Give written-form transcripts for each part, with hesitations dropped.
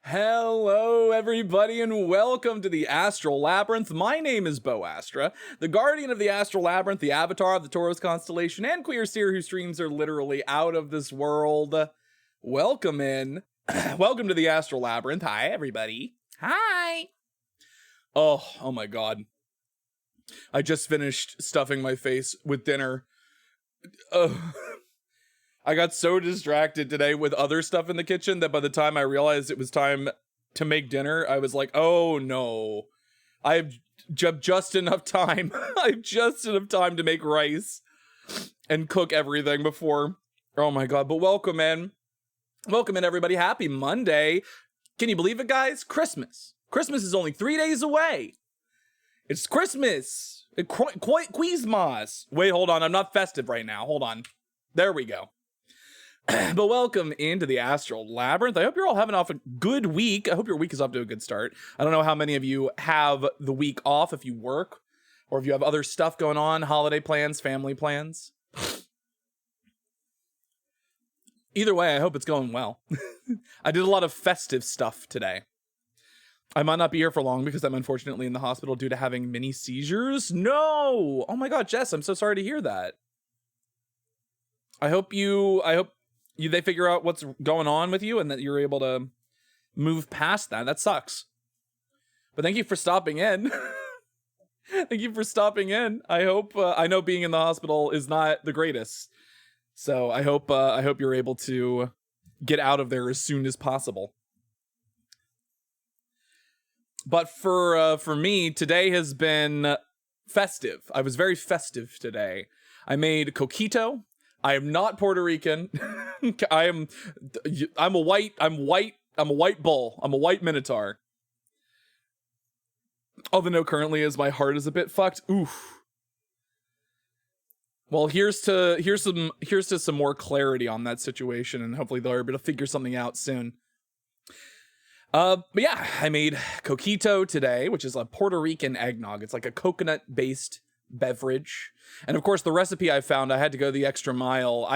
Hello, everybody, and welcome to the Astral Labyrinth. My name is Bo Astra, the guardian of the Astral Labyrinth, the avatar of the Taurus constellation, and queer seer whose streams are literally out of this world. Welcome in. Welcome to the Astral Labyrinth. Hi, everybody. Hi. Oh my God. I just finished stuffing my face with dinner. I got so distracted today with other stuff in the kitchen that by the time I realized it was time to make dinner, I was like, oh no, I have just enough time. I have just enough time to make rice and cook everything before. Oh my God, but welcome in. Welcome in, everybody. Happy Monday. Can you believe it, guys? Christmas. Christmas is only 3 days away. It's Christmas. Quizmas. Wait, hold on. I'm not festive right now. Hold on. There we go. But welcome into the Astral Labyrinth. I hope you're all having off a good week. I hope your week is off to a good start. I don't know how many of you have the week off if you work or if you have other stuff going on, holiday plans, family plans. Either way, I hope it's going well. I did a lot of festive stuff today. I might not be here for long because I'm unfortunately in the hospital due to having mini seizures. No! Oh my God, Jess, I'm so sorry to hear that. I hope they figure out what's going on with you and that you're able to move past that. That sucks. But thank you for stopping in. Thank you for stopping in. I hope, I know being in the hospital is not the greatest. So I hope you're able to get out of there as soon as possible. But for me, today has been festive. I was very festive today. I made coquito. I am not Puerto Rican. I'm a white bull. I'm a white minotaur. All the note currently is my heart is a bit fucked. Oof. Well, here's to some more clarity on that situation, and hopefully they'll be able to figure something out soon. But yeah, I made coquito today, which is a Puerto Rican eggnog. It's like a coconut-based beverage. And of course, the recipe I found, I had to go the extra mile.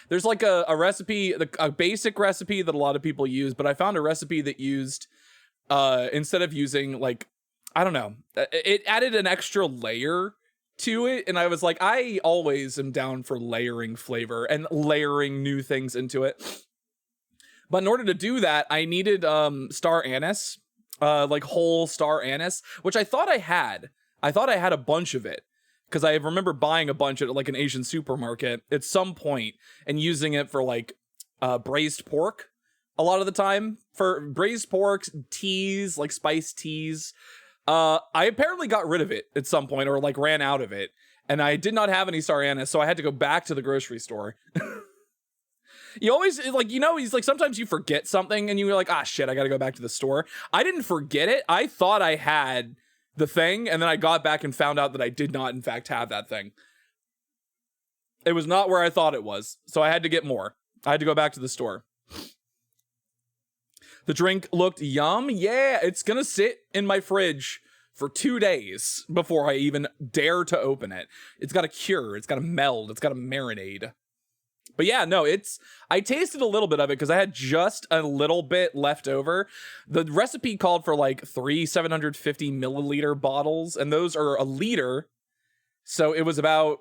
There's like a recipe, a basic recipe that a lot of people use, but I found a recipe that used, instead of using like, I don't know, it added an extra layer to it. And I was like, I always am down for layering flavor and layering new things into it. But in order to do that, I needed star anise, like whole star anise, which I thought I had. I thought I had a bunch of it because I remember buying a bunch at like an Asian supermarket at some point and using it for like braised pork a lot of the time. For braised pork, teas, like spiced teas. I apparently got rid of it at some point or like ran out of it. And I did not have any star anise, so I had to go back to the grocery store. You always, like, you know, he's like, sometimes you forget something and you're like, ah, shit, I gotta go back to the store. I didn't forget it. I thought I had the thing, and then I got back and found out that I did not, in fact, have that thing. It was not where I thought it was, so I had to get more. I had to go back to the store. The drink looked yum. Yeah, it's gonna sit in my fridge for 2 days before I even dare to open it. It's gotta cure, it's gotta meld, it's gotta marinade. But yeah, no, I tasted a little bit of it because I had just a little bit left over. The recipe called for like 3 750 milliliter bottles, and those are a liter. So it was about,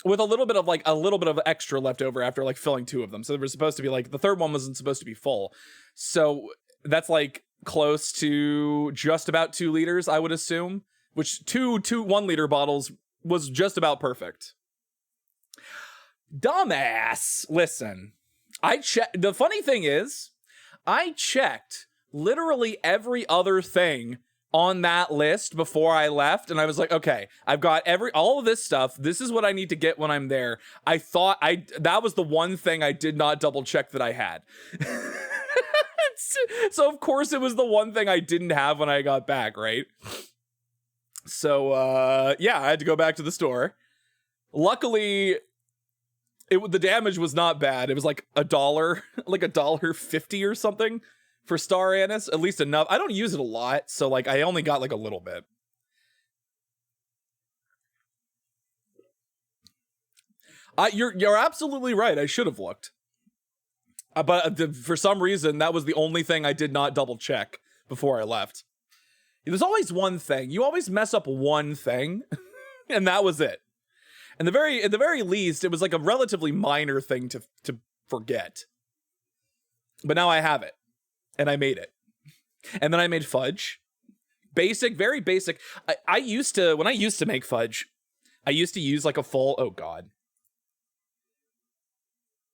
with a little bit of extra left over after like filling 2 of them. So there was supposed to be like, the third one wasn't supposed to be full. So that's like close to just about 2 liters, I would assume, which two 1 liter bottles was just about perfect. Dumbass. Listen, the funny thing is, I checked literally every other thing on that list before I left, and I was like, okay, I've got all of this stuff. This is what I need to get when I'm there. I thought that was the one thing I did not double check that I had. So of course it was the one thing I didn't have when I got back, right? So yeah, I had to go back to the store. Luckily, the damage was not bad. It was like $1, like $1.50 or something for star anise, at least enough. I don't use it a lot, so like I only got like a little bit. You're absolutely right. I should have looked. But for some reason, that was the only thing I did not double check before I left. There's always one thing. You always mess up one thing, and that was it. And at the very least, it was like a relatively minor thing to forget. But now I have it, and I made it. And then I made fudge. Basic, very basic. When I used to make fudge, I used to use like a full, oh God.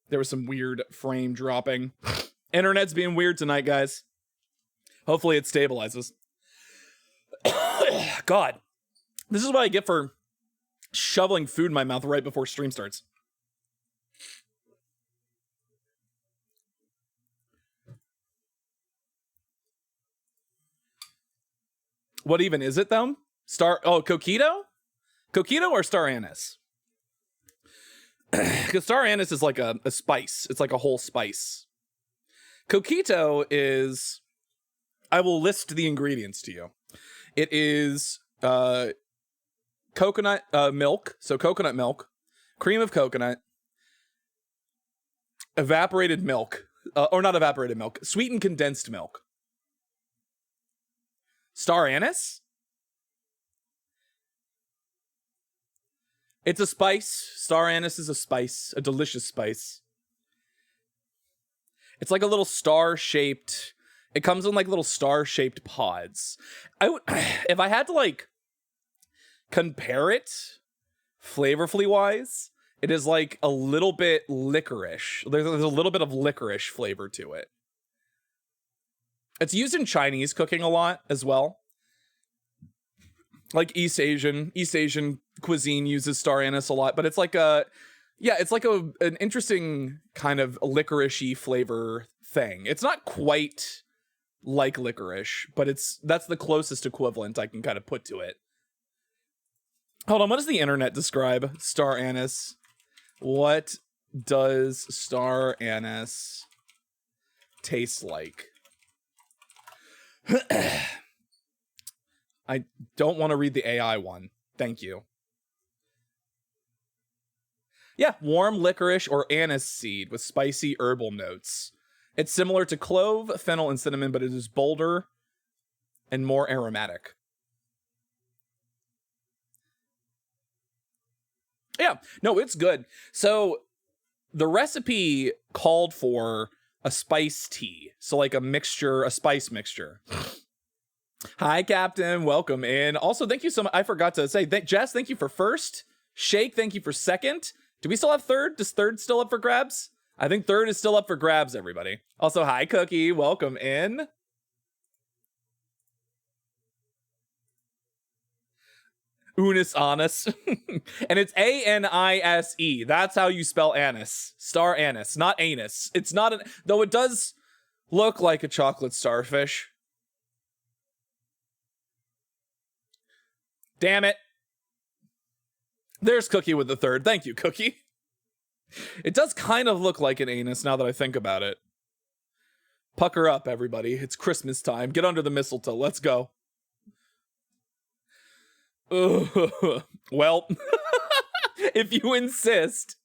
There was some weird frame dropping. Internet's being weird tonight, guys. Hopefully it stabilizes. God, this is what I get for shoveling food in my mouth right before stream starts. What even is it, though? Coquito? Coquito or star anise? Because star anise is like a spice. It's like a whole spice. Coquito is... I will list the ingredients to you. It is coconut milk. So coconut milk. Cream of coconut. Evaporated milk. Or not evaporated milk. Sweetened condensed milk. Star anise? It's a spice. Star anise is a spice. A delicious spice. It's like a little star-shaped... It comes in like little star-shaped pods. If I had to like compare it flavorfully wise, it is like a little bit licorice. There's a little bit of licorice flavor to it. It's used in Chinese cooking a lot as well. Like East Asian cuisine uses star anise a lot, but it's like an interesting kind of licorice-y flavor thing. It's not quite like licorice, but that's the closest equivalent I can kind of put to it. Hold on, what does the internet describe star anise? What does star anise taste like? I don't want to read the AI one. Thank you. Yeah, warm licorice or anise seed with spicy herbal notes. It's similar to clove, fennel, and cinnamon, but it is bolder and more aromatic. Yeah, no, it's good. So the recipe called for a spice tea. So like a spice mixture. Hi, Captain. Welcome in. Also, thank you so much. I forgot to say, Jess, thank you for first. Shake, thank you for second. Do we still have third? Does third still up for grabs? I think third is still up for grabs, everybody. Also, hi, Cookie. Welcome in. Unis Anise. And it's A-N-I-S-E. That's how you spell anise. Star anise, not anus. It's not an... Though it does look like a chocolate starfish. Damn it. There's Cookie with the third. Thank you, Cookie. It does kind of look like an anus now that I think about it. Pucker up, everybody. It's Christmas time. Get under the mistletoe. Let's go. Well, if you insist.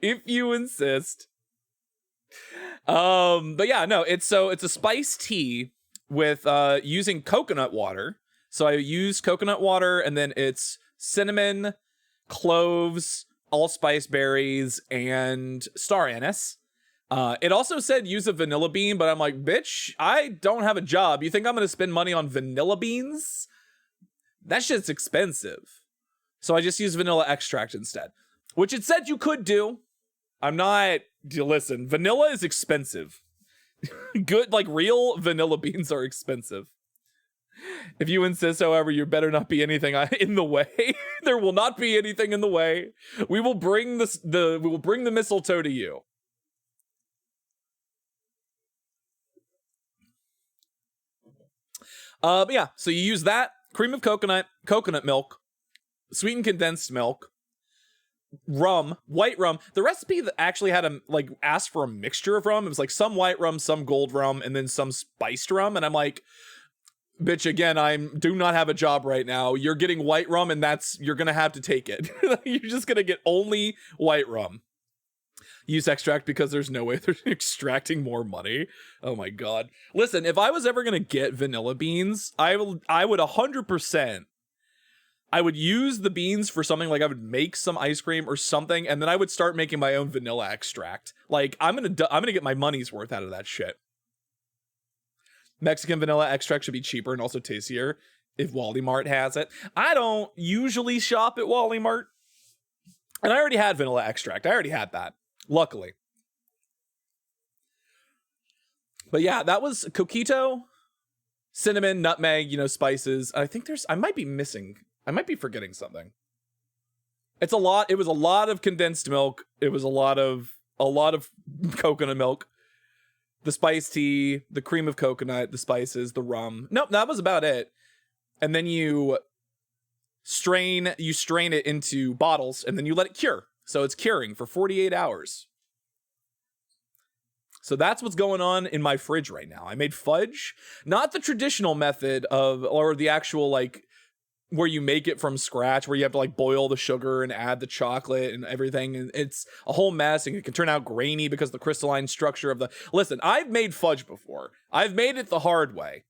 If you insist. But yeah, no, it's a spice tea with using coconut water. So I use coconut water, and then it's cinnamon, cloves, allspice berries, and star anise. It also said use a vanilla bean, but I'm like, bitch, I don't have a job. You think I'm gonna spend money on vanilla beans? That shit's expensive. So I just use vanilla extract instead, which it said you could do. I'm not, listen, vanilla is expensive. Good, like real vanilla beans are expensive. If you insist, however, you better not be anything in the way. There will not be anything in the way. We will bring the mistletoe to you. But yeah, so you use that cream of coconut milk, sweetened condensed milk, rum, white rum. The recipe that actually had asked for a mixture of rum. It was like some white rum, some gold rum, and then some spiced rum. And I'm like, bitch, again, do not have a job right now. You're getting white rum, and you're gonna have to take it. You're just gonna get only white rum. Use extract because there's no way they're extracting more money. Oh my god. Listen, if I was ever gonna get vanilla beans, I would 100%. I would use the beans for something, like I would make some ice cream or something, and then I would start making my own vanilla extract. Like I'm gonna get my money's worth out of that shit. Mexican vanilla extract should be cheaper and also tastier if Wally Mart has it. I don't usually shop at Wally Mart, and I already had vanilla extract. I already had that, luckily. But yeah, that was coquito, cinnamon, nutmeg, you know, spices. I think I might be forgetting something. It was a lot of condensed milk. It was a lot of coconut milk, the spiced tea, the cream of coconut, the spices, the rum. Nope, that was about it. And then you strain it into bottles, and then you let it cure. So it's curing for 48 hours. So that's what's going on in my fridge right now. I made fudge, not the traditional method or the actual, like, where you make it from scratch, where you have to like boil the sugar and add the chocolate and everything. And it's a whole mess, and it can turn out grainy because the crystalline structure of listen, I've made fudge before. I've made it the hard way.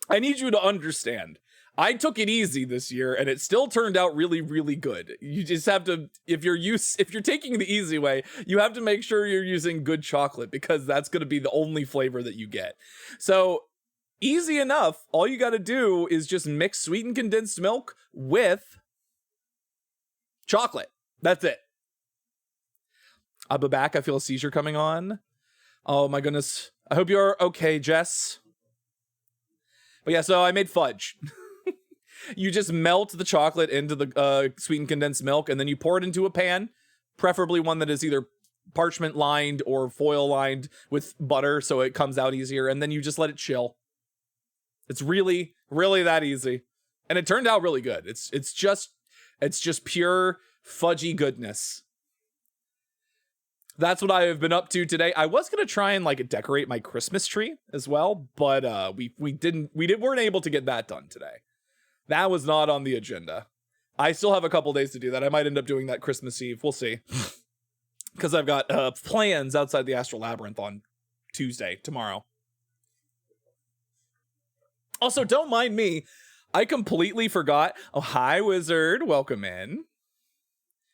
I need you to understand. I took it easy this year, and it still turned out really, really good. You just have to, if you're taking the easy way, you have to make sure you're using good chocolate, because that's going to be the only flavor that you get. So easy enough. All you got to do is just mix sweetened condensed milk with chocolate. That's it. I'll be back. I feel a seizure coming on. Oh my goodness. I hope you're okay, Jess. But yeah, so I made fudge. You just melt the chocolate into the sweetened condensed milk, and then you pour it into a pan, preferably one that is either parchment lined or foil lined with butter so it comes out easier, and then you just let it chill. It's really, really that easy. And it turned out really good. It's just pure fudgy goodness. That's what I have been up to today. I was gonna try and like decorate my Christmas tree as well, but we weren't able to get that done today. That was not on the agenda. I still have a couple days to do that. I might end up doing that Christmas Eve. We'll see. Because I've got plans outside the Astral Labyrinth on Tuesday, tomorrow. Also, don't mind me. I completely forgot. Oh, hi, Wizard. Welcome in.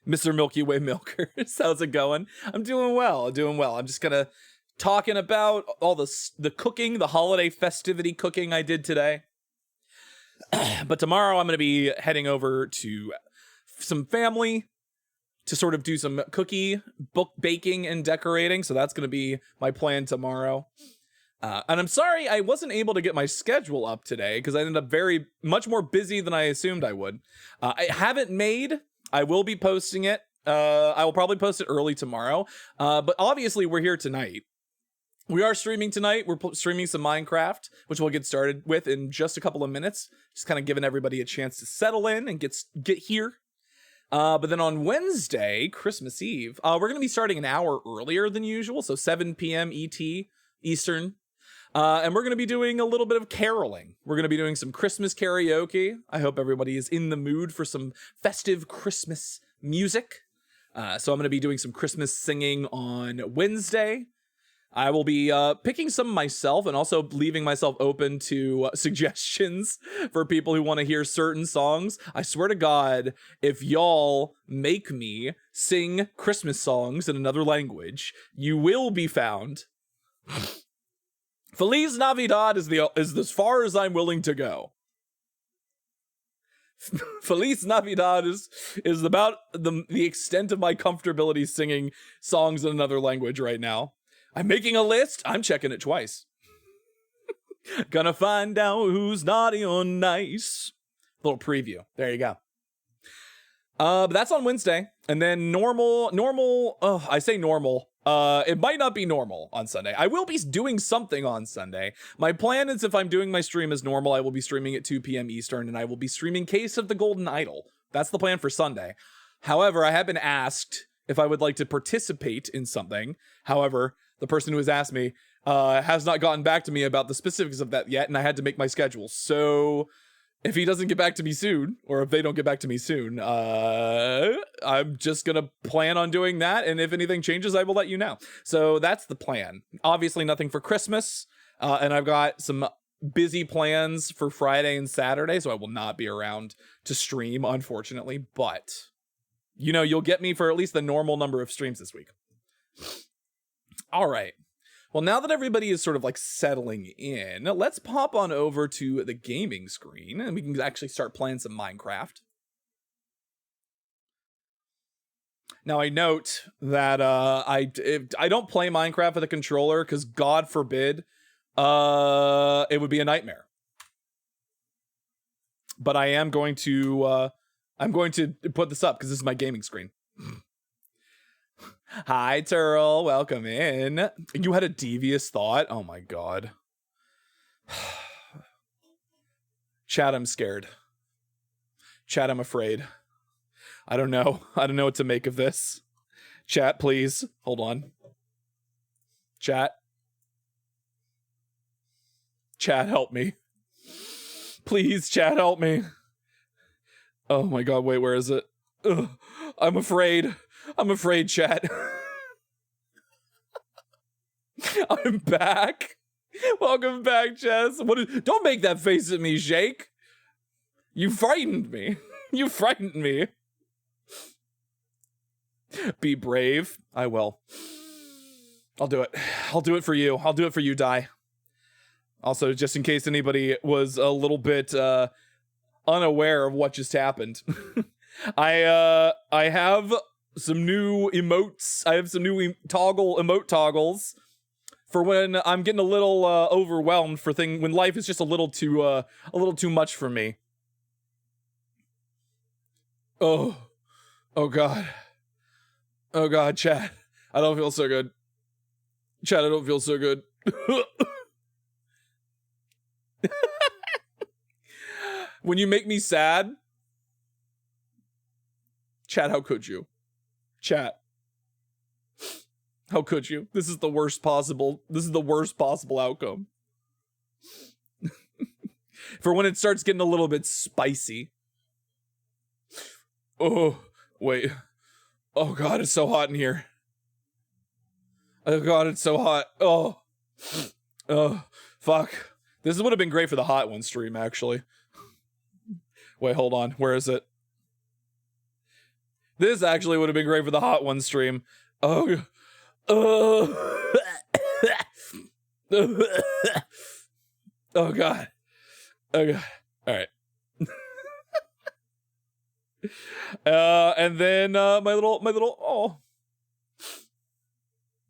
Mr. Milky Way Milkers. How's it going? I'm doing well. I'm just gonna talking about all the cooking, the holiday festivity cooking I did today. But tomorrow I'm going to be heading over to some family to sort of do some baking and decorating. So that's going to be my plan tomorrow. And I'm sorry I wasn't able to get my schedule up today because I ended up very much more busy than I assumed I would. I haven't made. I will be posting it. I will probably post it early tomorrow. But obviously we're here tonight. We are streaming tonight. We're streaming some Minecraft, which we'll get started with in just a couple of minutes. Just kind of giving everybody a chance to settle in and get here. But then on Wednesday, Christmas Eve, we're going to be starting an hour earlier than usual. So 7 p.m. ET, Eastern. And we're going to be doing a little bit of caroling. We're going to be doing some Christmas karaoke. I hope everybody is in the mood for some festive Christmas music. So I'm going to be doing some Christmas singing on Wednesday. I will be picking some myself and also leaving myself open to suggestions for people who want to hear certain songs. I swear to God, if y'all make me sing Christmas songs in another language, you will be found. Feliz Navidad is as far as I'm willing to go. Feliz Navidad is about the extent of my comfortability singing songs in another language right now. I'm making a list. I'm checking it twice. Gonna find out who's naughty or nice. Little preview. There you go. But that's on Wednesday. And then normal. Oh, I say normal. It might not be normal on Sunday. I will be doing something on Sunday. My plan is if I'm doing my stream as normal, I will be streaming at 2 p.m. Eastern, and I will be streaming Case of the Golden Idol. That's the plan for Sunday. However, I have been asked if I would like to participate in something. However, the person who has asked me has not gotten back to me about the specifics of that yet, and I had to make my schedule. So if he doesn't get back to me soon, or if they don't get back to me soon, I'm just gonna plan on doing that, and if anything changes, I will let you know. So that's the plan. Obviously nothing for Christmas, and I've got some busy plans for Friday and Saturday, so I will not be around to stream, unfortunately, but you know, you'll get me for at least the normal number of streams this week. All right. Well, now that everybody is sort of like settling in, let's pop on over to the gaming screen and we can actually start playing some Minecraft. Now, I note that I don't play Minecraft with a controller because, God forbid, it would be a nightmare. But I am going to put this up because this is my gaming screen. Hi, Turl. Welcome in. You had a devious thought? Oh my God. Chat, I'm scared. Chat, I'm afraid. I don't know. I don't know what to make of this. Chat, please. Hold on. Chat. Chat, help me. Please, chat, help me. Oh my God, wait, where is it? Ugh, I'm afraid. I'm afraid, chat. I'm back. Welcome back, Jess. Don't make that face at me, Jake. You frightened me. You frightened me. Be brave. I will. I'll do it. I'll do it for you. I'll do it for you, Di. Also, just in case anybody was a little bit unaware of what just happened. I have some new emotes. I have some new emote toggles for when I'm getting a little overwhelmed for when life is just a little too much for me. Oh God. Oh God, chat. I don't feel so good. Chat, I don't feel so good. When you make me sad, chat, how could you? Chat, how could you? This is the worst possible outcome. For when it starts getting a little bit spicy. Oh, wait. Oh God, it's so hot in here. Oh God, it's so hot. Oh, fuck. This would have been great for the hot one stream, actually. Wait, hold on. Where is it? This actually would have been great for the hot one stream. Oh. Oh God. Oh God. All right. And then my little oh.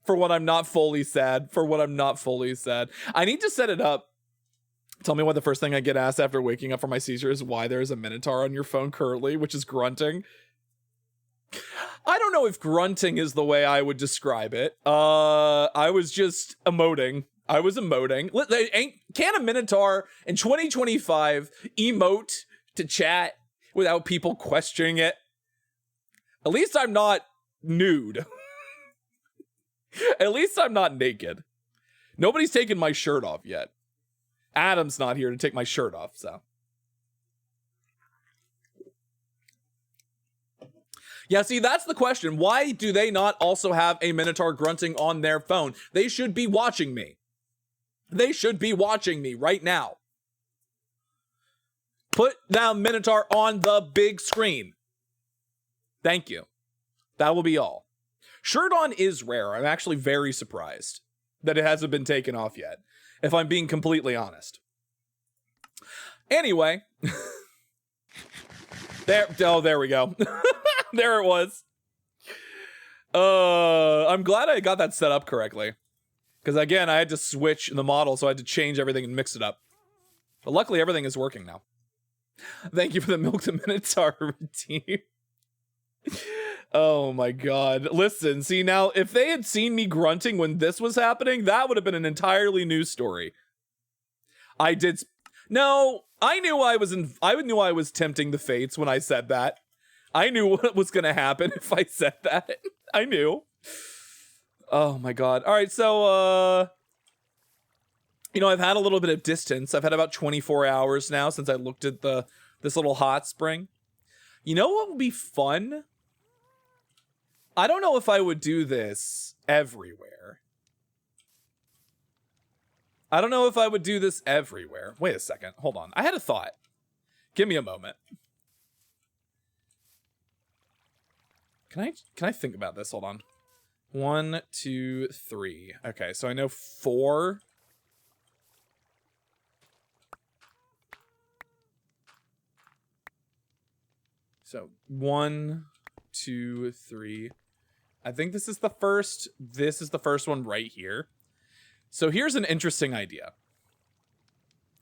For when I'm not fully sad. I need to set it up. Tell me why the first thing I get asked after waking up from my seizure is why there is a minotaur on your phone currently, which is grunting. I don't know if grunting is the way I would describe it. I was just emoting. Can a minotaur in 2025 emote to chat without people questioning it? At least I'm not nude. At least I'm not naked. Nobody's taken my shirt off yet. Adam's not here to take my shirt off, so. Yeah, see, that's the question. Why do they not also have a minotaur grunting on their phone? They should be watching me. They should be watching me right now. Put that minotaur on the big screen. Thank you. That will be all. Shirt on is rare. I'm actually very surprised that it hasn't been taken off yet, if I'm being completely honest. Anyway. There we go. There it was. I'm glad I got that set up correctly. Because again, I had to switch the model, so I had to change everything and mix it up. But luckily, everything is working now. Thank you for the Milk the Minotaur routine. Oh my God. Listen, see now, if they had seen me grunting when this was happening, that would have been an entirely new story. No, I knew I was tempting the fates when I said that. I knew what was going to happen if I said that. I knew. Oh my God. All right, so You know, I've had a little bit of distance. I've had about 24 hours now since I looked at this little hot spring. You know what would be fun? I don't know if I would do this everywhere. I don't know if I would do this everywhere. Wait a second. Hold on. I had a thought. Give me a moment. Can I think about this? Hold on. 1, 2, 3. Okay, so I know 4. So 1, 2, 3. I think this is the first. This is the first one right here. So here's an interesting idea.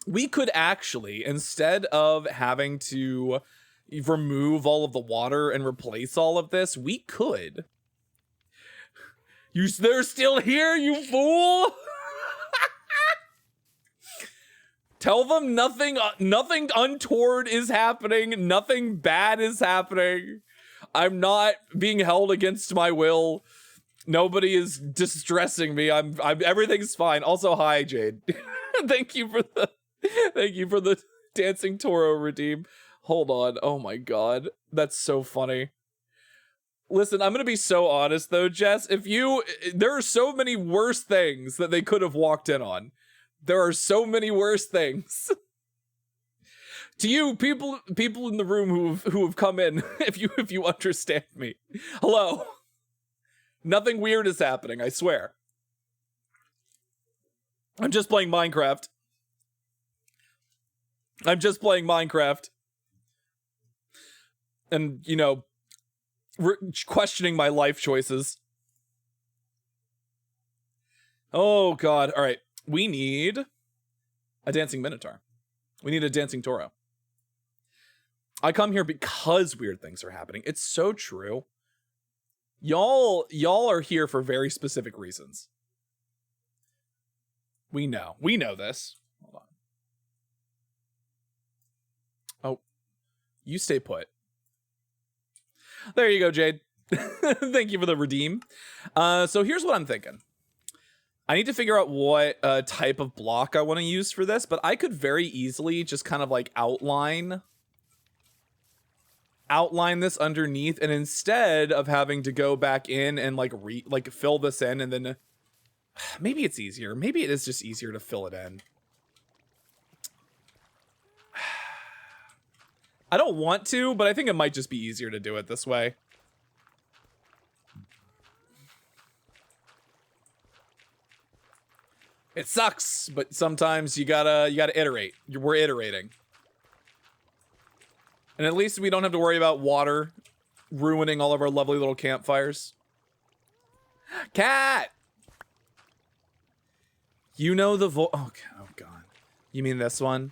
We could actually, instead of having to remove all of the water and replace all of this, we could. They're still here, you fool! Tell them nothing untoward is happening. Nothing bad is happening. I'm not being held against my will. Nobody is distressing me. I'm everything's fine. Also, hi, Jade. Thank you for the dancing Toro redeem. Hold on. Oh my god. That's so funny. Listen, I'm gonna be so honest though, Jess. There are so many worse things that they could have walked in on. There are so many worse things. To you, people in the room who have come in, if you understand me. Hello. Nothing weird is happening, I swear. I'm just playing Minecraft. And, you know, questioning my life choices. Oh god. All right. We need a dancing minotaur. We need a dancing Toro. I come here because weird things are happening. It's so true. Y'all are here for very specific reasons. We know this. Hold on. Oh, you stay put. There you go, Jade. Thank you for the redeem. So here's what I'm thinking. I need to figure out what type of block I want to use for this, but I could very easily just kind of like outline this underneath, and instead of having to go back in and like fill this in, and then maybe it's easier. Maybe it is just easier to fill it in. I don't want to, but I think it might just be easier to do it this way. It sucks, but sometimes you gotta iterate. We're iterating. And at least we don't have to worry about water ruining all of our lovely little campfires. Cat! You know the oh god. You mean this one?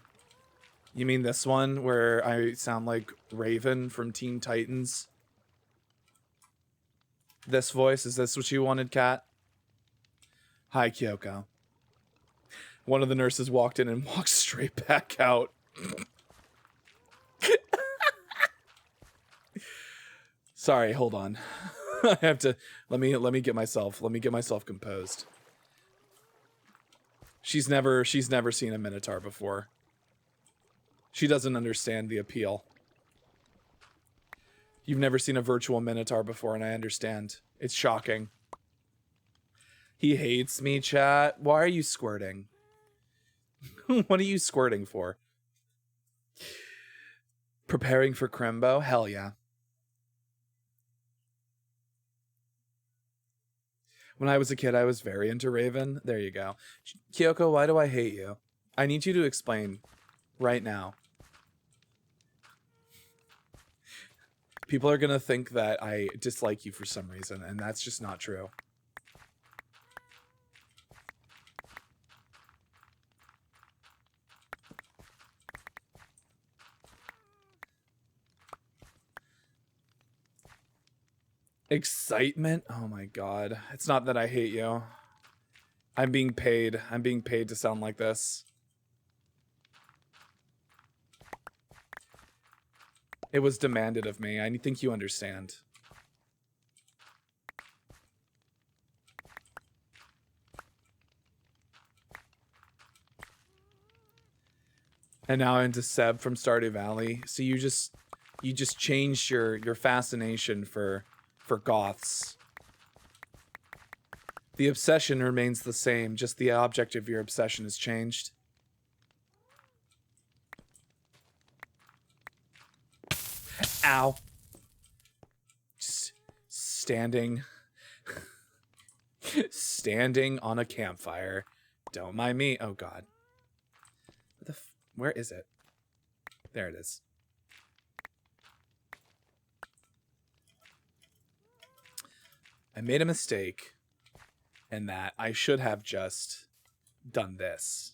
You mean this one where I sound like Raven from Teen Titans? This voice? Is this what you wanted, Cat? Hi, Kyoko. One of the nurses walked in and walked straight back out. Sorry, hold on. I have to let me get myself composed. She's never seen a minotaur before. She doesn't understand the appeal. You've never seen a virtual minotaur before, and I understand. It's shocking. He hates me, chat. Why are you squirting? What are you squirting for? Preparing for Crimbo? Hell yeah. When I was a kid, I was very into Raven. There you go. Kyoko, why do I hate you? I need you to explain right now. People are gonna think that I dislike you for some reason, and that's just not true. Excitement? Oh my god. It's not that I hate you. I'm being paid. I'm being paid to sound like this. It was demanded of me. I think you understand. And now into Seb from Stardew Valley. So you just changed your fascination for goths. The obsession remains the same, just the object of your obsession has changed. Ow. Just standing on a campfire. Don't mind me. Oh god. Where is it? There it is. I made a mistake in that I should have just done this.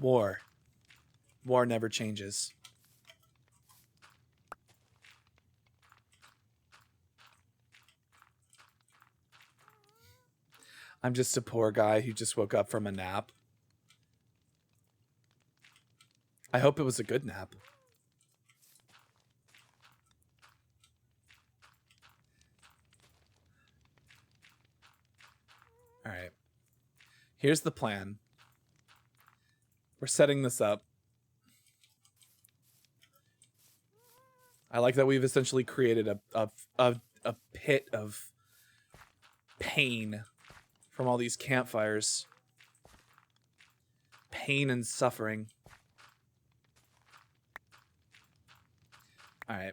War. War never changes. I'm just a poor guy who just woke up from a nap. I hope it was a good nap. All right. Here's the plan. We're setting this up. I like that we've essentially created a pit of pain from all these campfires. Pain and suffering. All right.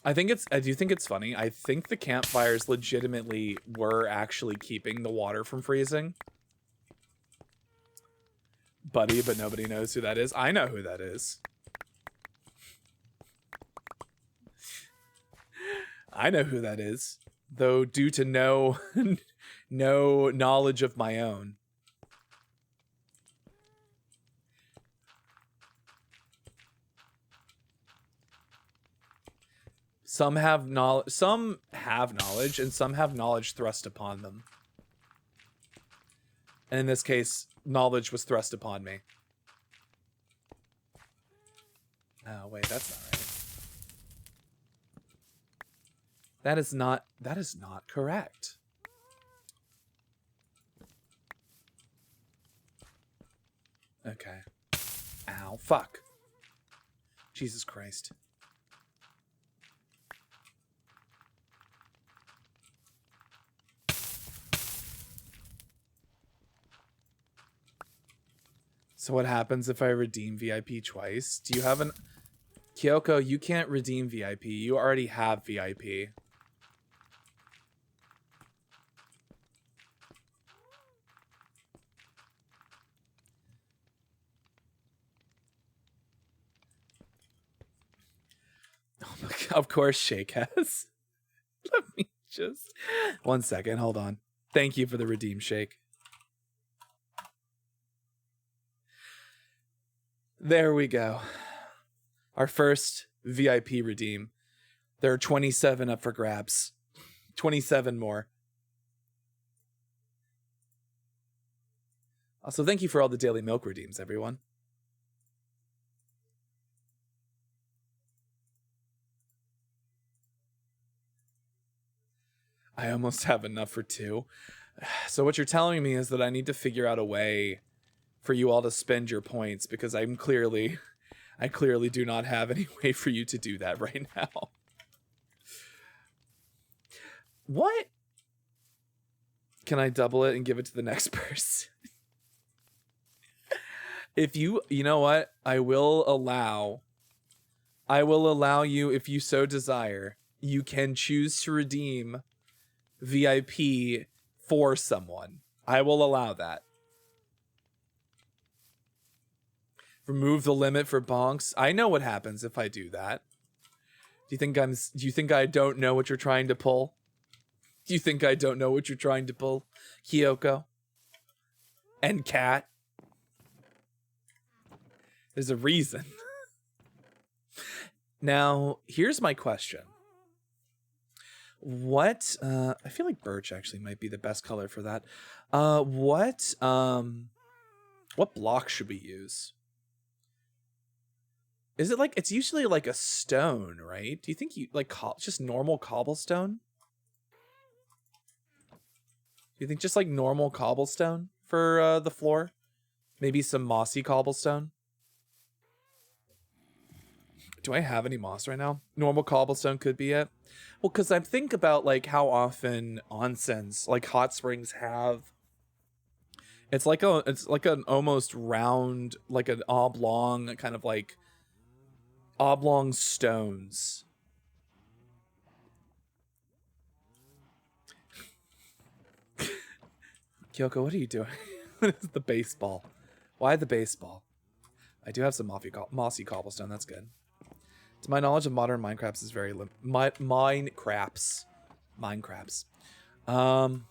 I do think it's funny. I think the campfires legitimately were actually keeping the water from freezing. Buddy, but nobody knows who that is. I know who that is. I know who that is, though due to no knowledge of my own. Some have knowledge, and some have knowledge thrust upon them. And in this case, knowledge was thrust upon me. Oh, wait, that's not right. That is not correct. Okay. Ow, fuck. Jesus Christ. So what happens if I redeem VIP twice? Do you have an... Kyoko, you can't redeem VIP. You already have VIP. Oh my god, of course Shake has. Let me just... 1 second, hold on. Thank you for the redeem, Shake. There we go. Our first VIP redeem. There are 27 up for grabs. 27 more. Also, thank you for all the daily milk redeems, everyone. I almost have enough for 2. So what you're telling me is that I need to figure out a way for you all to spend your points, because I clearly do not have any way for you to do that right now. What? Can I double it and give it to the next person? If you know what? I will allow you, if you so desire, you can choose to redeem VIP for someone. I will allow that. Remove the limit for bonks. I know what happens if I do that. Do you think I don't know what you're trying to pull? Do you think I don't know what you're trying to pull, Kyoko? And Cat? There's a reason. Now, here's my question. What, I feel like birch actually might be the best color for that. What block should we use? Is it like, it's usually like a stone, right? Do you think you like just normal cobblestone? Do you think just like normal cobblestone for the floor? Maybe some mossy cobblestone? Do I have any moss right now? Normal cobblestone could be it. Well, because I think about like how often onsens, like hot springs, have. It's like an almost round, like an oblong, kind of like oblong stones. Kyoko, what are you doing? The baseball. Why the baseball? I do have some mossy cobblestone. That's good. To my knowledge of modern Minecrafts is very Minecrafts. Can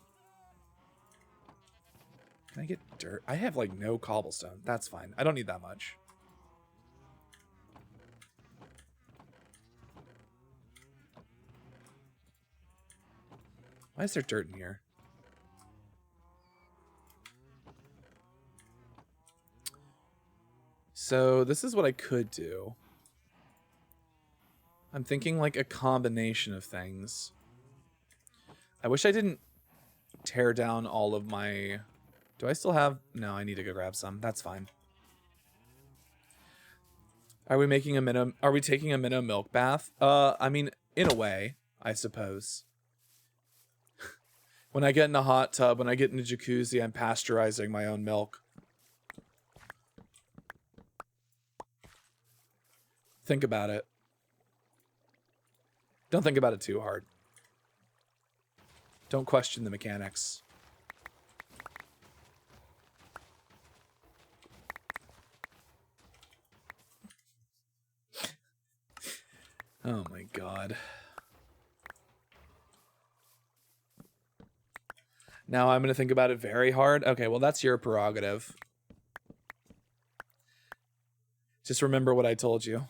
I get dirt? I have like no cobblestone. That's fine. I don't need that much. Why is there dirt in here? So this is what I could do. I'm thinking like a combination of things. I wish I didn't tear down all of my... Do I still have... No, I need to go grab some. That's fine. Are we making a minnow... Are we taking a minnow milk bath? I mean, in a way, I suppose. When I get in a hot tub, when I get in a jacuzzi, I'm pasteurizing my own milk. Think about it. Don't think about it too hard. Don't question the mechanics. Oh my god. Now I'm going to think about it very hard. Okay, well, that's your prerogative. Just remember what I told you.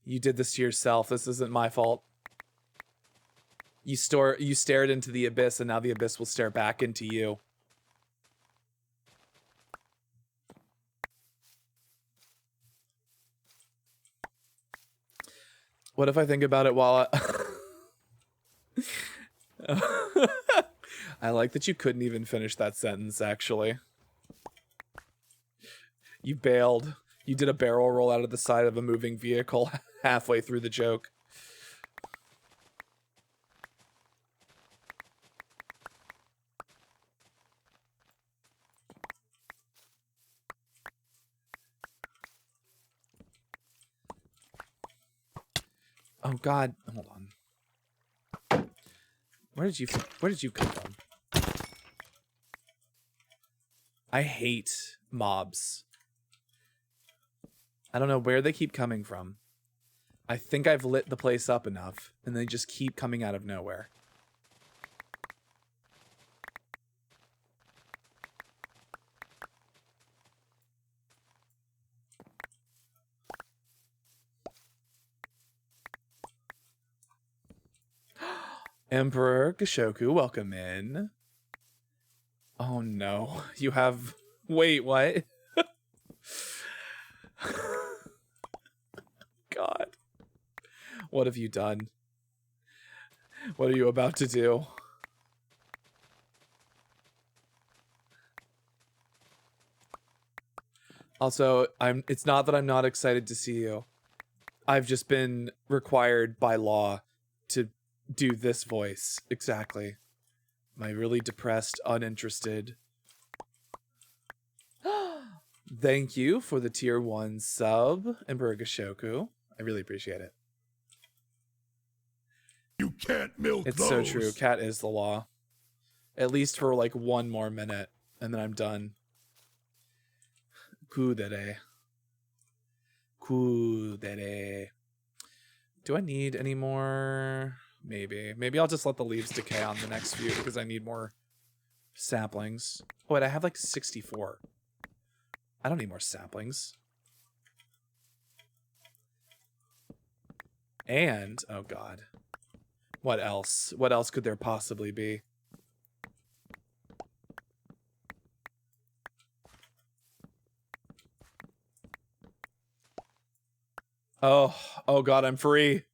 You did this to yourself. This isn't my fault. You stared into the abyss, and now the abyss will stare back into you. What if I think about it while I... I like that you couldn't even finish that sentence, actually. You bailed. You did a barrel roll out of the side of a moving vehicle halfway through the joke. Oh god, hold on. Where did you come from? I hate mobs. I don't know where they keep coming from. I think I've lit the place up enough, and they just keep coming out of nowhere. Emperor Gashoku, welcome in. Oh no, you have... Wait, what? God. What have you done? What are you about to do? Also, it's not that I'm not excited to see you. I've just been required by law to do this voice. Exactly. My really depressed, uninterested. Thank you for the tier 1 sub, Emperor Gashoku. I really appreciate it. You can't milk It's those. so true. Cat is the law. At least for like 1 more minute, and then I'm done. Kudere. Kudere. Do I need any more? Maybe. Maybe I'll just let the leaves decay on the next few because I need more saplings. Oh, wait, I have like 64. I don't need more saplings. And, oh god. What else? What else could there possibly be? Oh God, I'm free.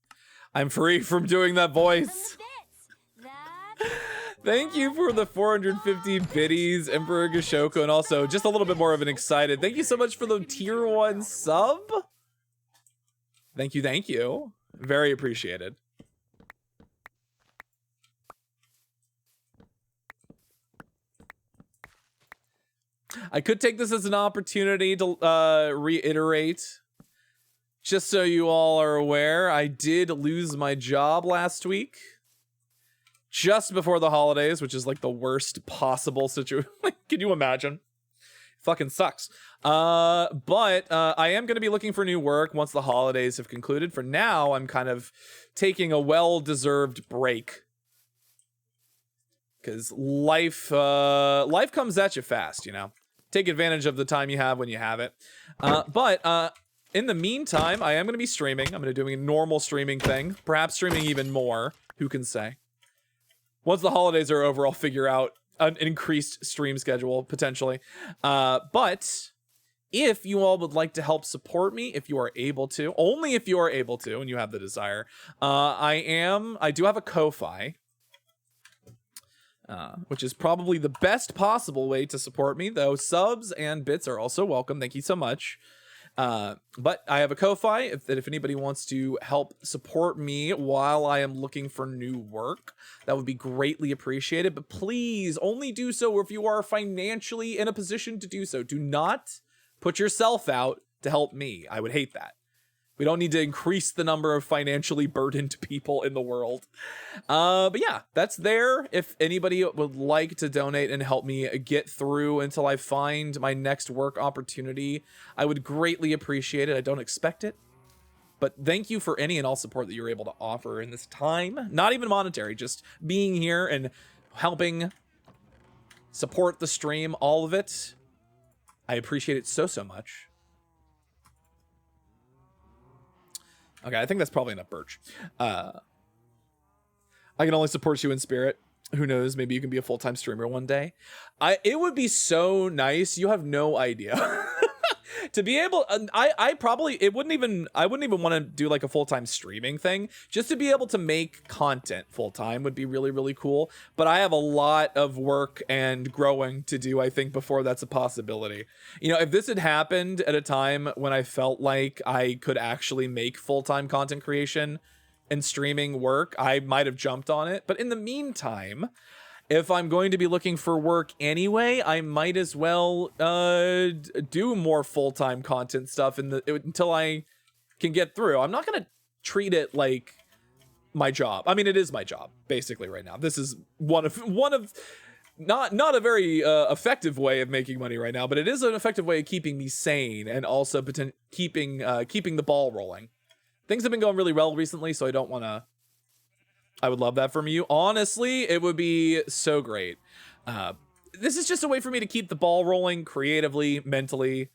I'm free from doing that voice. Thank you for the 450 biddies, Emperor Gashoko, and also just a little bit more of an excited. Thank you so much for the tier 1 sub. Thank you, thank you. Very appreciated. I could take this as an opportunity to reiterate, just so you all are aware, I did lose my job last week. Just before the holidays, which is like the worst possible situation. Can you imagine? Fucking sucks. But I am going to be looking for new work once the holidays have concluded. For now, I'm kind of taking a well-deserved break. Because life comes at you fast, you know? Take advantage of the time you have when you have it. But in the meantime, I am going to be streaming. I'm going to be doing a normal streaming thing. Perhaps streaming even more. Who can say? Once the holidays are over, I'll figure out an increased stream schedule, potentially. But if you all would like to help support me, if you are able to, only if you are able to, and you have the desire, I do have a Ko-Fi, which is probably the best possible way to support me, though subs and bits are also welcome. Thank you so much. But I have a Ko-Fi if anybody wants to help support me while I am looking for new work, that would be greatly appreciated. But please only do so if you are financially in a position to do so. Do not put yourself out to help me. I would hate that. We don't need to increase the number of financially burdened people in the world. But yeah, that's there. If anybody would like to donate and help me get through until I find my next work opportunity, I would greatly appreciate it. I don't expect it, but thank you for any and all support that you're able to offer in this time. Not even monetary, just being here and helping support the stream, all of it. I appreciate it so much. Okay, I think that's probably enough, Birch. I can only support you in spirit. Who knows? Maybe you can be a full-time streamer one day. It would be so nice. You have no idea. To be able, I wouldn't even want to do like a full-time streaming thing. Just to be able to make content full-time would be really, really cool. But I have a lot of work and growing to do, I think, before that's a possibility. You know, if this had happened at a time when I felt like I could actually make full-time content creation and streaming work, I might have jumped on it. But in the meantime, if I'm going to be looking for work anyway, I might as well do more full-time content stuff until I can get through. I'm not going to treat it like my job. I mean, it is my job basically right now. This is one of not a very effective way of making money right now, but it is an effective way of keeping me sane and also keeping the ball rolling. Things have been going really well recently, so I don't want to. I would love that from you. Honestly, it would be so great. This is just a way for me to keep the ball rolling creatively, mentally.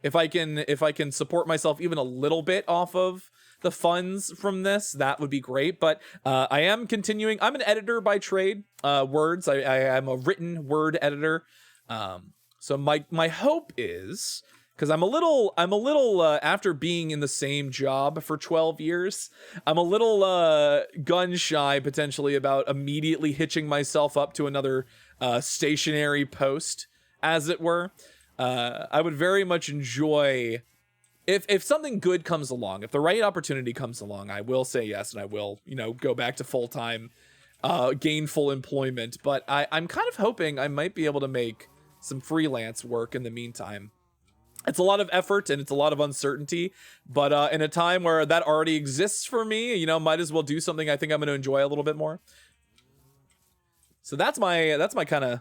If I can support myself even a little bit off of the funds from this, that would be great. But I am continuing. I'm an editor by trade. Words. I am a written word editor. So my hope is, because I'm a little after being in the same job for 12 years, I'm a little gun shy potentially about immediately hitching myself up to another stationary post, as it were. I would very much enjoy if something good comes along, if the right opportunity comes along, I will say yes, and I will, go back to full-time gainful employment. But I'm kind of hoping I might be able to make some freelance work in the meantime. It's a lot of effort and it's a lot of uncertainty, but in a time where that already exists for me, might as well do something I think I'm going to enjoy a little bit more. So that's my kind of,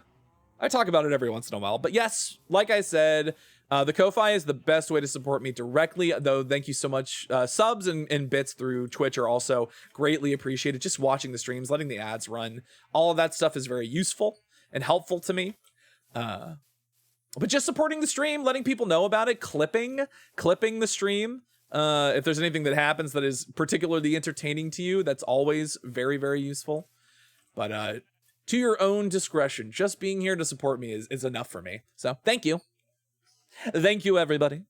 I talk about it every once in a while, but yes, like I said, the Ko-Fi is the best way to support me directly, though. Thank you so much. Subs and bits through Twitch are also greatly appreciated. Just watching the streams, letting the ads run, all of that stuff is very useful and helpful to me. But just supporting the stream, letting people know about it, clipping the stream. If there's anything that happens that is particularly entertaining to you, that's always very, very useful. But to your own discretion, just being here to support me is enough for me. So thank you. Thank you, everybody.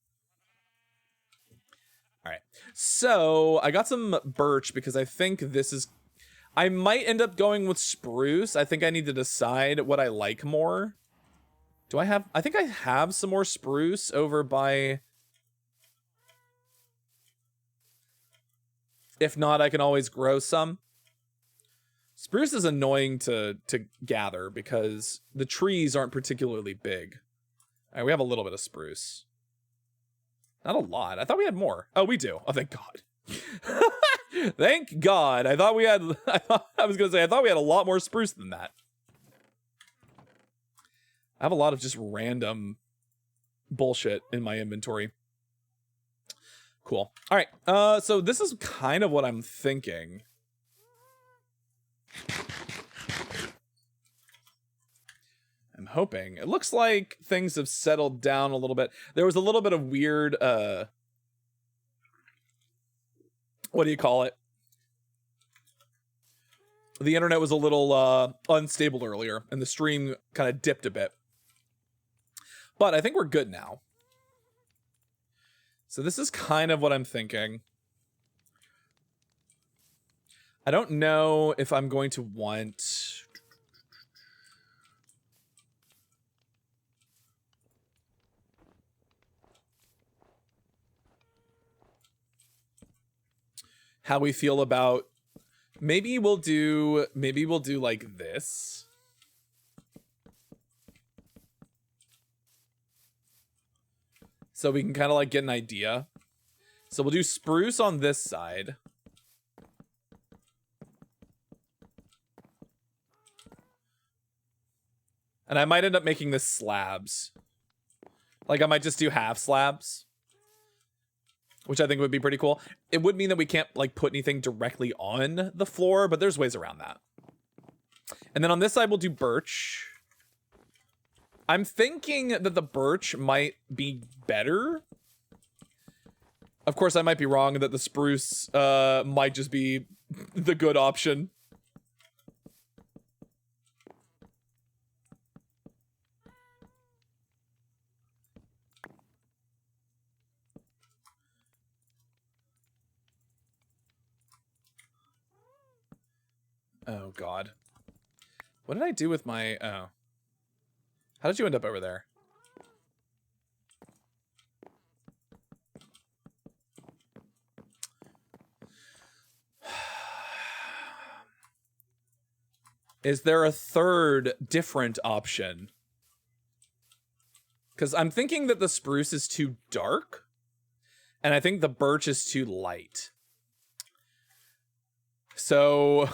All right. So I got some birch because I think this is... I might end up going with spruce. I think I need to decide what I like more. Do I have... I think I have some more spruce over by... If not, I can always grow some. Spruce is annoying to gather because the trees aren't particularly big. All right, we have a little bit of spruce. Not a lot. I thought we had more. Oh, we do. Oh, thank God. Thank God. I thought we had... I was going to say, I thought we had a lot more spruce than that. I have a lot of just random bullshit in my inventory. Cool. All right. So this is kind of what I'm thinking. I'm hoping. It looks like things have settled down a little bit. There was a little bit of weird, what do you call it? The internet was a little unstable earlier, and the stream kind of dipped a bit. But I think we're good now. So this is kind of what I'm thinking. I don't know if I'm going to want... how we feel about... Maybe we'll do like this. So we can kind of like get an idea. So we'll do spruce on this side. And I might end up making this slabs. Like I might just do half slabs. Which I think would be pretty cool. It would mean that we can't like put anything directly on the floor, but there's ways around that. And then on this side, we'll do birch. I'm thinking that the birch might be better. Of course, I might be wrong that the spruce might just be the good option. Oh, God. What did I do with my... Oh. How did you end up over there? Is there a third different option? Because I'm thinking that the spruce is too dark. And I think the birch is too light. So...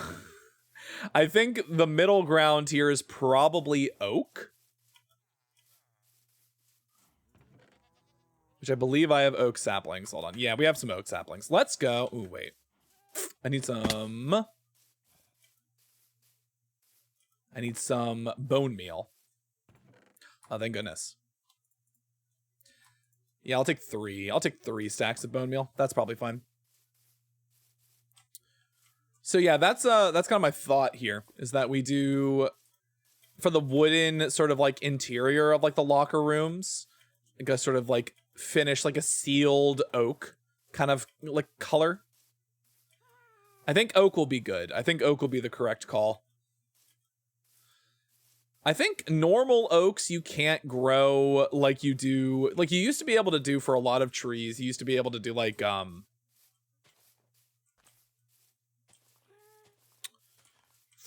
I think the middle ground here is probably oak. Which I believe I have oak saplings. Hold on. Yeah, we have some oak saplings. Let's go. Ooh, wait. I need some bone meal. Oh, thank goodness. Yeah, I'll take 3. I'll take 3 stacks of bone meal. That's probably fine. So yeah, that's kind of my thought here, is that we do, for the wooden sort of like interior of like the locker rooms, like a sort of like finish, like a sealed oak kind of like color. I think oak will be good. I think oak will be the correct call. I think normal oaks you can't grow like you do, like you used to be able to do for a lot of trees. You used to be able to do like,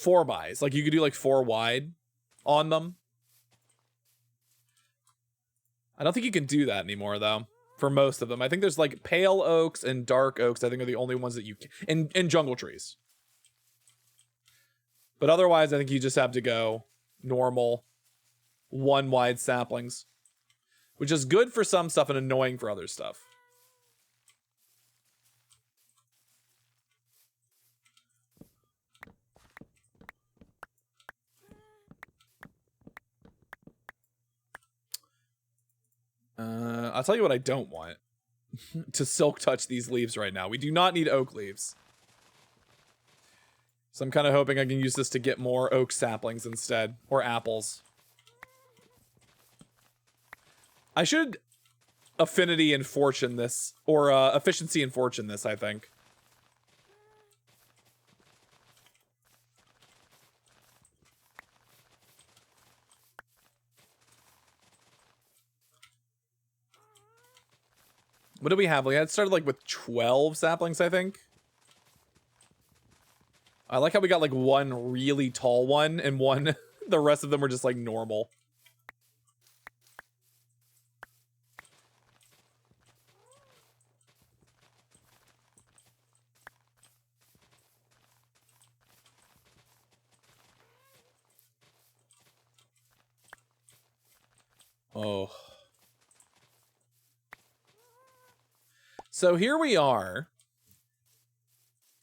4x. Like you could do like 4 wide on them. I don't think you can do that anymore though. For most of them. I think there's like pale oaks and dark oaks. I think are the only ones that you can in jungle trees. But otherwise I think you just have to go normal 1 wide saplings. Which is good for some stuff and annoying for other stuff. I'll tell you what I don't want. To silk touch these leaves right now. We do not need oak leaves. So I'm kind of hoping I can use this to get more oak saplings instead. Or apples. I should affinity and fortune this, or efficiency and fortune this, I think. What do we have? We had started like with 12 saplings, I think. I like how we got like one really tall one and one, the rest of them were just like normal. Oh. So here we are,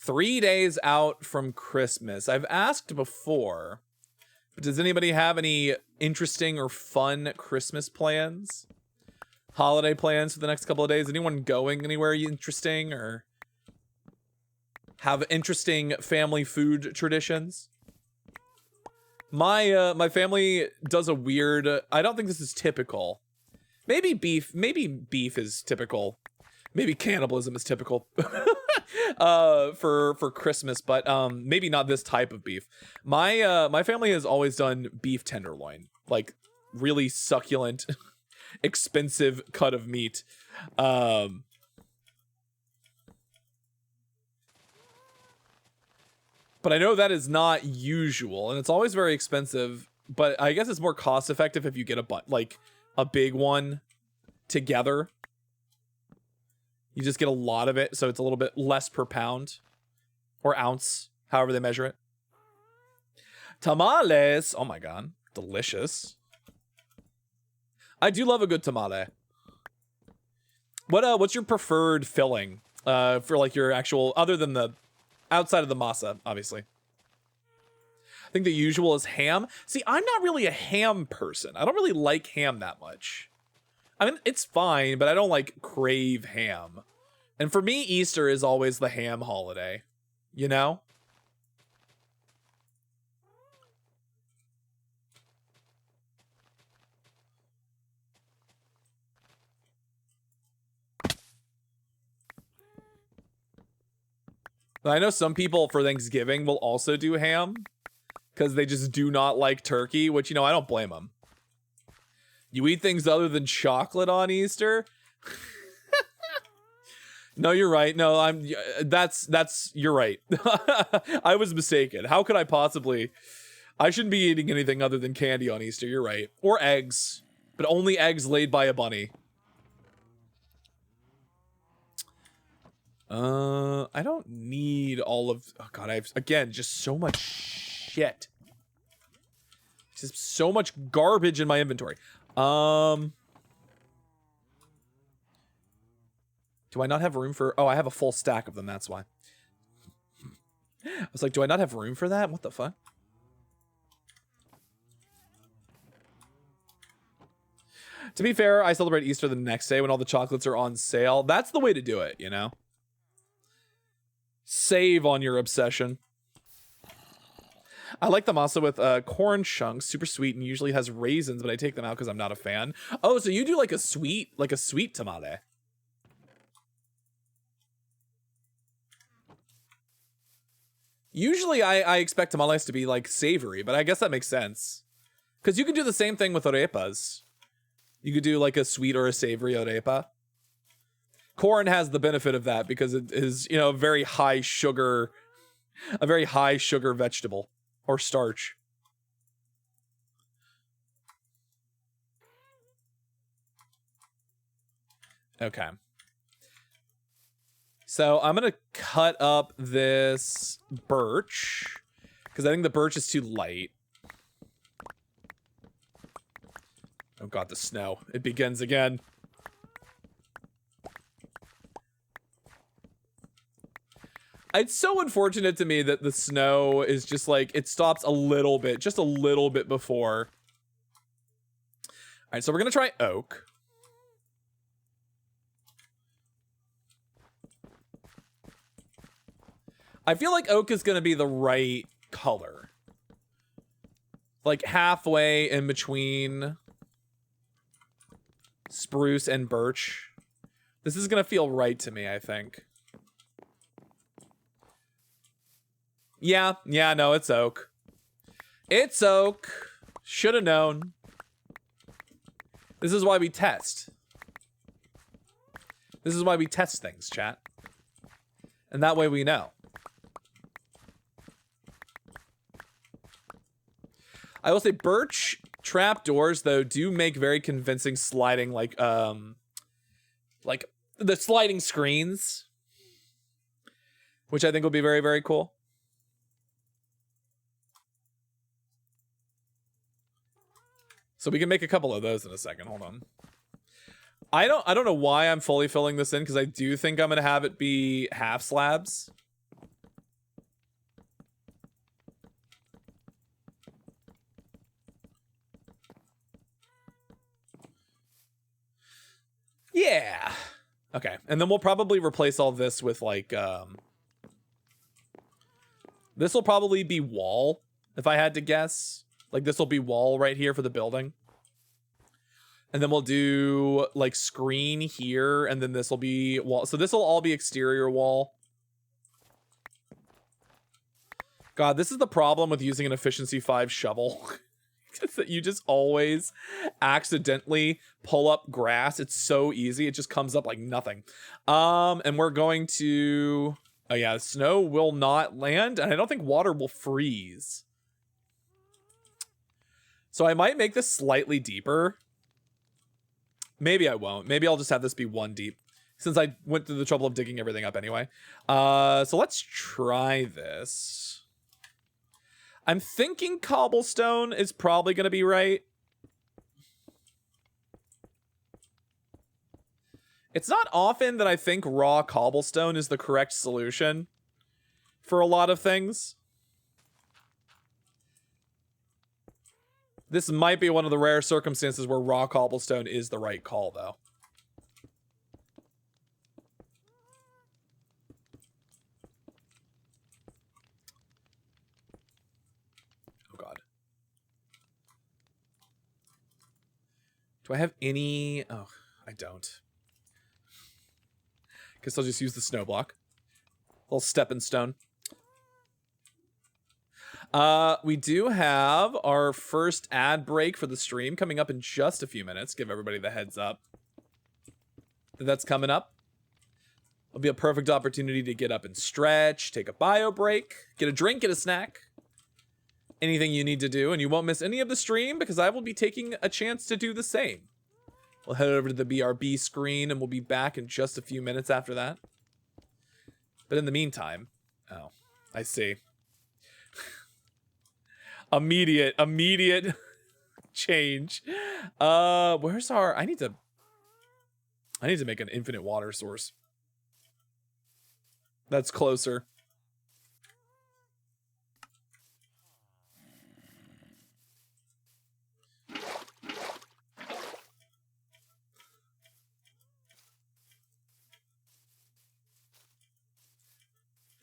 3 days out from Christmas. I've asked before, but does anybody have any interesting or fun Christmas plans? Holiday plans for the next couple of days? Anyone going anywhere interesting or have interesting family food traditions? My family does a weird, I don't think this is typical. Maybe beef is typical. Maybe cannibalism is typical for Christmas, but maybe not this type of beef. My family has always done beef tenderloin, like really succulent, expensive cut of meat. But I know that is not usual, and it's always very expensive. But I guess it's more cost effective if you get a big one together. You just get a lot of it, so it's a little bit less per pound or ounce, however they measure it. Tamales. Oh my god, delicious. I do love a good tamale. What's your preferred filling for like your actual, other than the outside of the masa, obviously? I think the usual is ham. See, I'm not really a ham person. I don't really like ham that much. I mean, it's fine, but I don't like crave ham. And for me, Easter is always the ham holiday, you know? I know some people for Thanksgiving will also do ham because they just do not like turkey, which, you know, I don't blame them. You eat things other than chocolate on Easter? No, you're right. No, you're right. I was mistaken. How could I possibly? I shouldn't be eating anything other than candy on Easter. You're right. Or eggs, but only eggs laid by a bunny. I don't need all of, oh god, I've, again, just so much shit. Just so much garbage in my inventory. Do I not have room for... Oh, I have a full stack of them, that's why. I was like, do I not have room for that? What the fuck? To be fair, I celebrate Easter the next day when all the chocolates are on sale. That's the way to do it, you know? Save on your obsession. I like the masa with corn chunks, super sweet, and usually has raisins, but I take them out because I'm not a fan. Oh, so you do like a sweet tamale. Usually I expect tamales to be like savory, but I guess that makes sense. Because you can do the same thing with arepas. You could do like a sweet or a savory arepa. Corn has the benefit of that because it is, you know, a very high sugar vegetable or starch. Okay. So I'm going to cut up this birch because I think the birch is too light. Oh god, the snow. It begins again. It's so unfortunate to me that the snow is just like, it stops a little bit, just a little bit before. All right, so we're going to try oak. I feel like oak is going to be the right color. Like halfway in between spruce and birch. This is gonna feel right to me, I think. Yeah, no, it's oak. It's oak. Should have known. This is why we test. This is why we test things, chat. And that way we know. I will say birch trapdoors, though, do make very convincing sliding, like the sliding screens. Which I think will be very, very cool. So we can make a couple of those in a second. Hold on. I don't know why I'm fully filling this in, because I do think I'm gonna have it be half slabs. Yeah. Okay, and then we'll probably replace all this with like this will probably be wall, if I had to guess. Like this will be wall right here for the building. And then we'll do like screen here, and then this will be wall. So this will all be exterior wall. God, this is the problem with using an efficiency 5 shovel. It's that you just always accidentally pull up grass. It's so easy. It just comes up like nothing. And we're going to... Oh yeah, snow will not land, and I don't think water will freeze. So I might make this slightly deeper. Maybe I won't. Maybe I'll just have this be 1 deep, since I went through the trouble of digging everything up anyway. So let's try this. I'm thinking cobblestone is probably going to be right. It's not often that I think raw cobblestone is the correct solution for a lot of things. This might be one of the rare circumstances where raw cobblestone is the right call, though. Oh, God. Do I have any... Oh, I don't. Guess I'll just use the snow block. Little stepping stone. We do have our first ad break for the stream coming up in just a few minutes. Give everybody the heads up that's coming up. It'll be a perfect opportunity to get up and stretch, take a bio break, get a drink, get a snack. Anything you need to do, and you won't miss any of the stream because I will be taking a chance to do the same. We'll head over to the BRB screen and we'll be back in just a few minutes after that. But in the meantime... Oh, I see. Immediate change. Where's our... I need to make an infinite water source. That's closer.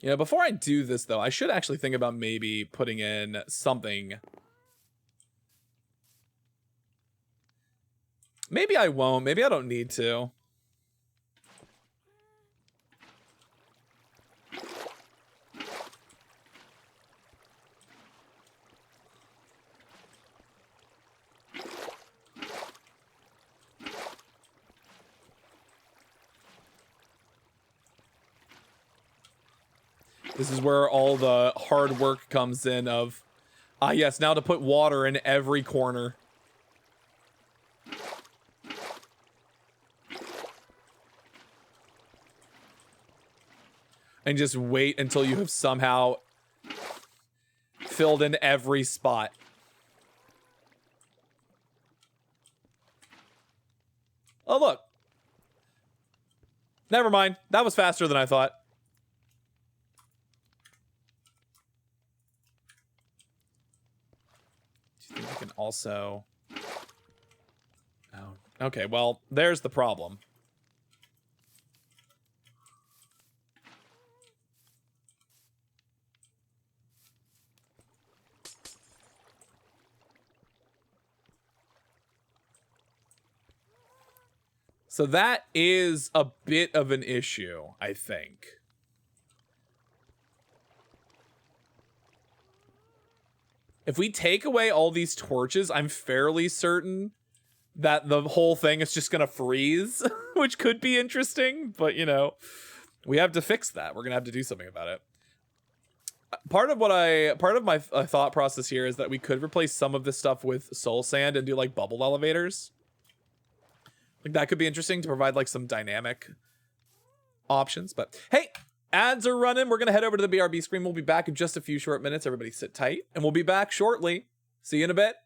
You know, before I do this, though, I should actually think about maybe putting in something. Maybe I won't. Maybe I don't need to. This is where all the hard work comes in of, yes, now to put water in every corner. And just wait until you have somehow filled in every spot. Oh, look. Never mind. That was faster than I thought. Do you think we can also... Oh, okay, well, there's the problem. So that is a bit of an issue, I think. If we take away all these torches, I'm fairly certain that the whole thing is just gonna freeze, which could be interesting, but you know, we have to fix that. We're gonna have to do something about it. Part of my thought process here is that we could replace some of this stuff with soul sand and do like bubble elevators. Like that could be interesting to provide like some dynamic options. But hey, ads are running. We're gonna head over to the BRB screen. We'll be back in just a few short minutes. Everybody sit tight, and we'll be back shortly. See you in a bit.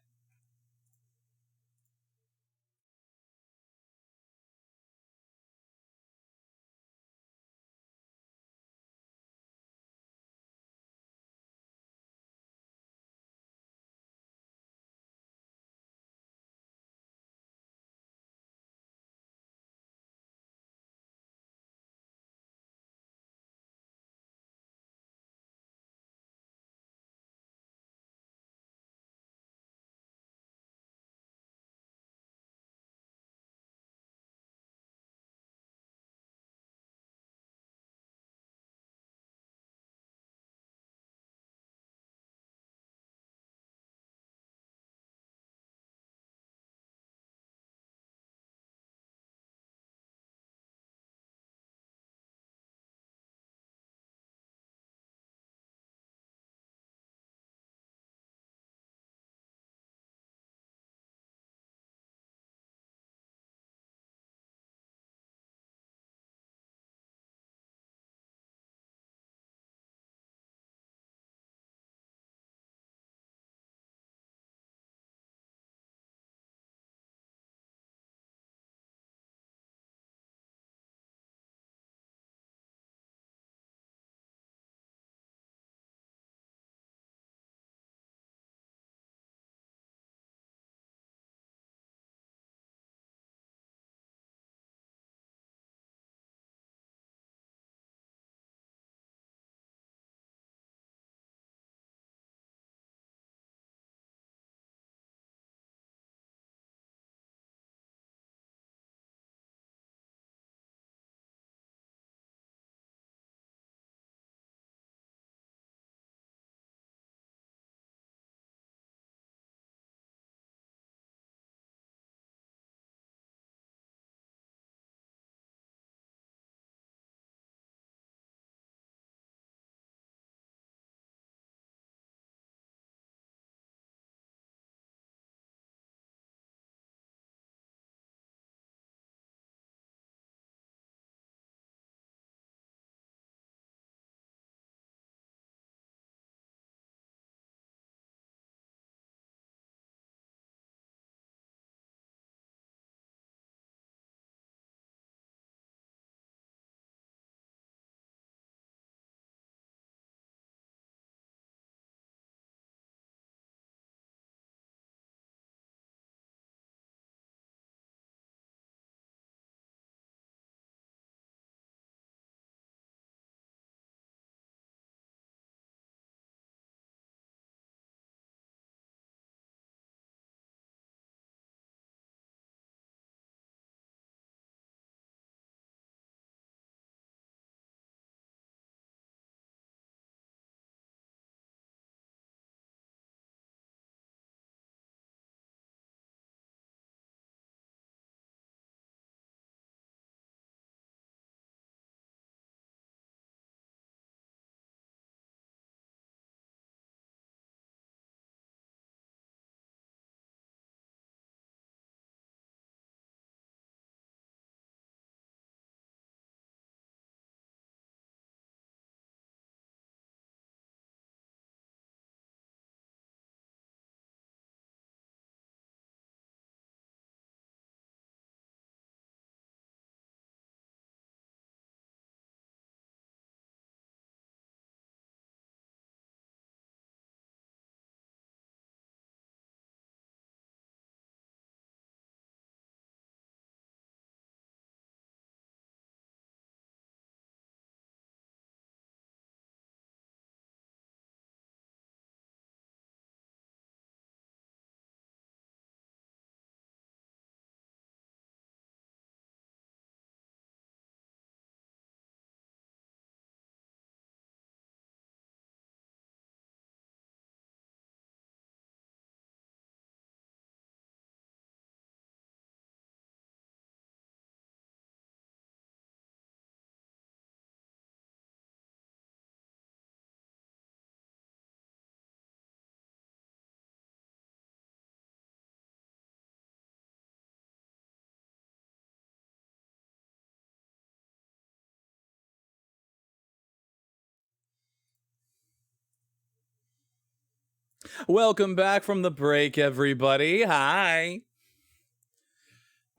Welcome back from the break, everybody. Hi.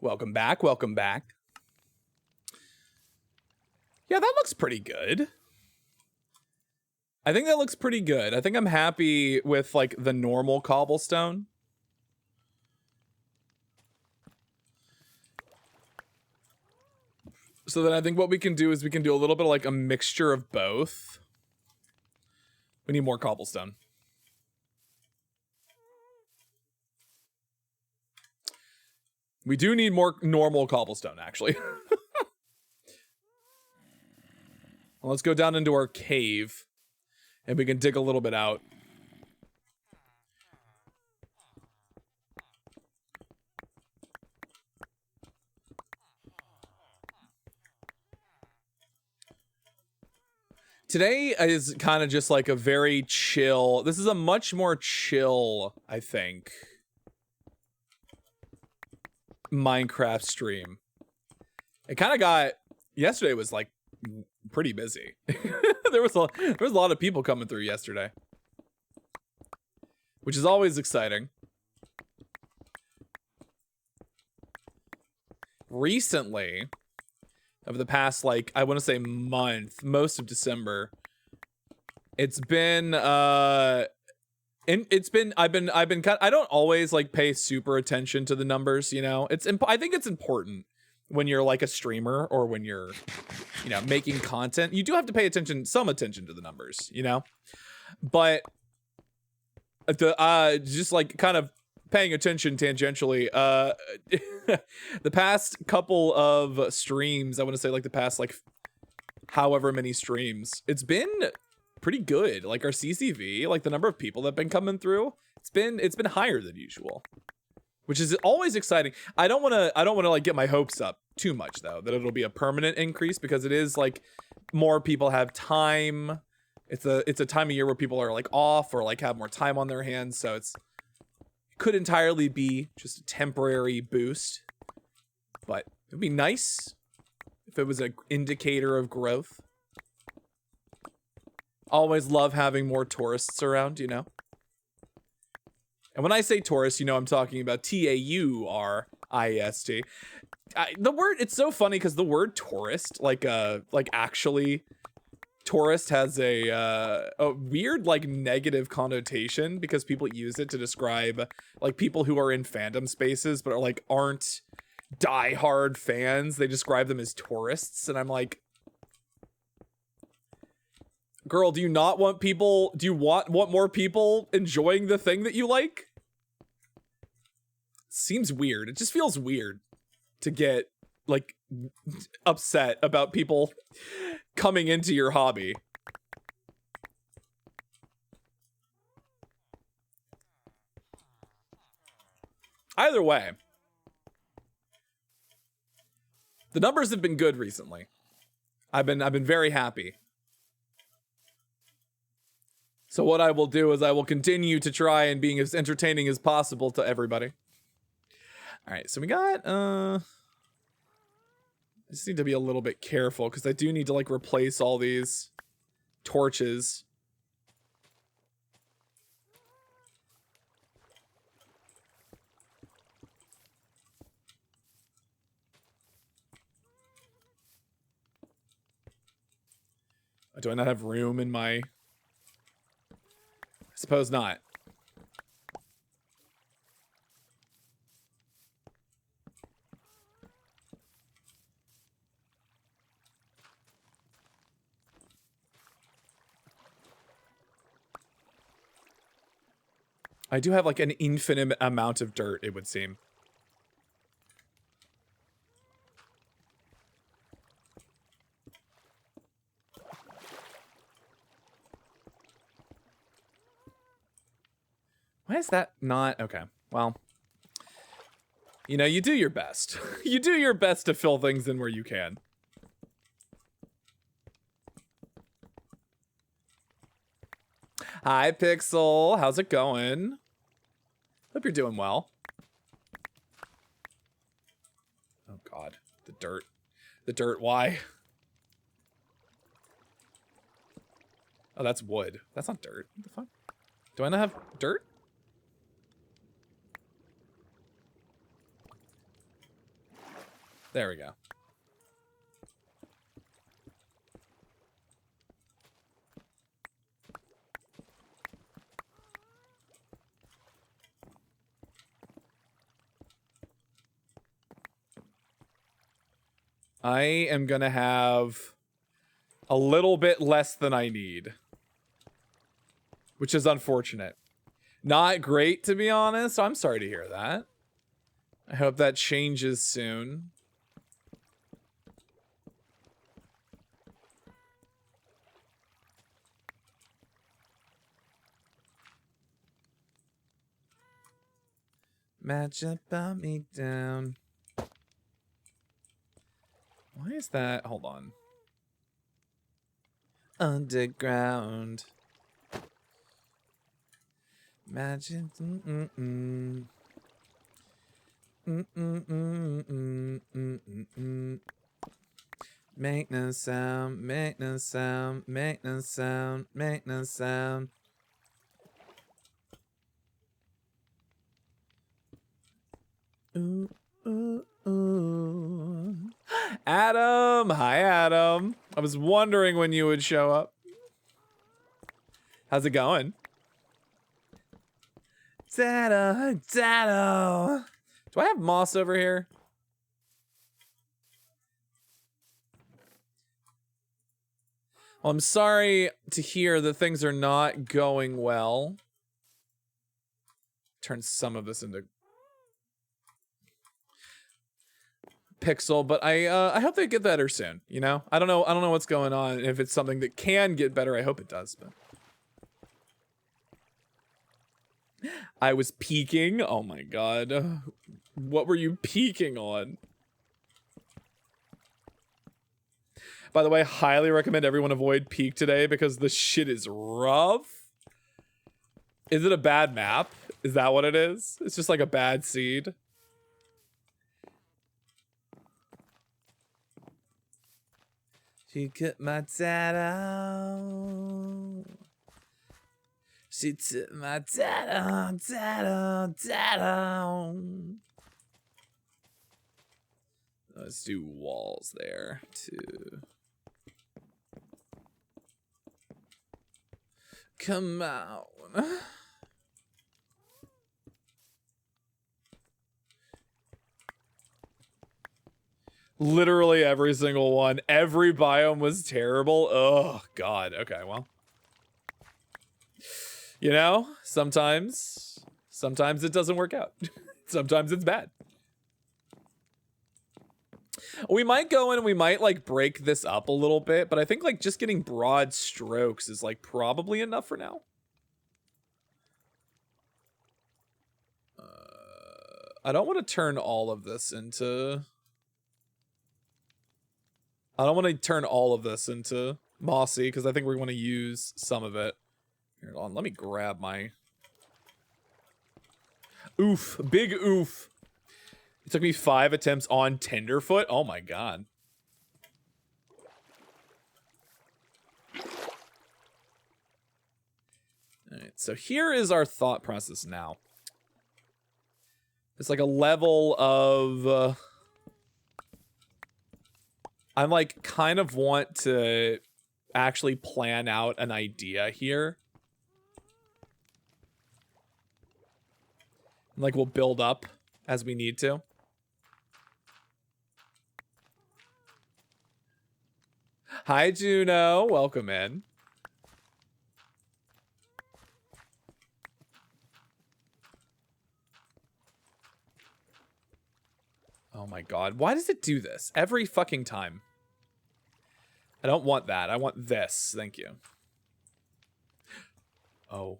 Welcome back. Welcome back. Yeah, that looks pretty good. I think that looks pretty good. I think I'm happy with like the normal cobblestone. So then I think what we can do is we can do a little bit of like a mixture of both. We need more cobblestone. We do need more normal cobblestone, actually. Well, let's go down into our cave and we can dig a little bit out. Today is kind of just like a very chill. This is a much more chill, I think, Minecraft stream. It kind of got, yesterday was like pretty busy. there was a lot of people coming through yesterday, which is always exciting. Recently, over the past, like, I want to say month, most of December, it's been I don't always like pay super attention to the numbers, you know. I think it's important when you're like a streamer or when you're, you know, making content. You do have to pay some attention to the numbers, you know. But just like kind of paying attention tangentially, the past couple of streams, I want to say like the past like however many streams, it's been pretty good. Like our CCV, like the number of people that have been coming through, it's been higher than usual, which is always exciting. I don't want to like get my hopes up too much though, that it'll be a permanent increase, because it is like more people have time. It's a time of year where people are like off or like have more time on their hands, so it could entirely be just a temporary boost. But it'd be nice if it was an indicator of growth. Always love having more tourists around, you know. And when I say tourists, you know, I'm talking about Taurist. The word, it's so funny because the word tourist, like actually tourist has a weird like negative connotation, because people use it to describe like people who are in fandom spaces but are like aren't diehard fans. They describe them as tourists, and I'm like, girl, do you not want people, do you want more people enjoying the thing that you like? Seems weird. It just feels weird to get like upset about people coming into your hobby. Either way, the numbers have been good recently. I've been very happy. So what I will do is I will continue to try and being as entertaining as possible to everybody. All right, so we got I just need to be a little bit careful because I do need to like replace all these torches. Do I not have room in my... I suppose not. I do have like an infinite amount of dirt, it would seem. Why is that not? Okay, well. You know, you do your best. You do your best to fill things in where you can. Hi, Pixel. How's it going? Hope you're doing well. Oh, God. The dirt. The dirt, why? Oh, that's wood. That's not dirt. What the fuck? Do I not have dirt? There we go. I am gonna have a little bit less than I need, which is unfortunate. Not great, to be honest. I'm sorry to hear that. I hope that changes soon. Match up, about me down. Why is that? Hold on. Underground. Magic. Make no sound, make no sound, make no sound, make no sound. Ooh, ooh, ooh. Adam! Hi, Adam. I was wondering when you would show up. How's it going? Dado, Dado. Do I have moss over here? Well, I'm sorry to hear that things are not going well. Turn some of this into pixel, but I hope they get better soon, you know? I don't know what's going on. If it's something that can get better, I hope it does, but I was peeking. Oh my god. What were you peeking on? By the way, highly recommend everyone avoid peek today because the shit is rough. Is it a bad map? Is that what it is? It's just like a bad seed. She cut my dad out. She took my dad out, dad out, dad out. Let's do walls there too. Come on. Literally every single one. Every biome was terrible. Oh, God. Okay, well. You know, sometimes it doesn't work out. Sometimes it's bad. We might go in and we might, like, break this up a little bit, but I think, like, just getting broad strokes is, like, probably enough for now. I don't want to turn all of this into... I don't want to turn all of this into mossy, because I think we want to use some of it. Here, hold on, let me grab my... Oof. Big oof. It took me 5 attempts on Tenderfoot. Oh my god. Alright, so here is our thought process now. It's like a level of... I'm like kind of want to actually plan out an idea here. Like we'll build up as we need to. Hi, Juno. Welcome in. Oh my god. Why does it do this every fucking time? I don't want that. I want this. Thank you. Oh.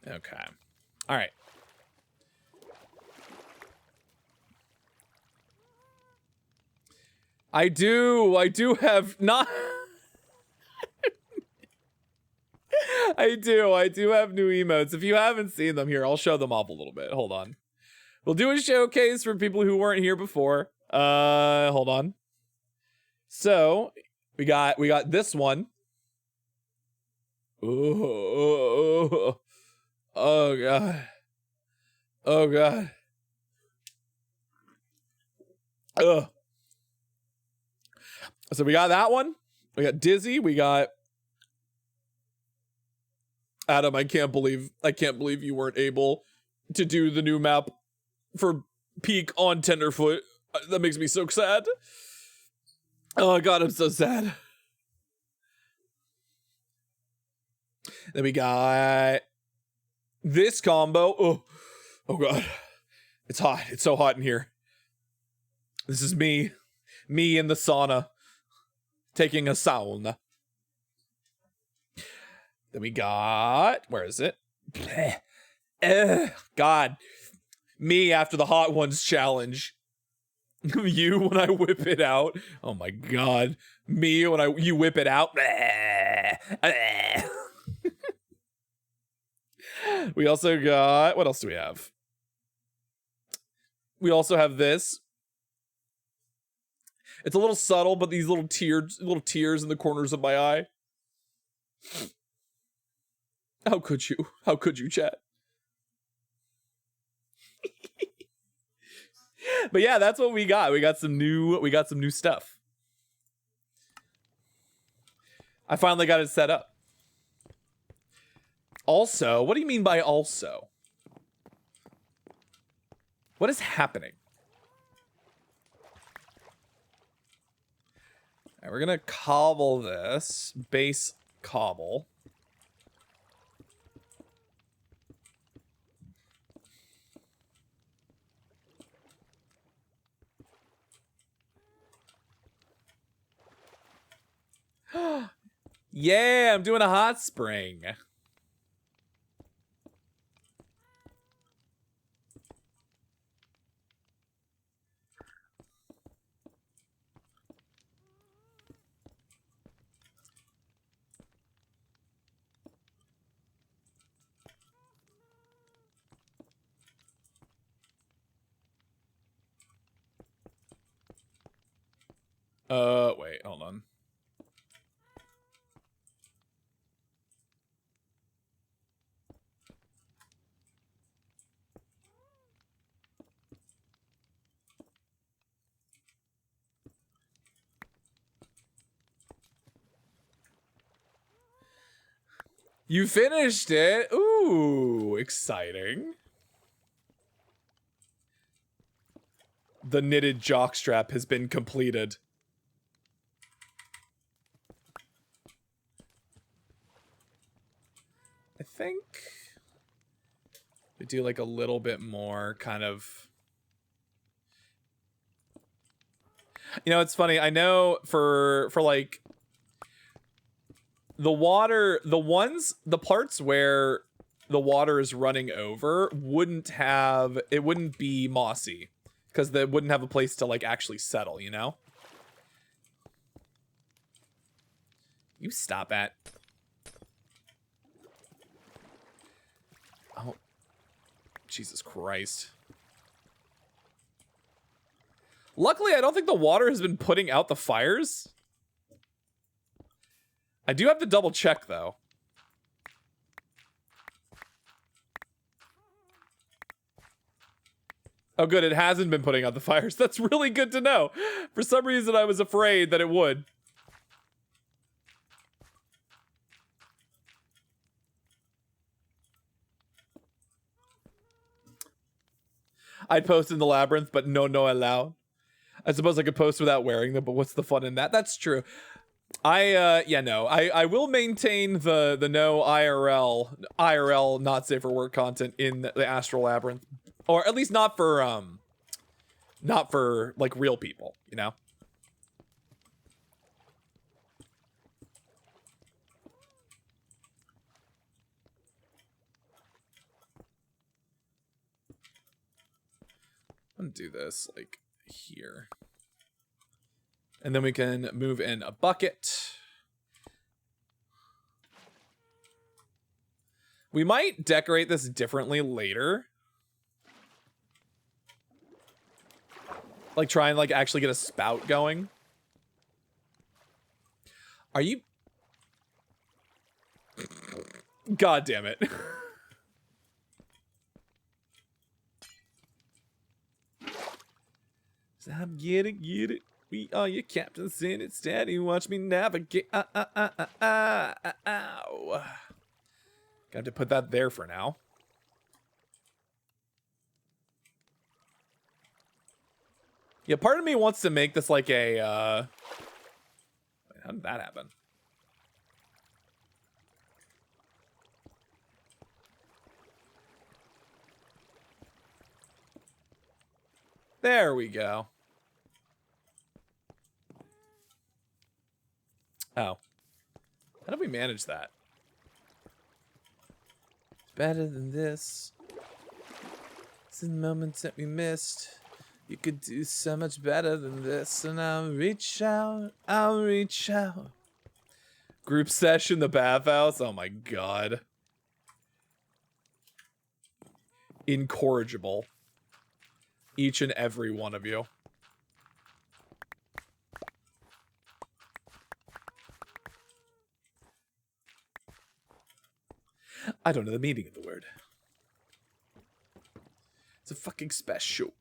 Okay. All right. I do have not. I do have new emotes. If you haven't seen them here, I'll show them off a little bit. Hold on. We'll do a showcase for people who weren't here before. Hold on. So we got this one. Oh god. Oh god. Ugh. So we got that one. We got Dizzy. We got Adam. I can't believe you weren't able to do the new map for Peak on Tenderfoot. That makes me so sad. Oh god, I'm so sad. Then we got this combo. Oh god. It's hot. It's so hot in here. This is me in the sauna, taking a sauna. Then we got, where is it? God, me after the Hot Ones challenge. You when I whip it out. Oh my god, me when you whip it out. We also got, what else do we have? We also have this. It's a little subtle, but these little tears in the corners of my eye. How could you? How could you, chat? But yeah, that's what we got. We got some new stuff. I finally got it set up. Also, what do you mean by also? What is happening? All right, we're gonna cobble this. Base cobble. Yeah, I'm doing a hot spring. Wait, hold on. You finished it. Ooh, exciting. The knitted jockstrap has been completed. I think we do like a little bit more kind of, you know, it's funny. I know for like the water, the parts where the water is running over wouldn't be mossy because they wouldn't have a place to like actually settle, you know? You stop at. Oh, Jesus Christ. Luckily, I don't think the water has been putting out the fires. I do have to double check, though. Oh, good. It hasn't been putting out the fires. That's really good to know. For some reason, I was afraid that it would. I'd post in the labyrinth, but no allow. I suppose I could post without wearing them, but what's the fun in that? That's true. I will maintain the no IRL not safe for work content in the Astral Labyrinth, or at least not for like real people, you know. I'm gonna do this like here. And then we can move in a bucket. We might decorate this differently later. Like try and like actually get a spout going. Are you? God damn it. Stop, get it. We are your captains in it. Steady, watch me navigate. Ow. Got to put that there for now. Yeah, part of me wants to make this like a, how did that happen? There we go. Oh. How did we manage that? It's better than this. It's the moments that we missed. You could do so much better than this. And I'll reach out. Group sesh in the bathhouse. Oh my god. Incorrigible. Each and every one of you. I don't know the meaning of the word. It's a fucking special.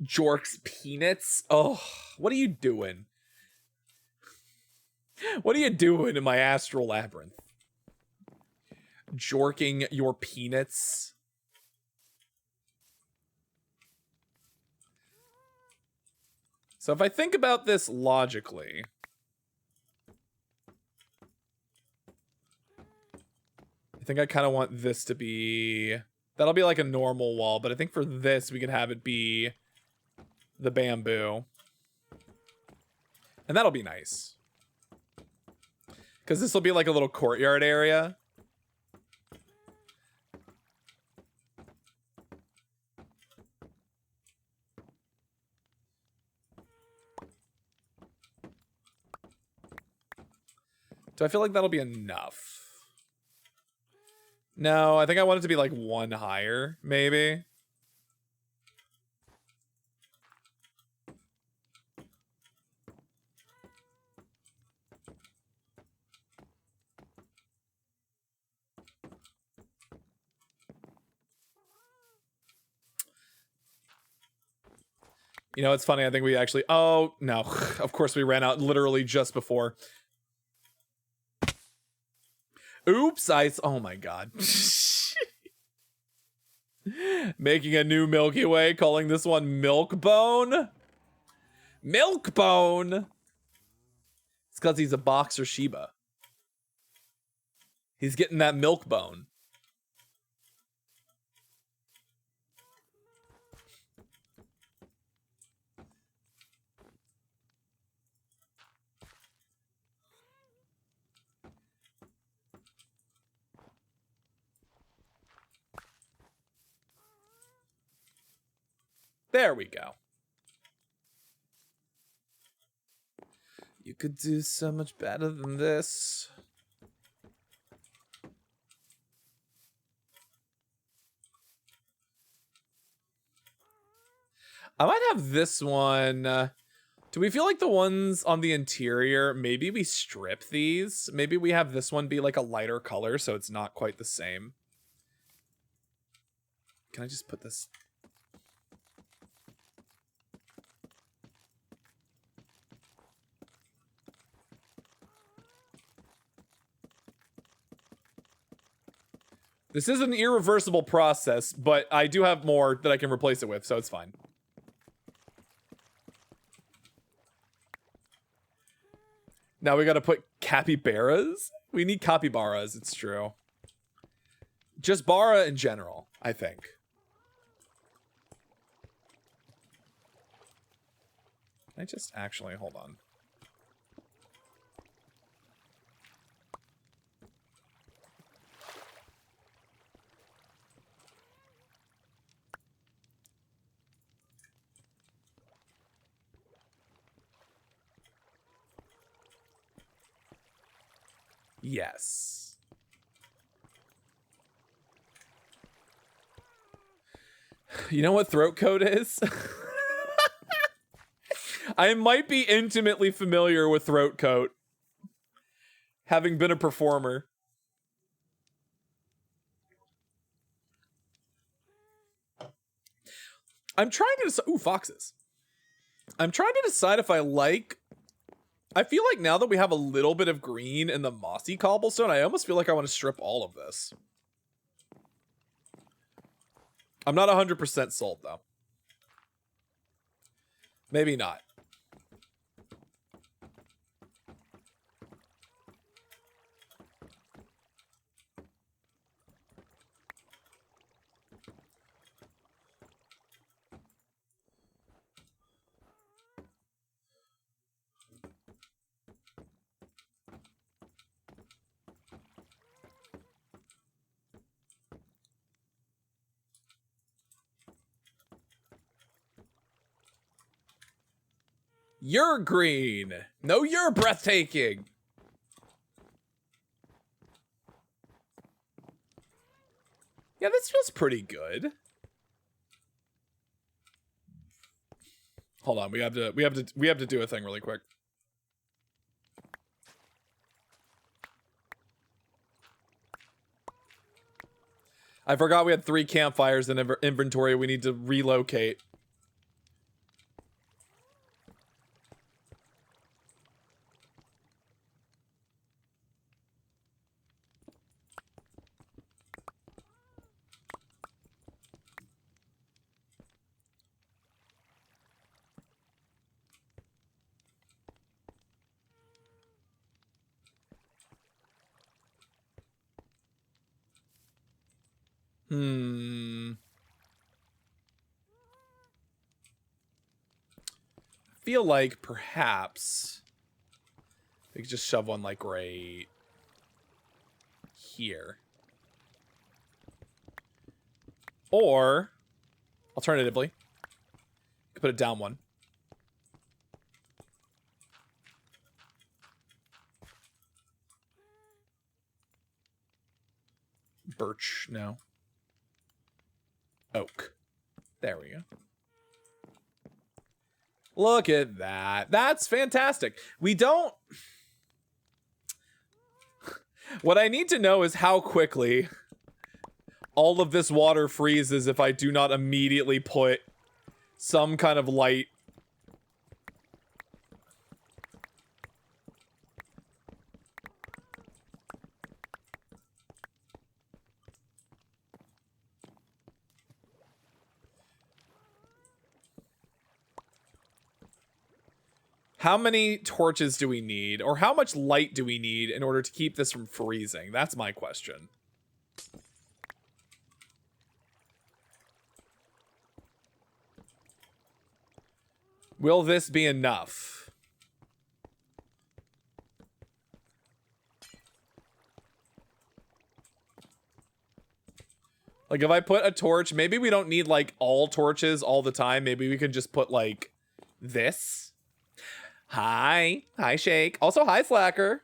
Jork's peanuts? Oh, what are you doing? What are you doing in my astral labyrinth? Jorking your peanuts? So if I think about this logically, I think I kind of want this to be, that'll be like a normal wall, but I think for this we could have it be the bamboo. And that'll be nice. Because this will be like a little courtyard area. Do I feel like that'll be enough? No, I think I want it to be like one higher, maybe. You know, it's funny. I think we actually... Oh, no. Of course, we ran out literally just before. Oops. Oh, my God. Making a new Milky Way, calling this one Milkbone. Milkbone. It's because he's a boxer Shiba. He's getting that milk bone. There we go. You could do so much better than this. I might have this one. Do we feel like the ones on the interior, maybe we strip these? Maybe we have this one be like a lighter color so it's not quite the same. Can I just put this... This is an irreversible process, but I do have more that I can replace it with, so it's fine. Now we gotta put capybaras? We need capybaras, it's true. Just bara in general, I think. Can I just actually hold on? Yes. You know what throat coat is? I might be intimately familiar with throat coat, having been a performer. I'm trying to decide. Ooh, foxes. I'm trying to decide if I like. I feel like now that we have a little bit of green in the mossy cobblestone, I almost feel like I want to strip all of this. I'm not 100% sold, though. Maybe not. You're green. No, you're breathtaking. Yeah, this feels pretty good. Hold on, we have to do a thing really quick. I forgot we had 3 campfires in inventory. We need to relocate. Feel like perhaps we could just shove one like right here. Or alternatively, could put it down one. Birch, no. Oak. There we go. Look at that. That's fantastic. We don't... What I need to know is how quickly all of this water freezes if I do not immediately put some kind of light. How many torches do we need? Or how much light do we need in order to keep this from freezing? That's my question. Will this be enough? Like, if I put a torch, maybe we don't need, like, all torches all the time. Maybe we could just put, like, this. Hi. Hi, Shake. Also, hi, Slacker.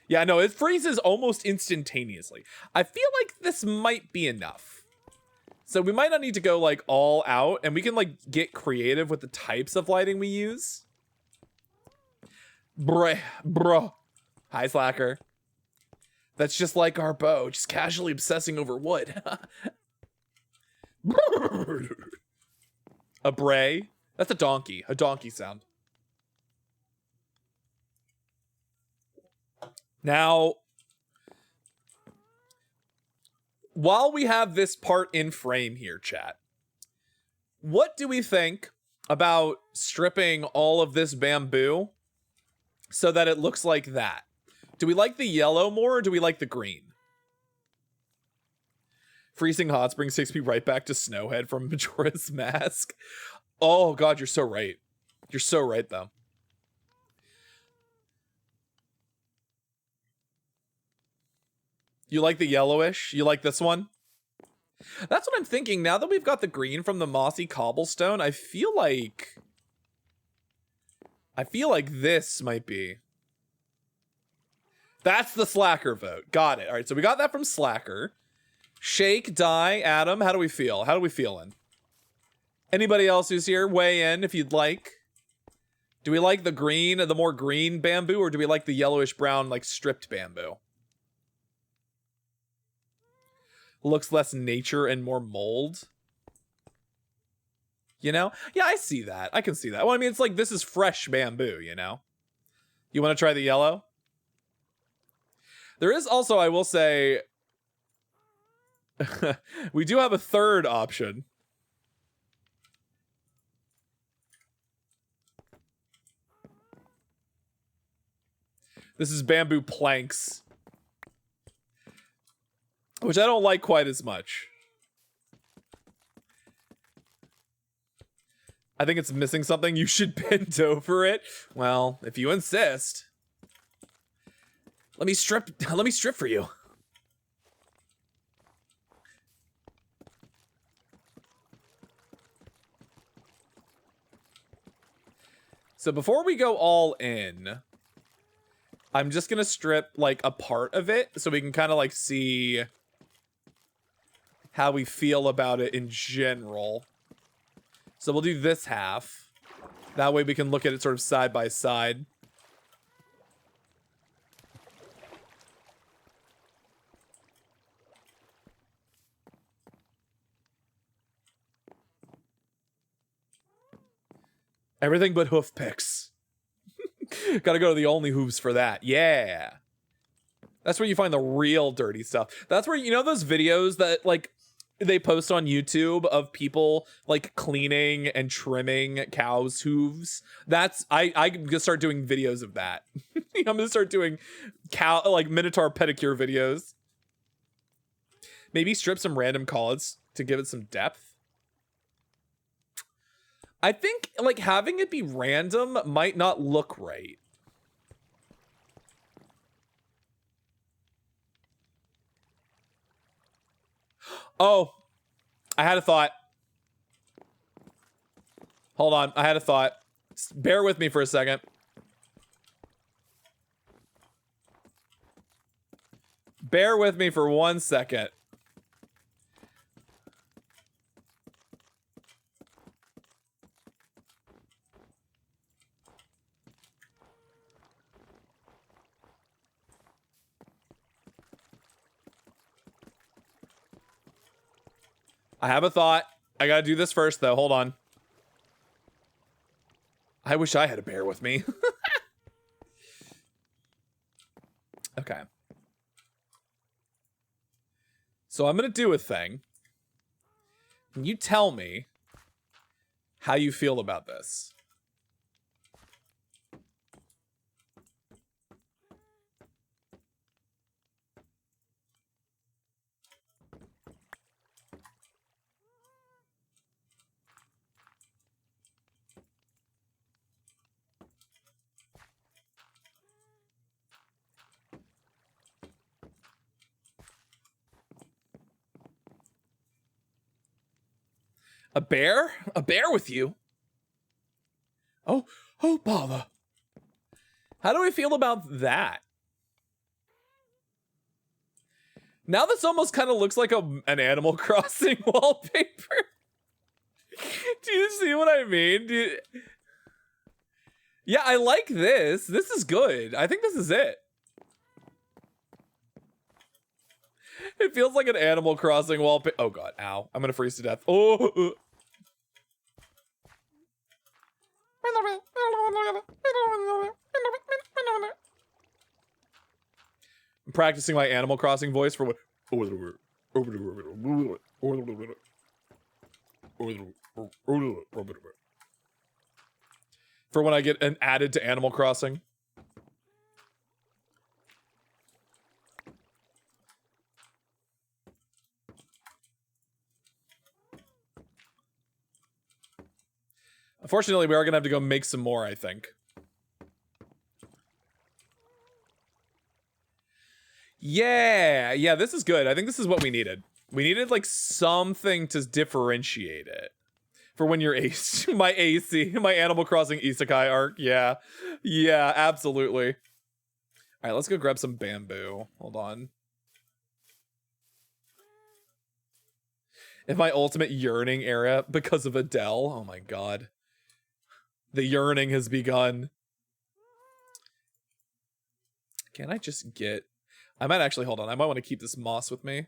Yeah, no, it freezes almost instantaneously. I feel like this might be enough. So we might not need to go, like, all out. And we can, like, get creative with the types of lighting we use. Bro. Hi, Slacker. That's just like our bow, just casually obsessing over wood. A bray? That's a donkey sound. Now, while we have this part in frame here, chat, what do we think about stripping all of this bamboo so that it looks like that? Do we like the yellow more, or do we like the green? Freezing hot springs takes me right back to Snowhead from Majora's Mask. Oh god, you're so right. You're so right, though. You like the yellowish? You like this one? That's what I'm thinking. Now that we've got the green from the mossy cobblestone, I feel like this might be. That's the Slacker vote. Got it. All right, so we got that from Slacker. Shake, Die, Adam, how do we feel? How are we feeling? Anybody else who's here, weigh in if you'd like. Do we like the green, the more green bamboo, or do we like the yellowish brown, like stripped bamboo? Looks less nature and more mold. You know? Yeah, I see that. I can see that. Well, I mean, it's like this is fresh bamboo, you know? You want to try the yellow? There is also, I will say, we do have a third option. This is bamboo planks, which I don't like quite as much. I think it's missing something. You should bend over it. Well, if you insist. Let me strip for you. So before we go all in, I'm just gonna strip like a part of it so we can kind of like see how we feel about it in general. So we'll do this half. That way we can look at it sort of side by side. Everything but hoof picks. Gotta go to the only hooves for that. Yeah. That's where you find the real dirty stuff. That's where, you know, those videos that like they post on YouTube of people like cleaning and trimming cows' hooves. That's I'm gonna start doing videos of that. I'm gonna start doing like minotaur pedicure videos. Maybe strip some random colors to give it some depth. I think like having it be random might not look right. Oh, I had a thought. Hold on, I had a thought. Bear with me for a second. Bear with me for 1 second. I have a thought. I gotta do this first, though. Hold on. I wish I had a bear with me. Okay. So I'm gonna do a thing. Can you tell me how you feel about this? A bear? A bear with you? Oh, bother. How do we feel about that? Now this almost kind of looks like an Animal Crossing wallpaper. Do you see what I mean? Yeah, I like this. This is good. I think this is it. It feels like an Animal Crossing wallpaper. Oh god, ow. I'm gonna freeze to death. Oh. I'm practicing my Animal Crossing voice for what? For when I get added to Animal Crossing. Unfortunately, we are gonna have to go make some more, I think. Yeah, yeah, this is good. I think this is what we needed. We needed like something to differentiate it. For when you're my AC, my Animal Crossing Isekai arc. Yeah, yeah, absolutely. All right, let's go grab some bamboo. Hold on. In my ultimate yearning era because of Adele. Oh my god. The yearning has begun. Can I just get... I might actually, hold on. I might want to keep this moss with me.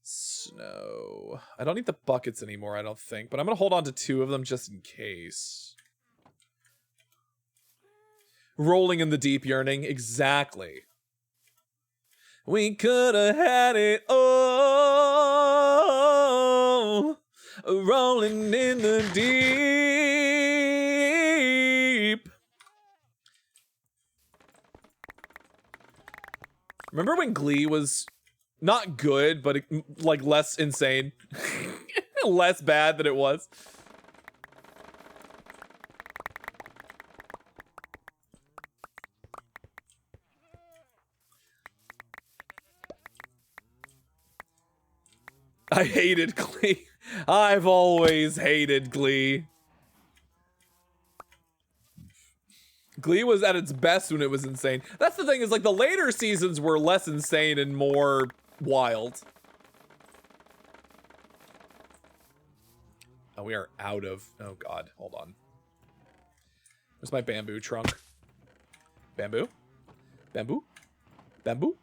Snow. I don't need the buckets anymore, I don't think. But I'm going to hold on to 2 of them just in case. Rolling in the deep yearning. Exactly. We could have had it all. Rolling in the deep. Remember when Glee was not good, but like less insane? Less bad than it was? I hated Glee. I've always hated Glee. Glee was at its best when it was insane. That's the thing, is like the later seasons were less insane and more wild. Oh, we are out of... Oh god, hold on. Where's my bamboo trunk? Bamboo? Bamboo? Bamboo?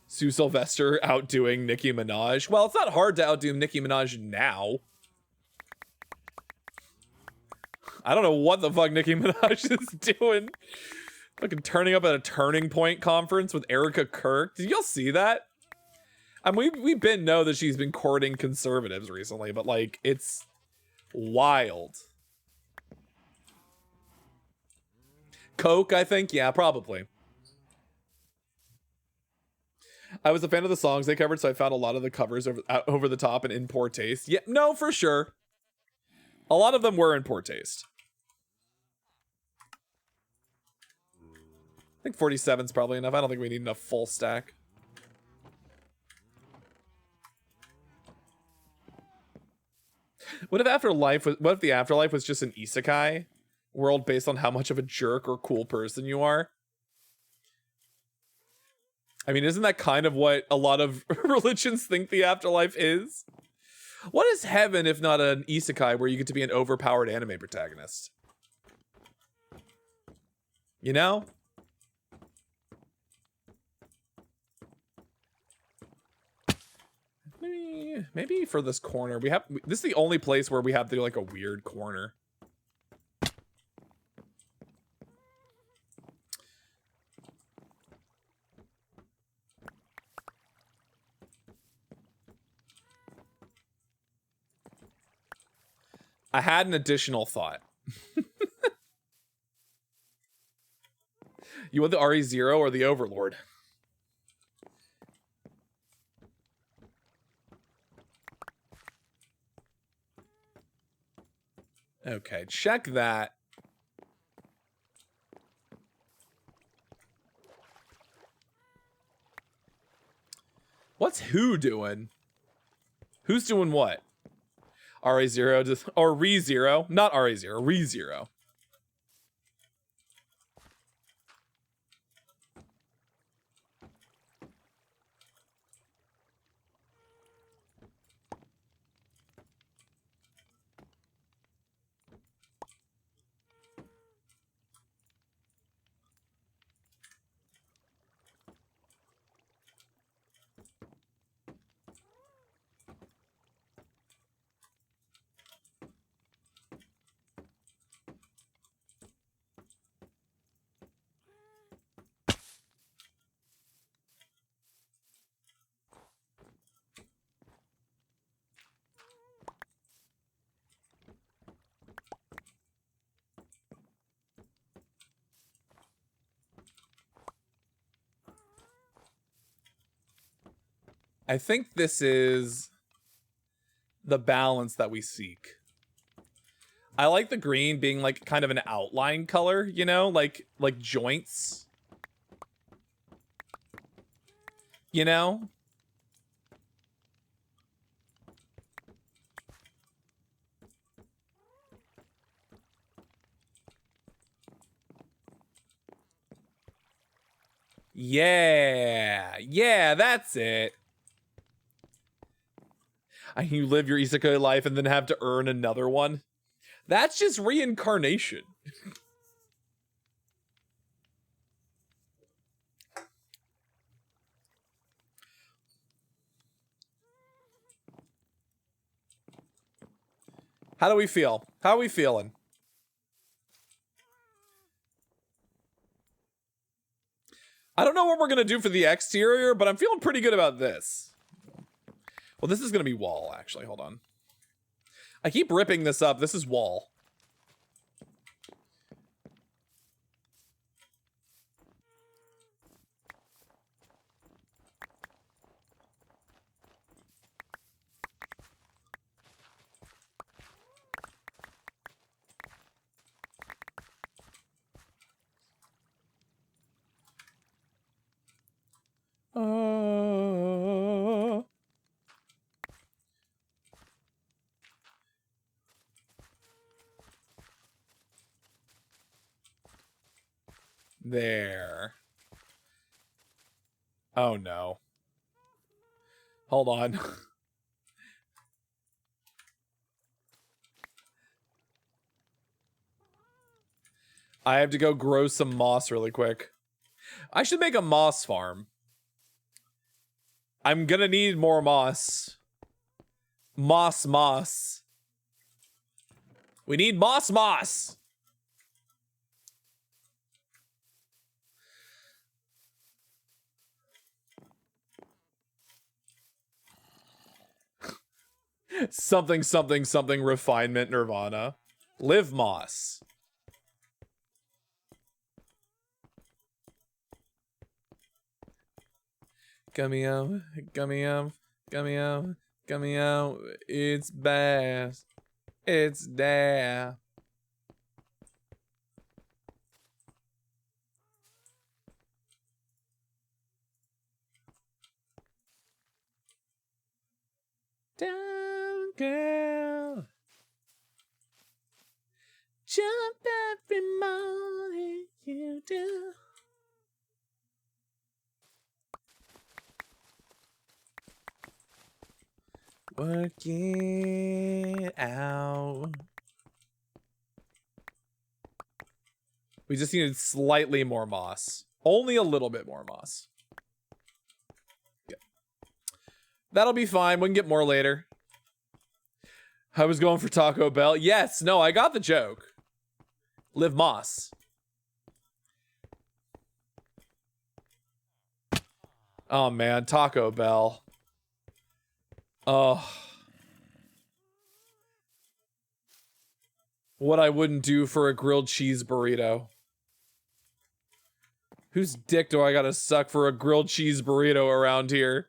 Sue Sylvester outdoing Nicki Minaj. Well, it's not hard to outdo Nicki Minaj now. I don't know what the fuck Nicki Minaj is doing. Fucking turning up at a Turning Point conference with Erica Kirk. Did y'all see that? I mean, we've been know that she's been courting conservatives recently, but like, it's wild. Coke, I think? Yeah, probably. I was a fan of the songs they covered, so I found a lot of the covers over the top and in poor taste. Yeah, no, for sure. A lot of them were in poor taste. I think 47 is probably enough. I don't think we need enough full stack. What if the afterlife was just an isekai world based on how much of a jerk or cool person you are? I mean, isn't that kind of what a lot of religions think the afterlife is? What is heaven if not an isekai where you get to be an overpowered anime protagonist? You know? Maybe for this corner, this is the only place where we have to do like a weird corner. I had an additional thought. You want the RE0 or the Overlord? Okay, check that. What's who doing? Who's doing what? RE0 or Re0? Not RE0, Re0. I think this is the balance that we seek. I like the green being like kind of an outline color, you know, like joints. You know? Yeah. Yeah, that's it. You live your isekai life and then have to earn another one. That's just reincarnation. How do we feel? How are we feeling? I don't know what we're going to do for the exterior, but I'm feeling pretty good about this. Well, this is going to be wall, actually. Hold on. I keep ripping this up. This is wall. There. Oh no. Hold on. I have to go grow some moss really quick. I should make a moss farm. I'm gonna need more moss. Moss. We need moss. something refinement nirvana. Live moss. Gummy out. It's best. It's there. Down, girl. Jump every morning you do. Work it out. We just needed slightly more moss. Only a little bit more moss. Yeah. That'll be fine. We can get more later. I was going for Taco Bell. Yes. No, I got the joke. Live moss. Oh, man. Taco Bell. Oh. What I wouldn't do for a grilled cheese burrito. Whose dick do I gotta suck for a grilled cheese burrito around here?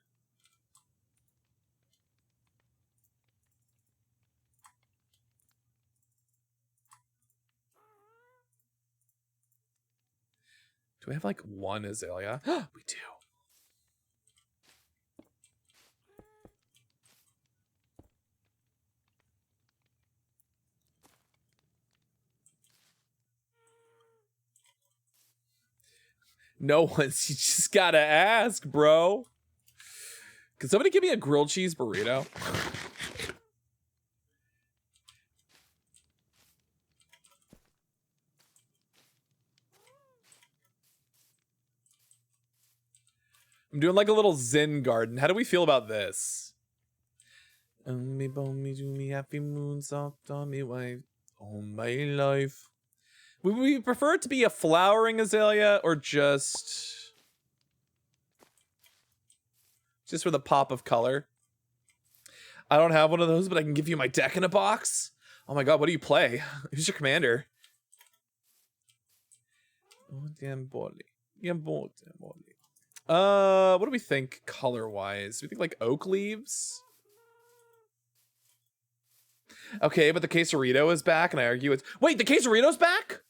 Do we have like one azalea? We do. No one's, you just gotta ask, bro. Can somebody give me a grilled cheese burrito? I'm doing like a little zen garden. How do we feel about this? Me bone me do me happy moon soft on me wife all my life. Would we prefer it to be a flowering azalea or just for the pop of color? I don't have one of those, but I can give you my deck in a box. Oh my god, what do you play? Who's your commander? Oh, damn boy. What do we think color-wise? We think like oak leaves? Okay, but the quesarito is back, and I argue it's... Wait, the quesarito's back?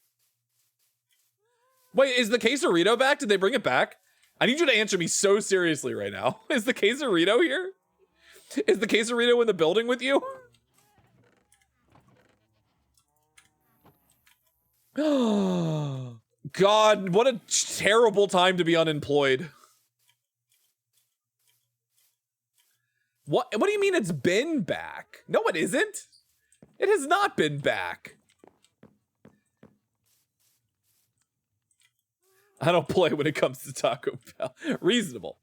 Wait, is the quesarito back? Did they bring it back? I need you to answer me so seriously right now. Is the quesarito here? Is the quesarito in the building with you? God, what a terrible time to be unemployed. What do you mean it's been back? No, it isn't. It has not been back. I don't play when it comes to Taco Bell. Reasonable.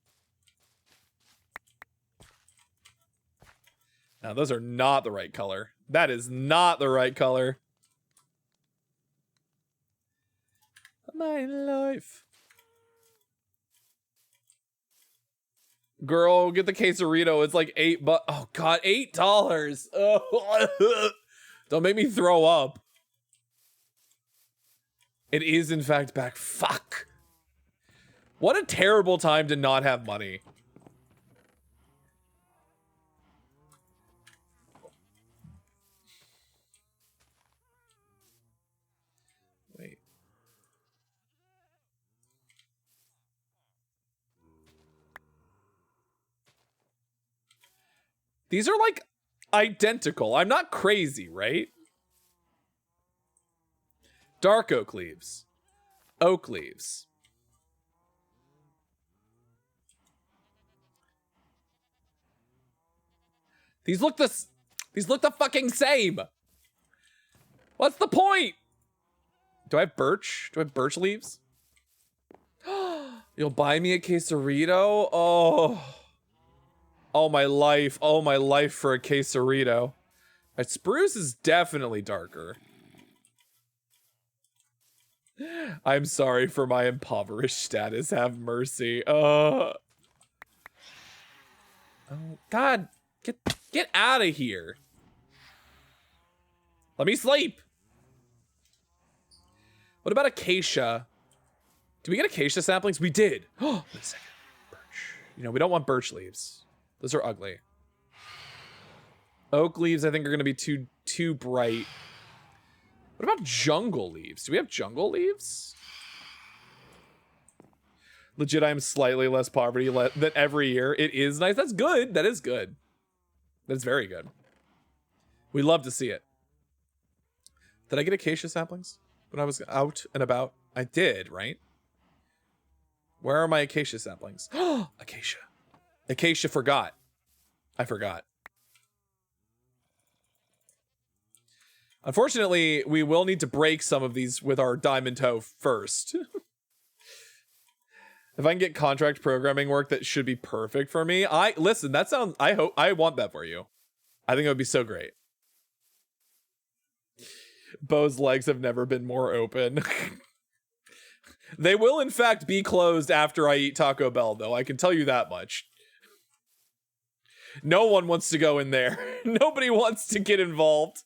Now, those are not the right color. That is not the right color. My life. Girl, get the quesarito. It's like $8. Oh God, $8. Oh. Don't make me throw up. It is in fact back. Fuck. What a terrible time to not have money. Wait. These are like identical. I'm not crazy, right? Dark oak leaves. Oak leaves. These look the fucking same. What's the point? Do I have birch? Do I have birch leaves? You'll buy me a quesarito? Oh. Oh my life for a quesarito. Right, spruce is definitely darker. I'm sorry for my impoverished status. Have mercy. Oh God, get out of here. Let me sleep. What about acacia? Did we get acacia saplings? We did. Oh, wait a second. Birch. You know, we don't want birch leaves. Those are ugly. Oak leaves, I think, are going to be too bright. What about jungle leaves? Do we have jungle leaves? Legit, I'm slightly less poverty than every year. It is nice. That's good. That is good. That's very good. We love to see it. Did I get acacia saplings when I was out and about? I did, right? Where are my acacia saplings? Acacia. Acacia forgot. I forgot. Unfortunately, we will need to break some of these with our diamond toe first. If I can get contract programming work, that should be perfect for me. Listen, that sounds, I want that for you. I think it would be so great. Bo's legs have never been more open. They will, in fact, be closed after I eat Taco Bell, though. I can tell you that much. No one wants to go in there. Nobody wants to get involved.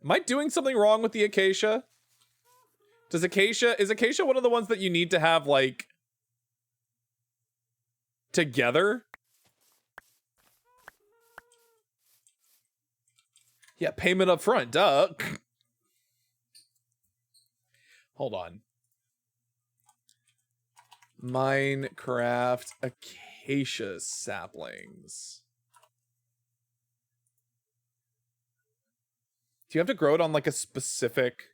Am I doing something wrong with the acacia? Is acacia one of the ones that you need to have, like, together? Yeah, payment up front, duh. Hold on. Minecraft acacia saplings. Do you have to grow it on, like, a specific...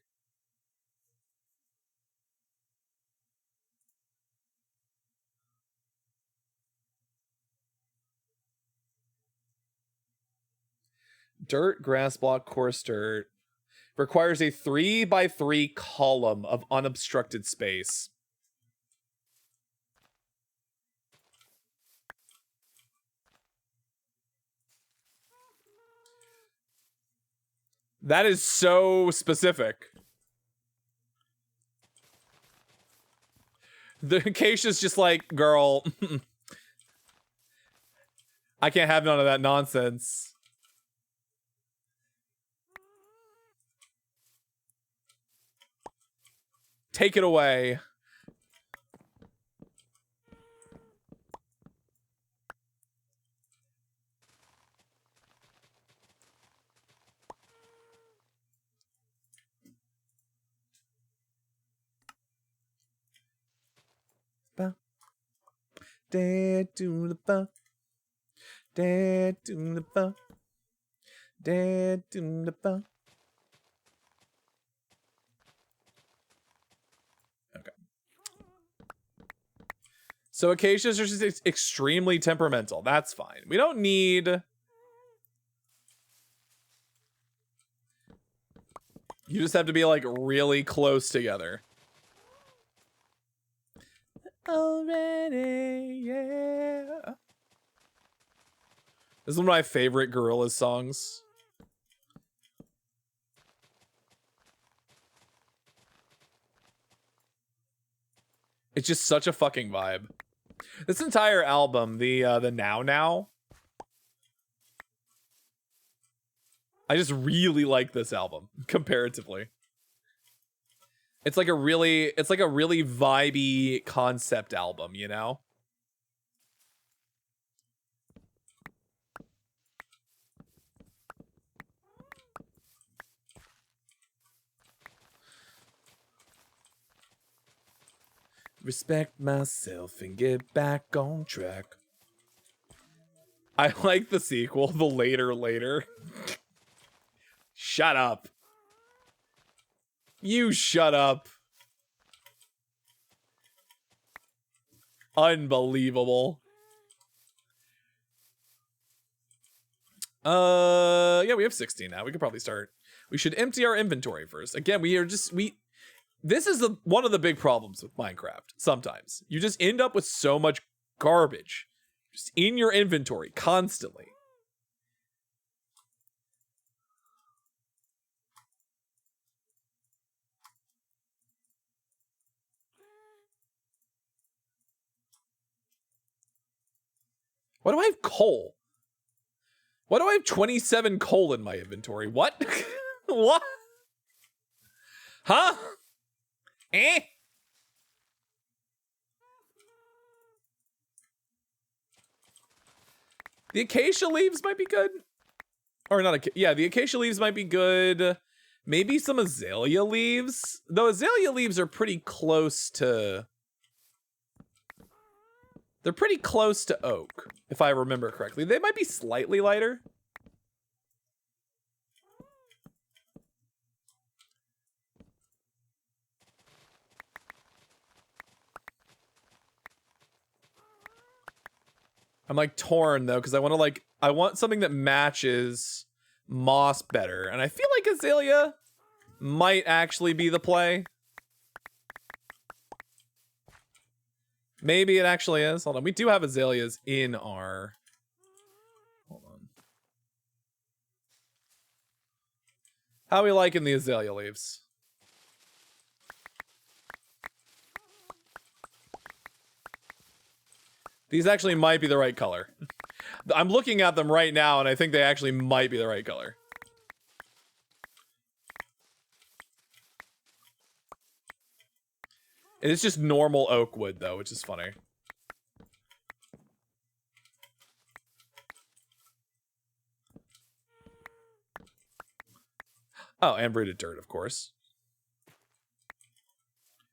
Dirt, grass block, coarse dirt. Requires a 3x3 column of unobstructed space. That is so specific. The acacia's just like, girl, I can't have none of that nonsense. Take it away. Dead to the bone. Dead to the bone. Dead to the bone. Okay. So acacias are just extremely temperamental. That's fine. We don't need... You just have to be like really close together. Already, yeah. This is one of my favorite Gorillaz songs. It's just such a fucking vibe. This entire album, the Now Now. I just really like this album comparatively. It's like a really vibey concept album, you know? Respect myself and get back on track. I like the sequel, the Later. Shut up. You shut up. Unbelievable. Yeah, we have 16 now. We could probably start. We should empty our inventory first. Again, this is one of the big problems with Minecraft. Sometimes you just end up with so much garbage just in your inventory constantly. Why do I have coal? Why do I have 27 coal in my inventory? What? What? Huh? Eh? The acacia leaves might be good. Or not, yeah, the acacia leaves might be good. Maybe some azalea leaves. Though azalea leaves are pretty close to... They're pretty close to oak, if I remember correctly. They might be slightly lighter. I'm like torn though, because I want something that matches moss better. And I feel like azalea might actually be the play. Maybe it actually is. Hold on. We do have azaleas in our... Hold on. How are we liking the azalea leaves? These actually might be the right color. I'm looking at them right now, and I think they actually might be the right color. It is just normal oak wood, though, which is funny. Oh, and rooted dirt, of course.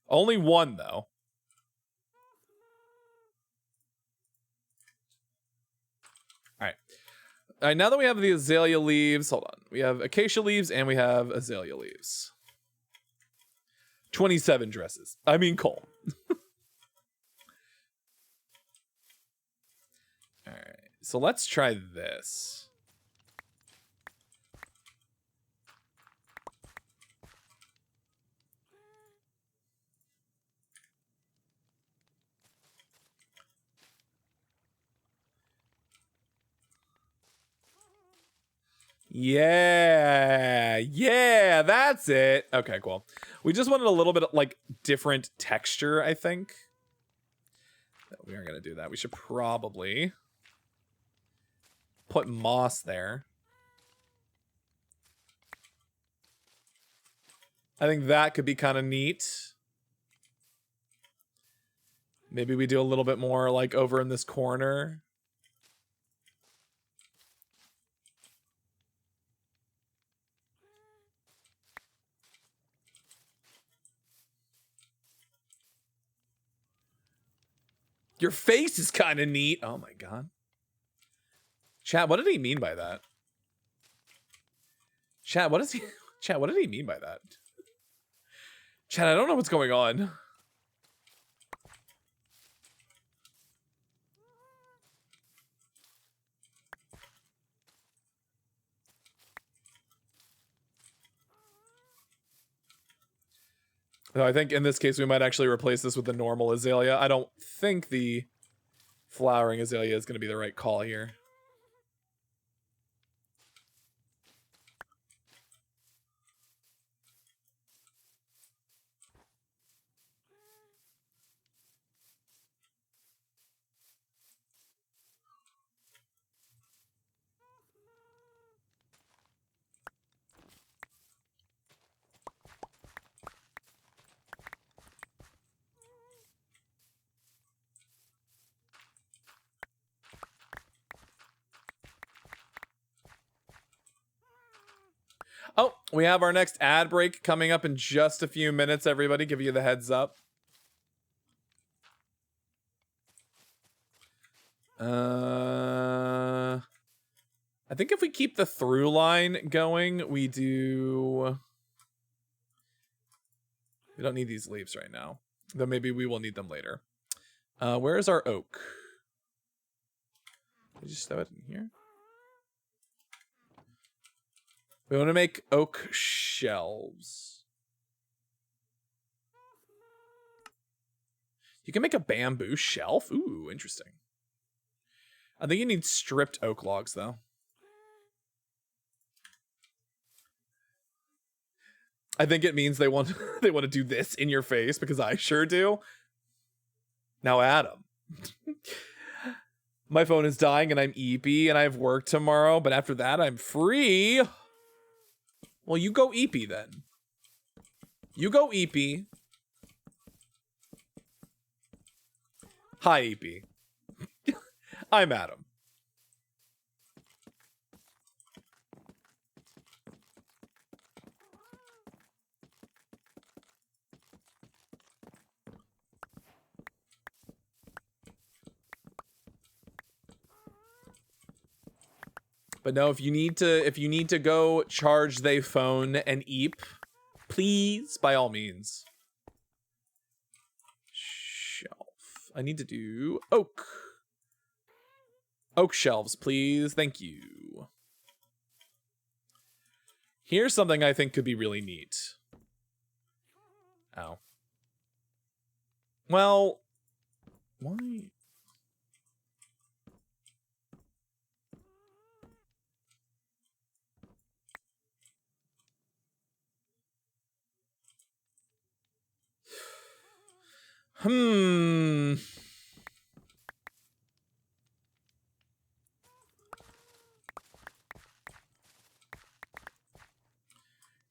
Only one, though. All right, now that we have the azalea leaves, hold on. We have acacia leaves and we have azalea leaves. 27 dresses. I mean, coal. All right, so let's try this. Yeah, that's it. Okay, cool. We just wanted a little bit of like different texture, I think. No, we aren't gonna do that. We should probably put moss there. I think that could be kind of neat. Maybe we do a little bit more like over in this corner. Your face is kind of neat. Oh my god. Chat, what did he mean by that? Chat, what is he? Chat, what did he mean by that? Chat, I don't know what's going on. No, I think in this case we might actually replace this with the normal azalea. I don't think the flowering azalea is going to be the right call here. Oh, we have our next ad break coming up in just a few minutes, everybody. Give you the heads up. I think if we keep the through line going, we do... We don't need these leaves right now. Though maybe we will need them later. Where is our oak? Did I just throw it in here? We want to make oak shelves. You can make a bamboo shelf? Ooh, interesting. I think you need stripped oak logs, though. I think it means they want to do this in your face, because I sure do. Now, Adam. My phone is dying and I'm EP and I have work tomorrow, but after that I'm free. Well, you go EP then. You go EP. Hi, EP. I'm Adam. But no, if you need to go charge they phone and eep, please, by all means. Shelf. I need to do oak. Oak shelves, please. Thank you. Here's something I think could be really neat. Ow. Well, why?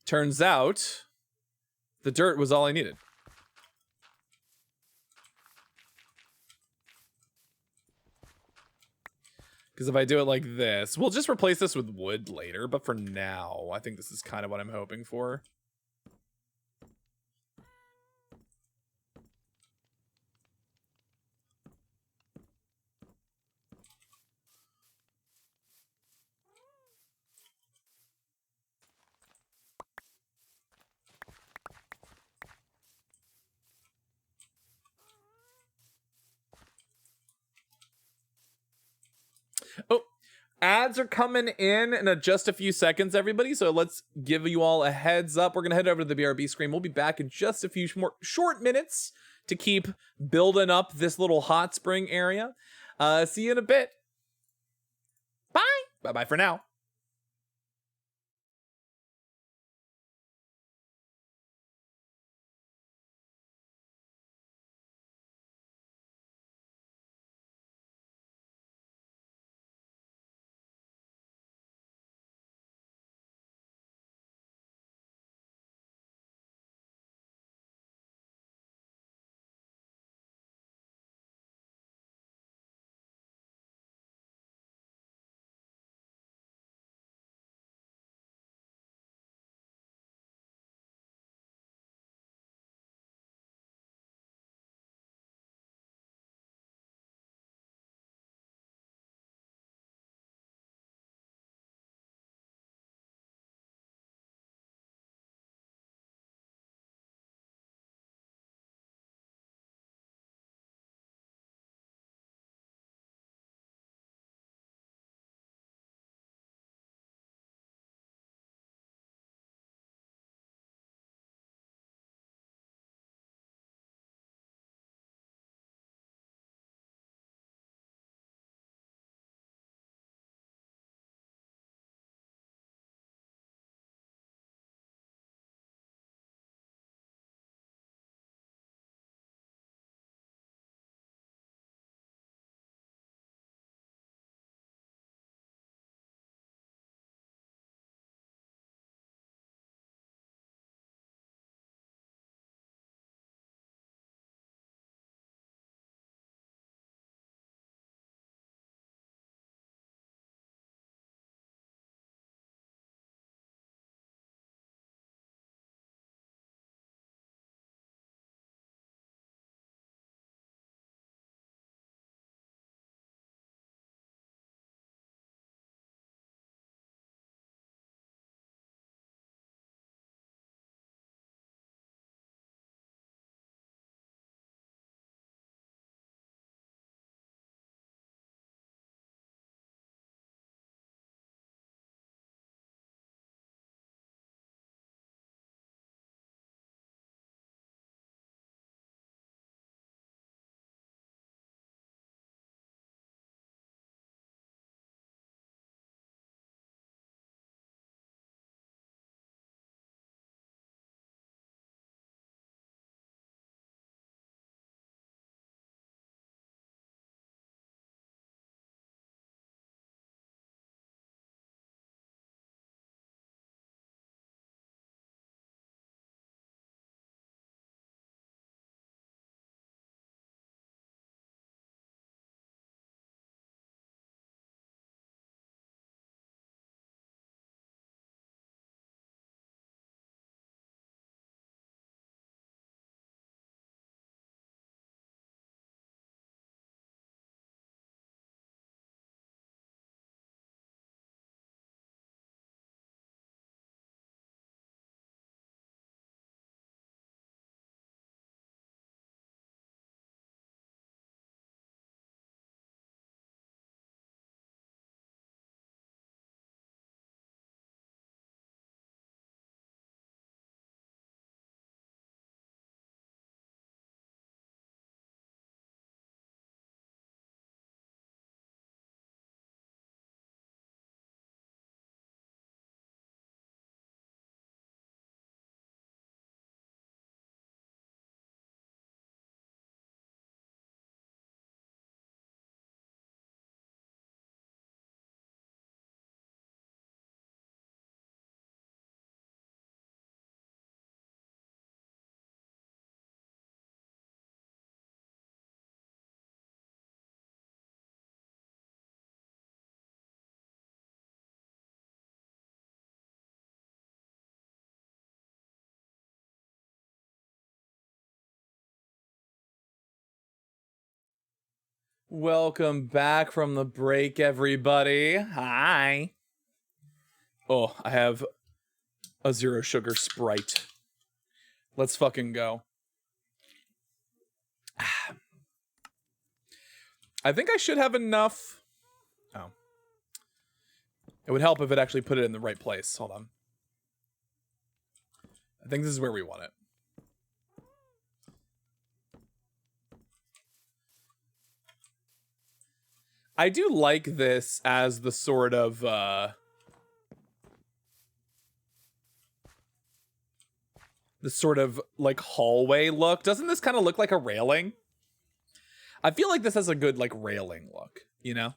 Turns out the dirt was all I needed. Because if I do it like this, we'll just replace this with wood later. But for now, I think this is kind of what I'm hoping for. Oh, ads are coming in just a few seconds, everybody. So let's give you all a heads up. We're going to head over to the BRB screen. We'll be back in just a few more short minutes to keep building up this little hot spring area. See you in a bit. Bye. Bye-bye for now. Welcome back from the break, everybody. Hi. Oh, I have a 0 sugar Sprite. Let's fucking go. I think I should have enough. Oh. It would help if it actually put it in the right place. Hold on. I think this is where we want it. I do like this as the sort of the sort of like hallway look. Doesn't this kind of look like a railing? I feel like this has a good like railing look, you know?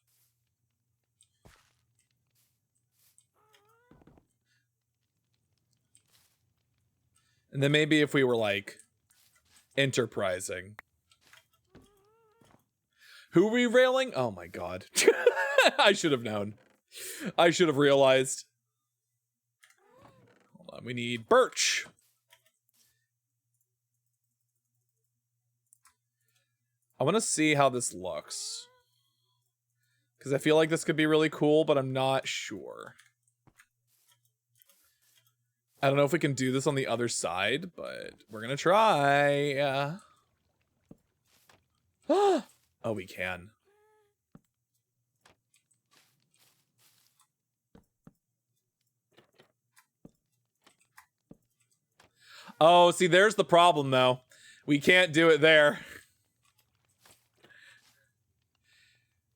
And then maybe if we were like enterprising. Who are we railing? Oh my god. I should have known. I should have realized. Hold on, we need birch. I want to see how this looks. Because I feel like this could be really cool, but I'm not sure. I don't know if we can do this on the other side, but we're going to try. Oh, we can. Oh, see, there's the problem, though. We can't do it there.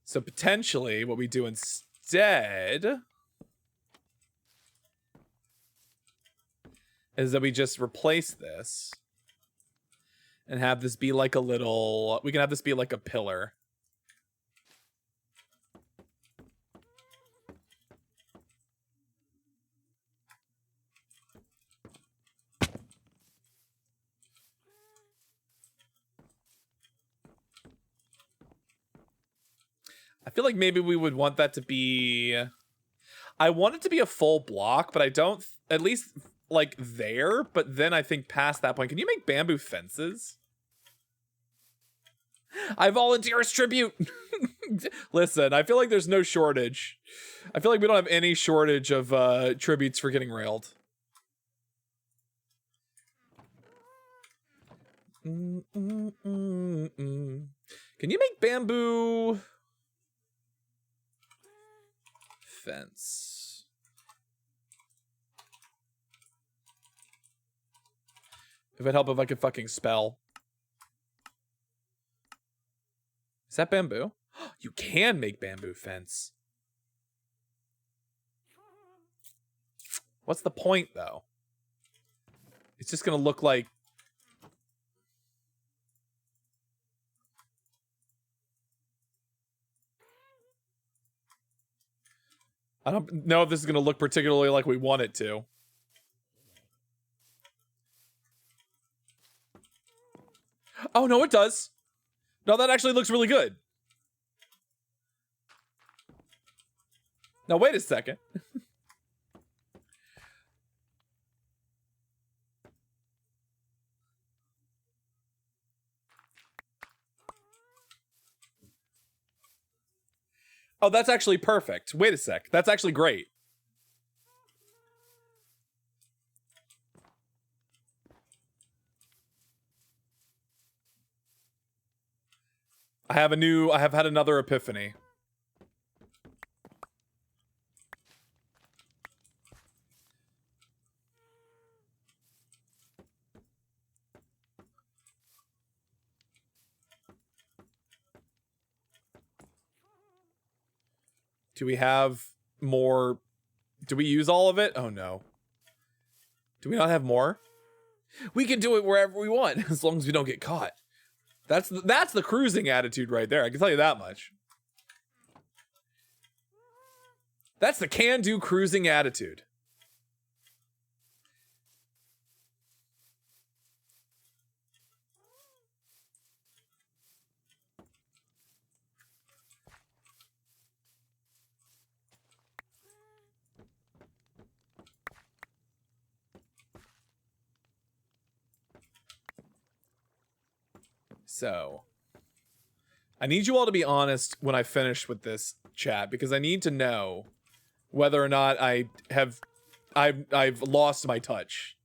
So potentially, what we do instead is that we just replace this and have this be like a little... We can have this be like a pillar. I feel like maybe we would want that to be... I want it to be a full block, but I don't... At least, like, there. But then I think past that point... Can you make bamboo fences? I volunteer as tribute! Listen, I feel like there's no shortage. I feel like we don't have any shortage of tributes for getting railed. Can you make bamboo... fence? If it'd help if I could fucking spell. Is that bamboo? You can make bamboo fence. What's the point, though? It's just gonna look like... I don't know if this is gonna look particularly like we want it to. Oh, no, it does. No, that actually looks really good. Now, wait a second. Oh, that's actually perfect. Wait a sec. That's actually great. I have had another epiphany. Do we have more? Do we use all of it? Oh no. Do we not have more? We can do it wherever we want, as long as we don't get caught. That's the cruising attitude right there. I can tell you that much. That's the can-do cruising attitude. So, I need you all to be honest when I finish with this chat, because I need to know whether or not I've lost my touch.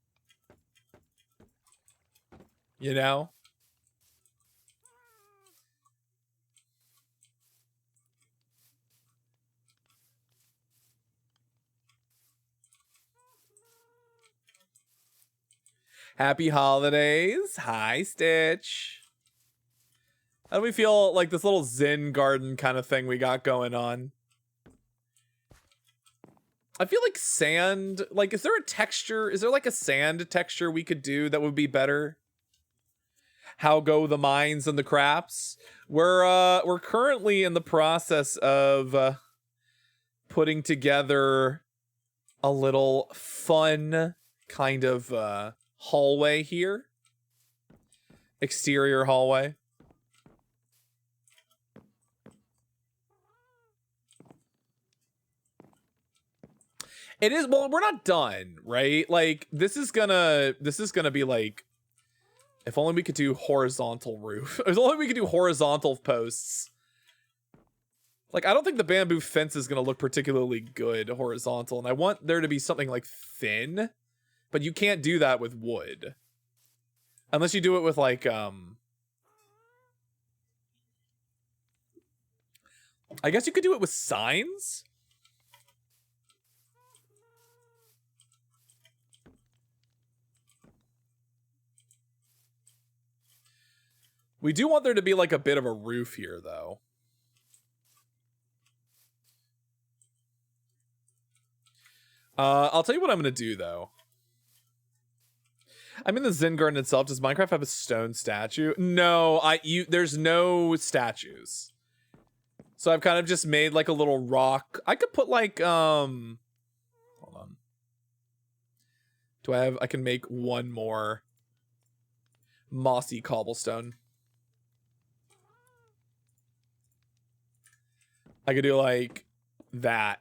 You know? Happy holidays. Hi, Stitch. How do we feel like this little Zen garden kind of thing we got going on? I feel like sand, like, is there a texture? Is there like a sand texture we could do that would be better? How go the mines and the craps? We're currently in the process of putting together a little fun kind of hallway here. Exterior hallway. It is, well, we're not done, right? Like, this is gonna be like, if only we could do horizontal roof. If only we could do horizontal posts. Like, I don't think the bamboo fence is gonna look particularly good horizontal, and I want there to be something like thin, but you can't do that with wood. Unless you do it with like, I guess you could do it with signs? We do want there to be like a bit of a roof here, though. I'll tell you what I'm gonna do, though. I'm in the Zen garden itself. Does Minecraft have a stone statue? No, there's no statues. So I've kind of just made like a little rock. I could put like, hold on. I can make one more mossy cobblestone. I could do like that.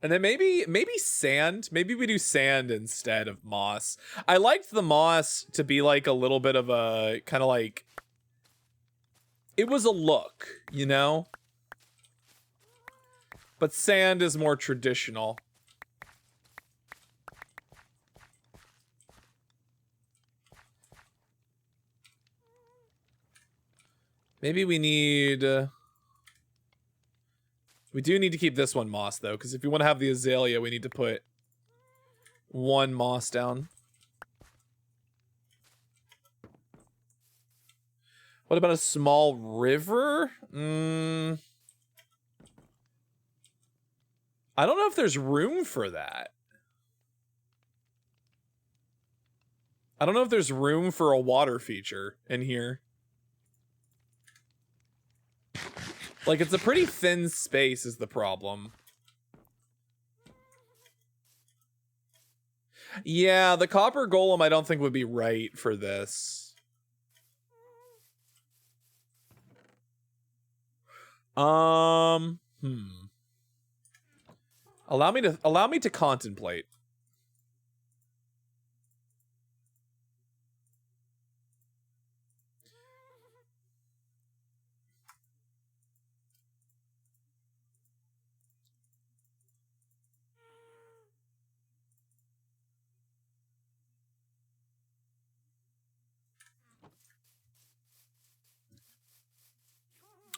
And then maybe sand. Maybe we do sand instead of moss. I liked the moss to be like a little bit of a kind of like, it was a look, you know? But sand is more traditional. Maybe we need... we do need to keep this one moss, though, because if you want to have the azalea, we need to put one moss down. What about a small river? I don't know if there's room for that. I don't know if there's room for a water feature in here. Like, it's a pretty thin space is the problem. Yeah, the copper golem I don't think would be right for this. Allow me to contemplate.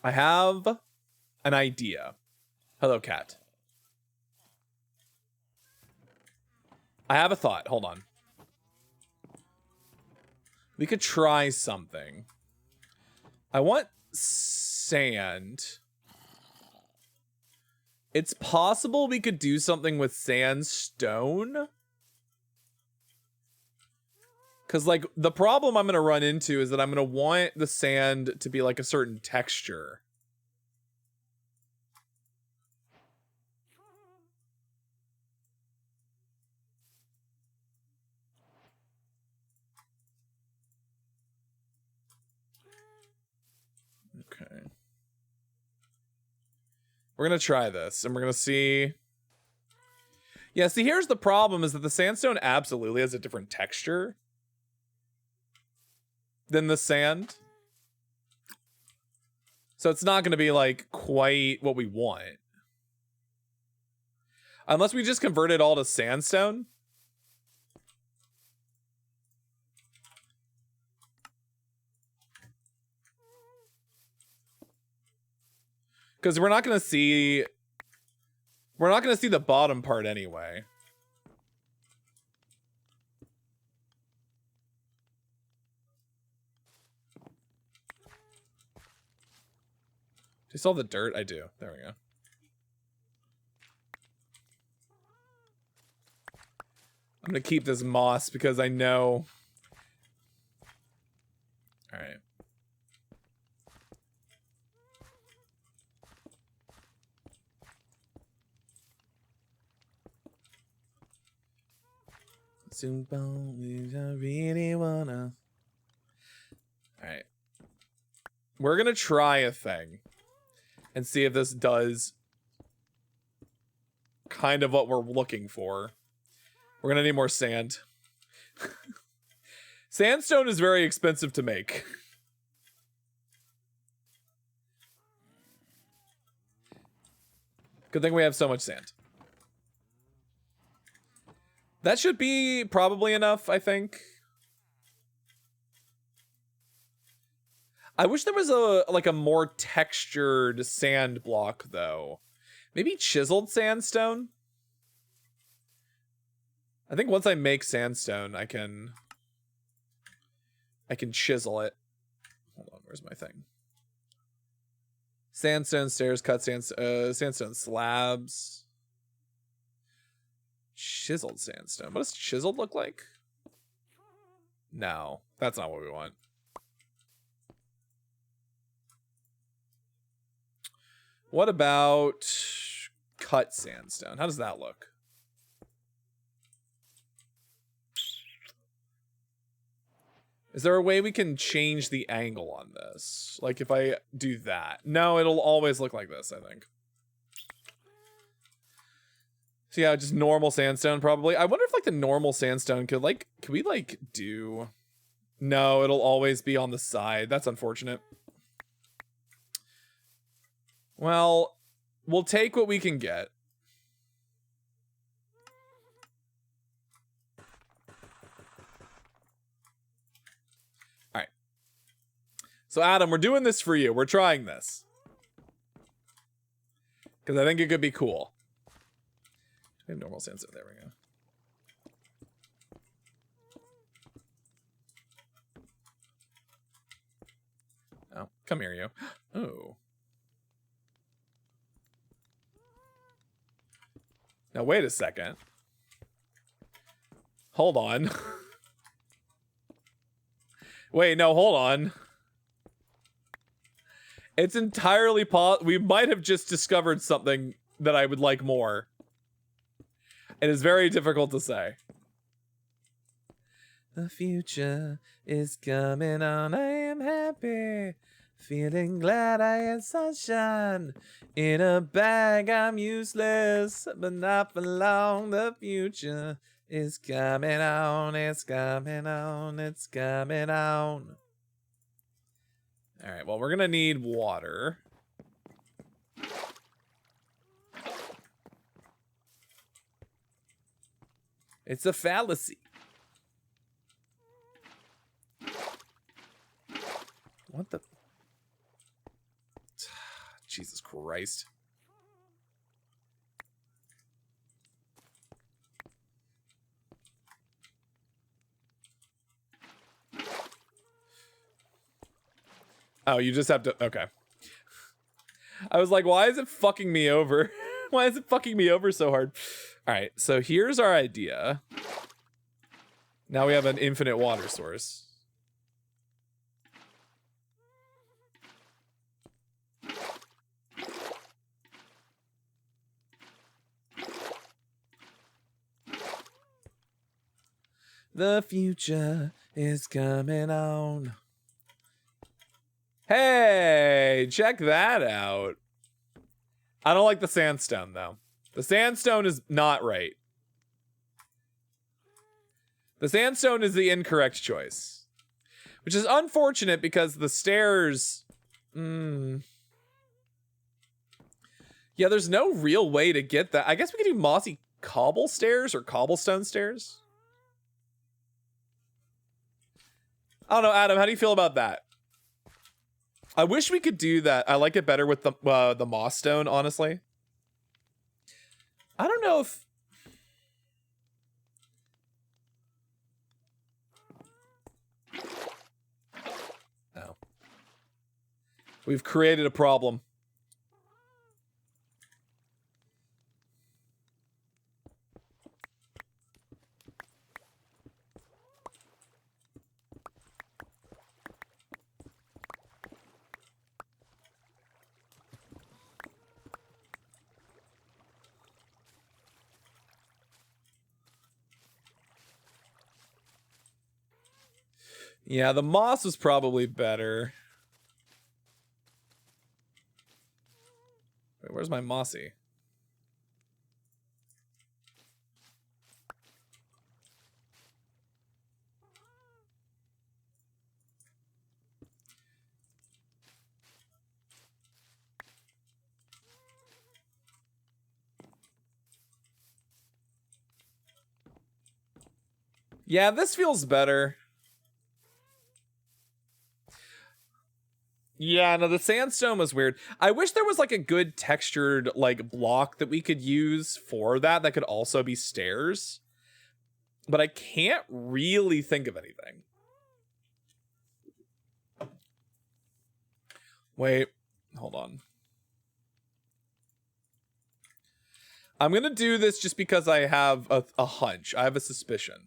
I have an idea. Hello, cat. I have a thought. Hold on. We could try something. I want sand. It's possible we could do something with sandstone. Because, like, the problem I'm going to run into is that I'm going to want the sand to be, like, a certain texture. Okay. We're going to try this, and we're going to see... Yeah, see, here's the problem is that the sandstone absolutely has a different texture than the sand. So it's not going to be like quite what we want. Unless we just convert it all to sandstone. Because we're not going to see the bottom part anyway. Do you still have the dirt? I do. There we go. I'm going to keep this moss because I know. All right. Really wanna. All right. We're going to try a thing and see if this does kind of what we're looking for. We're going to need more sand. Sandstone is very expensive to make. Good thing we have so much sand. That should be probably enough, I think. I wish there was a more textured sand block though. Maybe chiseled sandstone? I think once I make sandstone, I can chisel it. Hold on, where's my thing? Sandstone stairs, cut sandstone slabs. Chiseled sandstone. What does chiseled look like? No, that's not what we want. What about cut sandstone? How does that look? Is there a way we can change the angle on this? Like if I do that? No, it'll always look like this, I think. So yeah, just normal sandstone probably. I wonder if like the normal sandstone could we like do... No, it'll always be on the side. That's unfortunate. Well, we'll take what we can get. All right. So Adam, we're doing this for you. We're trying this. Because I think it could be cool. We have normal sandstone. There we go. Oh, come here, you. Oh. Now, wait a second. Hold on. Wait, no, hold on. It's entirely we might have just discovered something that I would like more. It is very difficult to say. The future is coming on. I am happy. Feeling glad I had sunshine. In a bag I'm useless, but not for long. The future is coming on. It's coming on. It's coming on. All right, well, we're going to need water. It's a fallacy. What the... Jesus Christ. Oh, you just have to... Okay. I was like, why is it fucking me over? Why is it fucking me over so hard? All right, so here's our idea. Now we have an infinite water source. The future is coming on. Hey, check that out. I don't like the sandstone, though. The sandstone is not right. The sandstone is the incorrect choice, which is unfortunate because the stairs... Yeah, there's no real way to get that. I guess we could do mossy cobble stairs or cobblestone stairs. I don't know, Adam, how do you feel about that? I wish we could do that. I like it better with the moss stone, honestly. I don't know if... Oh. We've created a problem. Yeah, the moss was probably better. Wait, where's my mossy? Yeah, this feels better. Yeah, no, the sandstone was weird. I wish there was like a good textured like block that we could use for that could also be stairs. But I can't really think of anything. Wait, hold on. I'm gonna do this just because I have a hunch. I have a suspicion.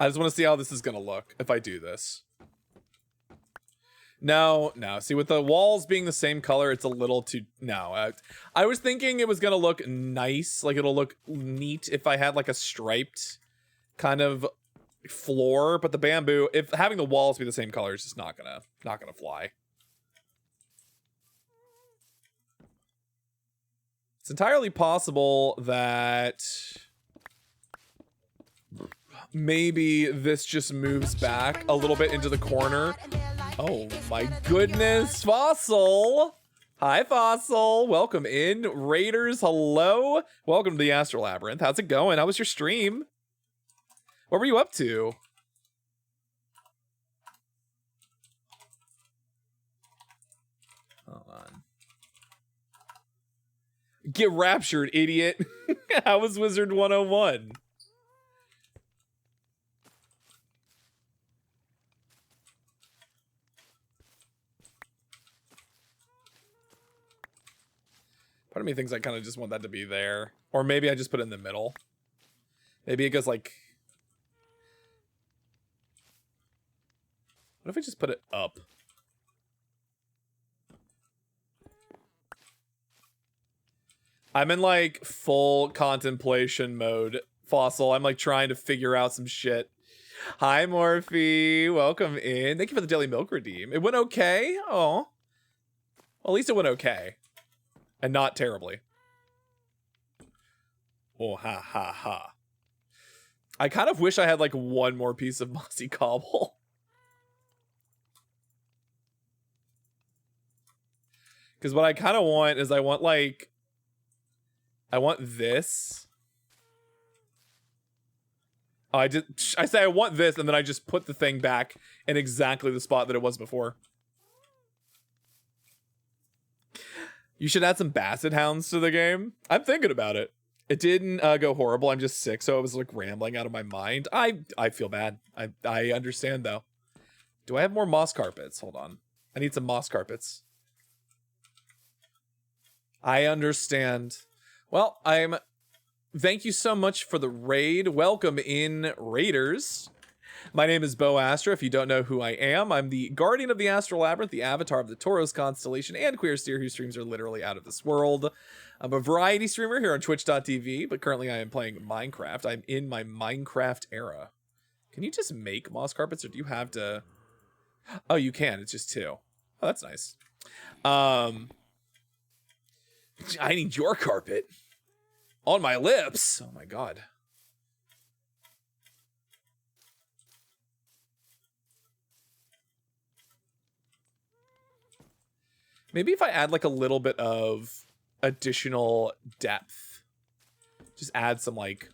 I just want to see how this is going to look if I do this. No. See, with the walls being the same color, it's a little too... No. I was thinking it was going to look nice. Like, it'll look neat if I had, like, a striped kind of floor. But the bamboo, if having the walls be the same color is just not gonna fly. It's entirely possible that... maybe this just moves back a little bit into the corner. Oh my goodness, Fossil! Hi, Fossil. Welcome in. Raiders, hello. Welcome to the Astral Labyrinth. How's it going? How was your stream? What were you up to? Hold on. Get raptured, idiot. How was Wizard 101? Part of me thinks I kind of just want that to be there. Or maybe I just put it in the middle. Maybe it goes like... What if I just put it up? I'm in like full contemplation mode, Fossil. I'm like trying to figure out some shit. Hi, Morphe. Welcome in. Thank you for the Daily Milk redeem. It went okay? Oh. Well, at least it went okay. And not terribly. Oh, ha, ha, ha. I kind of wish I had, like, one more piece of mossy cobble. Because what I kind of want is I want, like... I want this. Oh, I say I want this, and then I just put the thing back in exactly the spot that it was before. You should add some basset hounds to the game. I'm thinking about it. It didn't go horrible. I'm just sick, so I was like rambling out of my mind. I feel bad. I understand though. Do I have more moss carpets? Hold on. I need some moss carpets. I understand. Well, thank you so much for the raid. Welcome in, Raiders. My name is Bo Astra. If you don't know who I am, I'm the Guardian of the Astral Labyrinth, the Avatar of the Tauros constellation, and Queer Steer, whose streams are literally out of this world. I'm a variety streamer here on Twitch.tv, but currently I am playing Minecraft. I'm in my Minecraft era. Can you just make moss carpets, or do you have to... Oh, you can. It's just 2. Oh, that's nice. I need your carpet. On my lips. Oh my god. Maybe if I add like a little bit of additional depth. Just add some like,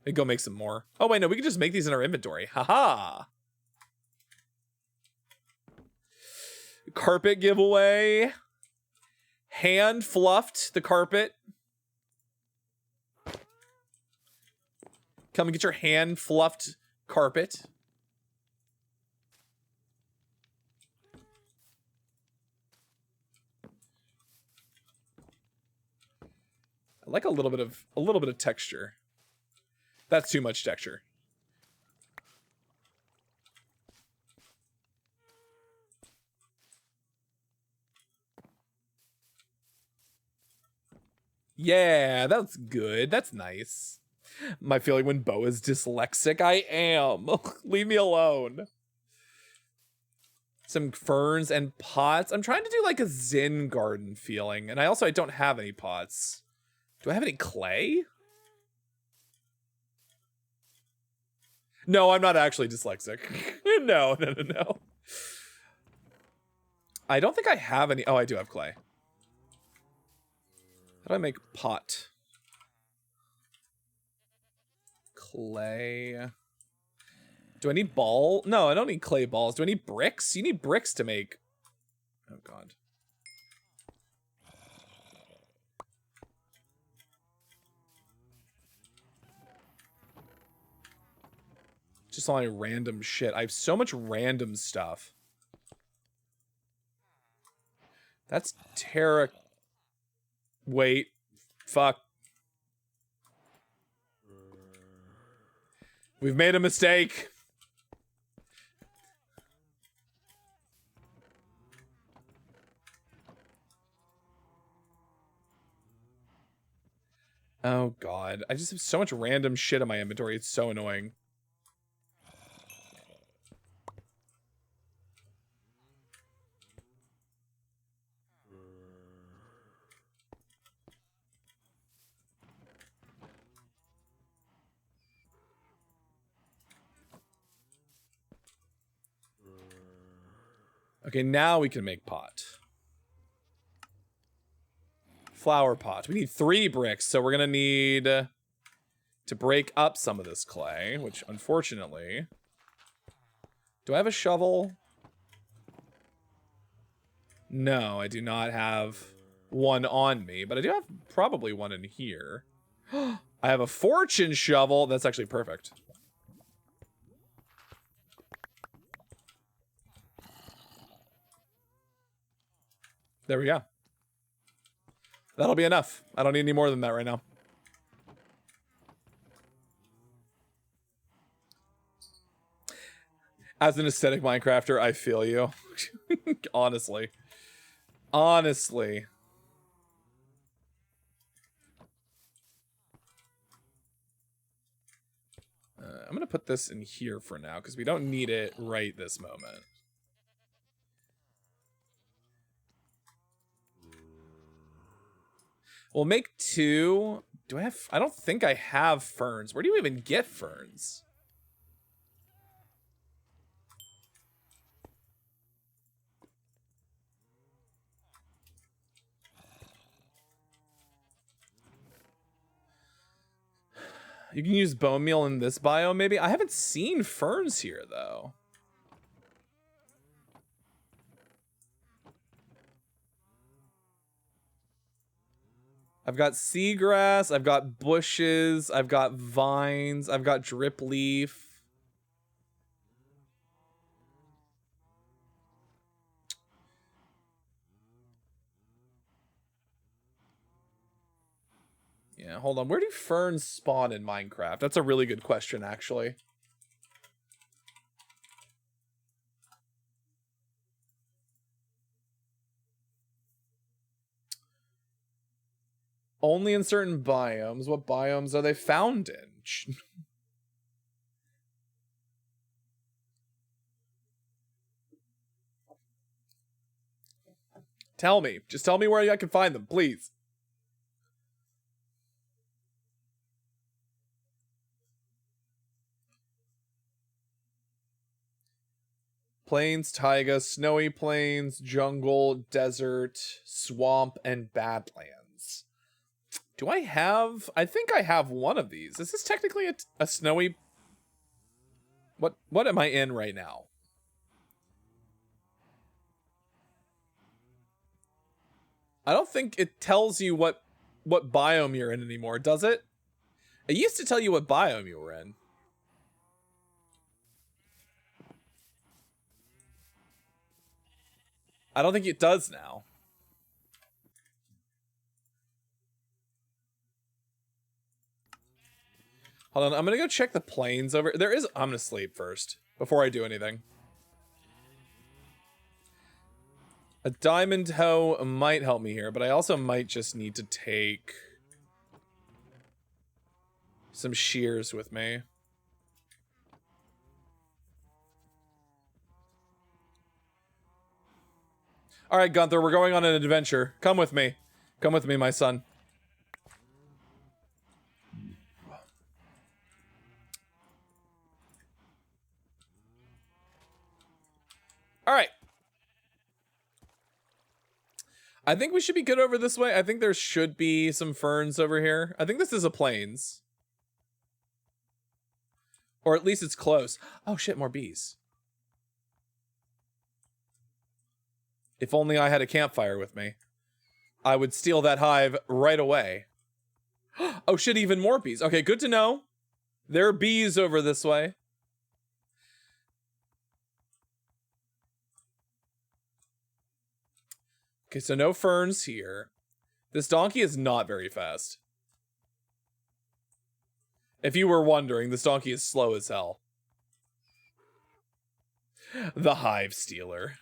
maybe go make some more. Oh wait, no, we can just make these in our inventory. Haha. Carpet giveaway. Hand fluffed the carpet. Come and get your hand fluffed carpet. I like a little bit of texture. That's too much texture. Yeah, that's good. That's nice. My feeling when Bo is dyslexic, I am. Leave me alone. Some ferns and pots. I'm trying to do like a Zen garden feeling. And I don't have any pots. Do I have any clay? No, I'm not actually dyslexic. No. I don't think I have any. Oh, I do have clay. How do I make pot? Clay. Do I need ball? No, I don't need clay balls. Do I need bricks? You need bricks to make. Oh, God. Just all my random shit. I have so much random stuff. That's Terra. Wait. Fuck. We've made a mistake. Oh, God. I just have so much random shit in my inventory. It's so annoying. Okay, now we can make pot. Flower pot. We need 3 bricks, so we're gonna need to break up some of this clay, which unfortunately... Do I have a shovel? No, I do not have one on me, but I do have probably one in here. I have a fortune shovel. That's actually perfect. There we go. That'll be enough. I don't need any more than that right now. As an aesthetic Minecrafter, I feel you. Honestly. Honestly. I'm going to put this in here for now because we don't need it right this moment. We'll make 2. Do I have... I don't think I have ferns. Where do you even get ferns? You can use bone meal in this biome, maybe? I haven't seen ferns here, though. I've got seagrass, I've got bushes, I've got vines, I've got drip leaf. Yeah, hold on. Where do ferns spawn in Minecraft? That's a really good question, actually. Only in certain biomes. What biomes are they found in? Tell me. Just tell me where I can find them, please. Plains, taiga, snowy plains, jungle, desert, swamp, and badlands. Do I have... I think I have one of these. Is this technically a snowy... What am I in right now? I don't think it tells you what biome you're in anymore, does it? It used to tell you what biome you were in. I don't think it does now. Hold on, I'm gonna go check the plains over. There is... I'm gonna sleep first before I do anything. A diamond hoe might help me here, but I also might just need to take some shears with me. All right, Gunther, we're going on an adventure. Come with me. Come with me, my son. All right. I think we should be good over this way. I think there should be some ferns over here. I think this is a plains. Or at least it's close. Oh shit, more bees. If only I had a campfire with me. I would steal that hive right away. Oh shit, even more bees. Okay, good to know. There are bees over this way. Okay, so no ferns here. This donkey is not very fast. If you were wondering, this donkey is slow as hell. The hive stealer.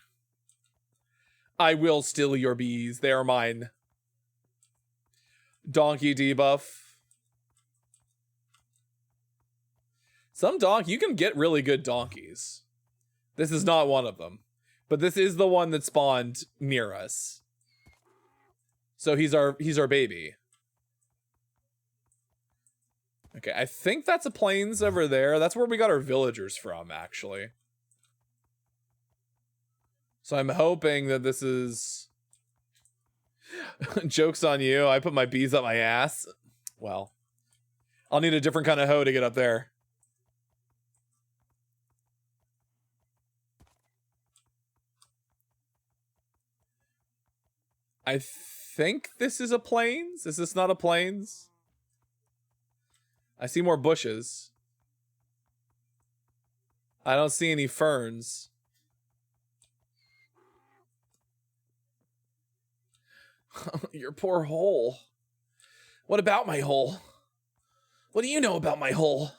I will steal your bees. They are mine. Donkey debuff. Some donkey, you can get really good donkeys. This is not one of them. But this is the one that spawned near us. So he's our baby. Okay, I think that's a plains over there. That's where we got our villagers from, actually. So I'm hoping that this is... Joke's on you. I put my bees up my ass. Well, I'll need a different kind of hoe to get up there. I think this is a plains. Is this not a plains? I see more bushes. I don't see any ferns. Your poor hole. What about my hole? What do you know about my hole?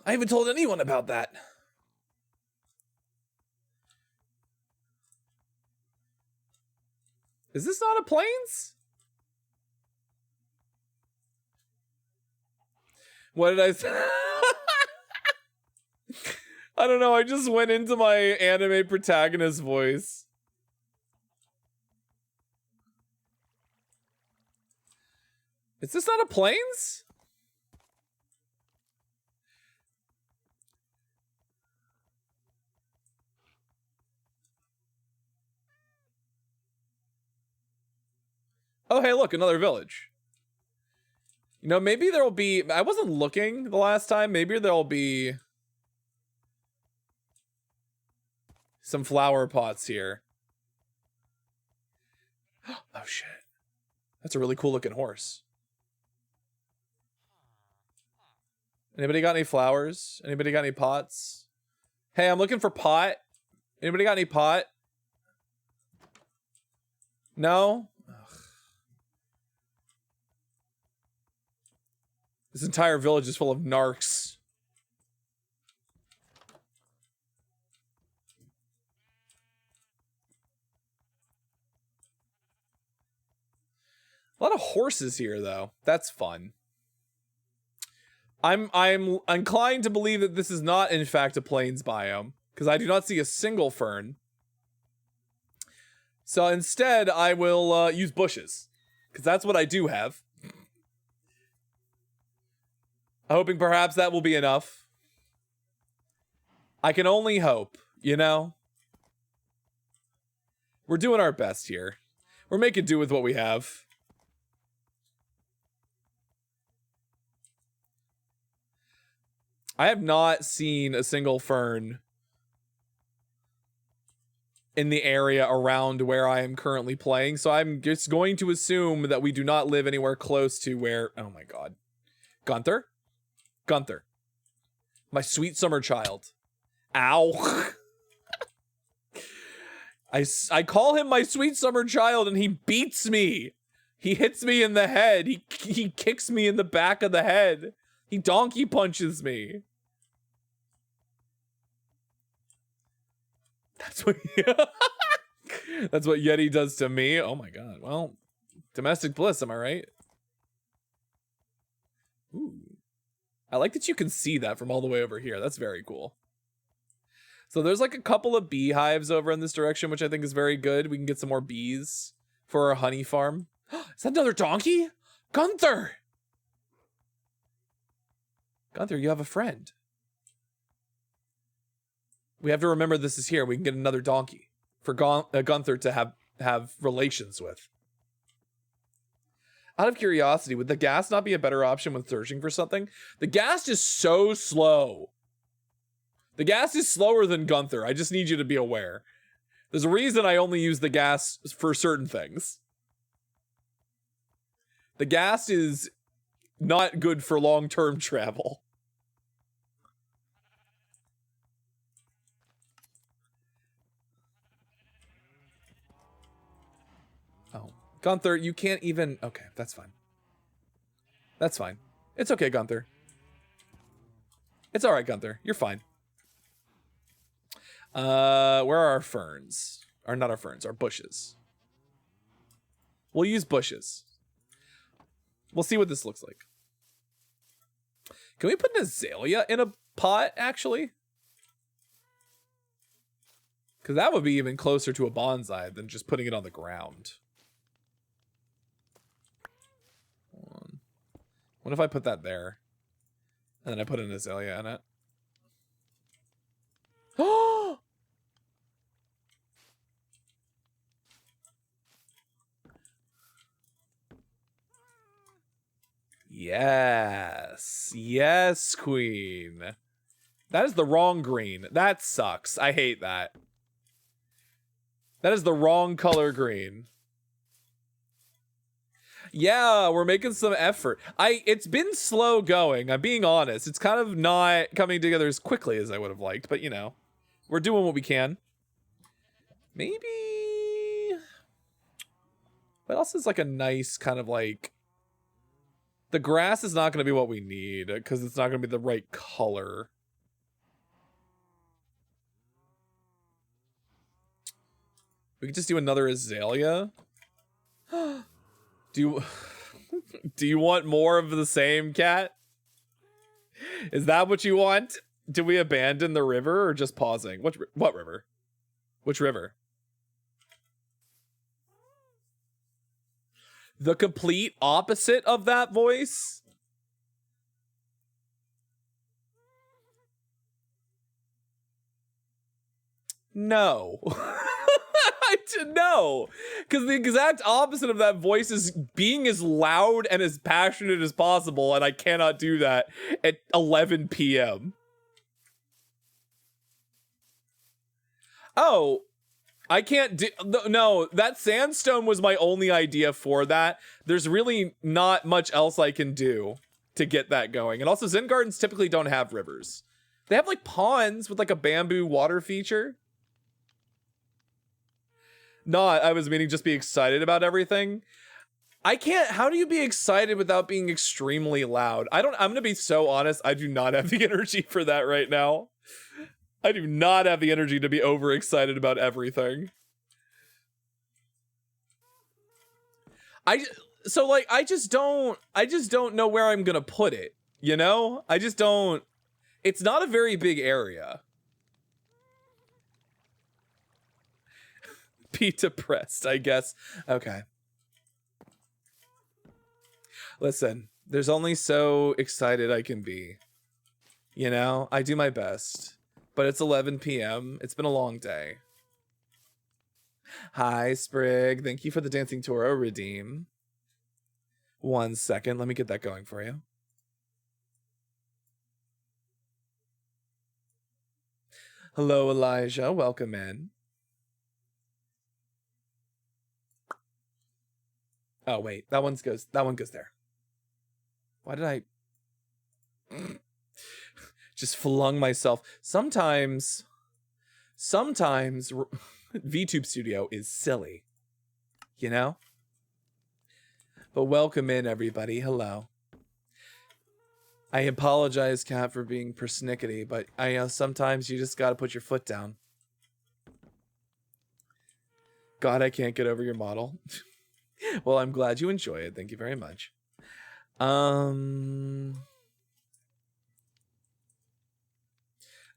I haven't told anyone about that. Is this not a plains? What did I say? I don't know. I just went into my anime protagonist voice. Is this not a plains? Oh, hey, look, another village. You know, maybe there'll be... I wasn't looking the last time. Maybe there'll be some flower pots here. Oh, shit. That's a really cool looking horse. Anybody got any flowers? Anybody got any pots? Hey, I'm looking for pot. Anybody got any pot? No? Ugh. This entire village is full of narcs. A lot of horses here, though. That's fun. I'm inclined to believe that this is not, in fact, a plains biome, because I do not see a single fern. So instead, I will use bushes, because that's what I do have. Hoping perhaps that will be enough. I can only hope, you know? We're doing our best here. We're making do with what we have. I have not seen a single fern in the area around where I am currently playing, so I'm just going to assume that we do not live anywhere close to where... Oh my god. Gunther? Gunther. My sweet summer child. Ow. I call him my sweet summer child and he beats me. He hits me in the head. He kicks me in the back of the head. He donkey punches me. That's what that's what Yeti does to me. Oh my god. Well, domestic bliss, am I right? Ooh. I like that you can see that from all the way over here. That's very cool. So there's like a couple of beehives over in this direction, which I think is very good. We can get some more bees for our honey farm. Is that another donkey? Gunther! Gunther, you have a friend. We have to remember this is here. We can get another donkey for Gunther to have relations with. Out of curiosity, would the ghast not be a better option when searching for something? The ghast is so slow. The ghast is slower than Gunther. I just need you to be aware. There's a reason I only use the ghast for certain things. The ghast is not good for long-term travel. Oh, Gunther, you can't even... Okay, that's fine. That's fine. It's okay, Gunther. It's all right, Gunther. You're fine. Where are our ferns? Or not our ferns, our bushes. We'll use bushes. We'll see what this looks like. Can we put an azalea in a pot, actually? Because that would be even closer to a bonsai than just putting it on the ground. What if I put that there? And then I put an azalea in it? Oh! Yes. Yes, queen. That is the wrong green. That sucks. I hate that. That is the wrong color green. Yeah, we're making some effort. It's been slow going. I'm being honest. It's kind of not coming together as quickly as I would have liked, but you know, we're doing what we can. Maybe... What else is like a nice kind of like... The grass is not going to be what we need because it's not going to be the right color. We could just do another azalea. Do you want more of the same, cat? Is that what you want? Do we abandon the river or just pausing? What river? Which river? The complete opposite of that voice? No. No, because the exact opposite of that voice is being as loud and as passionate as possible, and I cannot do that at 11 p.m. Oh, I can't do... No, that sandstone was my only idea for that. There's really not much else I can do to get that going. And also, Zen Gardens typically don't have rivers. They have, like, ponds with, like, a bamboo water feature. No, I was meaning just be excited about everything. I can't... How do you be excited without being extremely loud? I'm going to be so honest. I do not have the energy for that right now. I do not have the energy to be overexcited about everything. I just don't know where I'm going to put it, you know? I just don't... It's not a very big area. Be depressed, I guess. Okay. Listen, there's only so excited I can be. You know, I do my best. But it's 11 p.m. It's been a long day. Hi, Sprig. Thank you for the Dancing Toro redeem. 1 second. Let me get that going for you. Hello, Elijah. Welcome in. Oh, wait. That one goes there. Why did I just flung myself? Sometimes VTube Studio is silly, you know? But welcome in, everybody. Hello. I apologize, Kat, for being persnickety, but sometimes you just gotta put your foot down. God, I can't get over your model. Well, I'm glad you enjoy it. Thank you very much.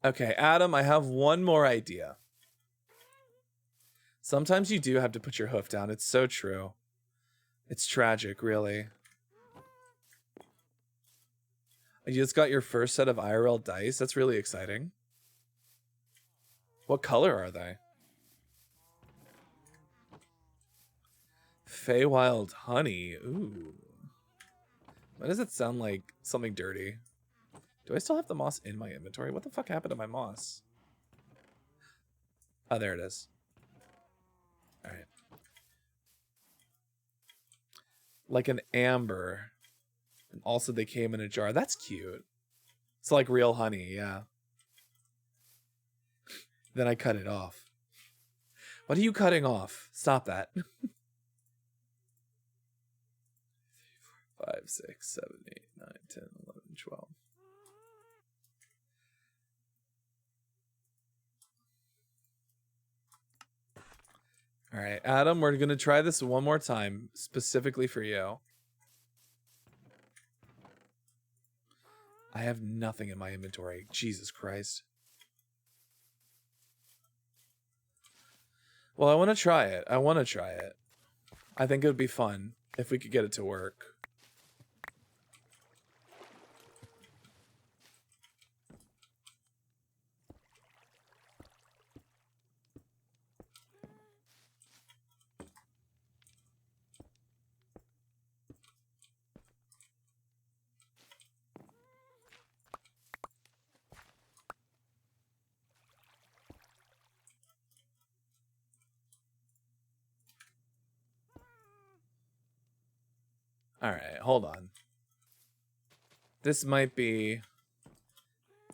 Okay, Adam, I have one more idea. Sometimes you do have to put your hoof down. It's so true. It's tragic, really. You just got your first set of IRL dice. That's really exciting. What color are they? Feywild honey. Ooh. Why does it sound like something dirty? Do I still have the moss in my inventory? What the fuck happened to my moss? Oh, there it is. All right. Like an amber. And also they came in a jar. That's cute. It's like real honey, yeah. Then I cut it off. What are you cutting off? Stop that. 5, 6, 7, 8, 9, 10, 11, 12. All right, Adam, we're going to try this one more time, specifically for you. I have nothing in my inventory. Jesus Christ. Well, I want to try it. I think it would be fun if we could get it to work. All right, hold on. This might be...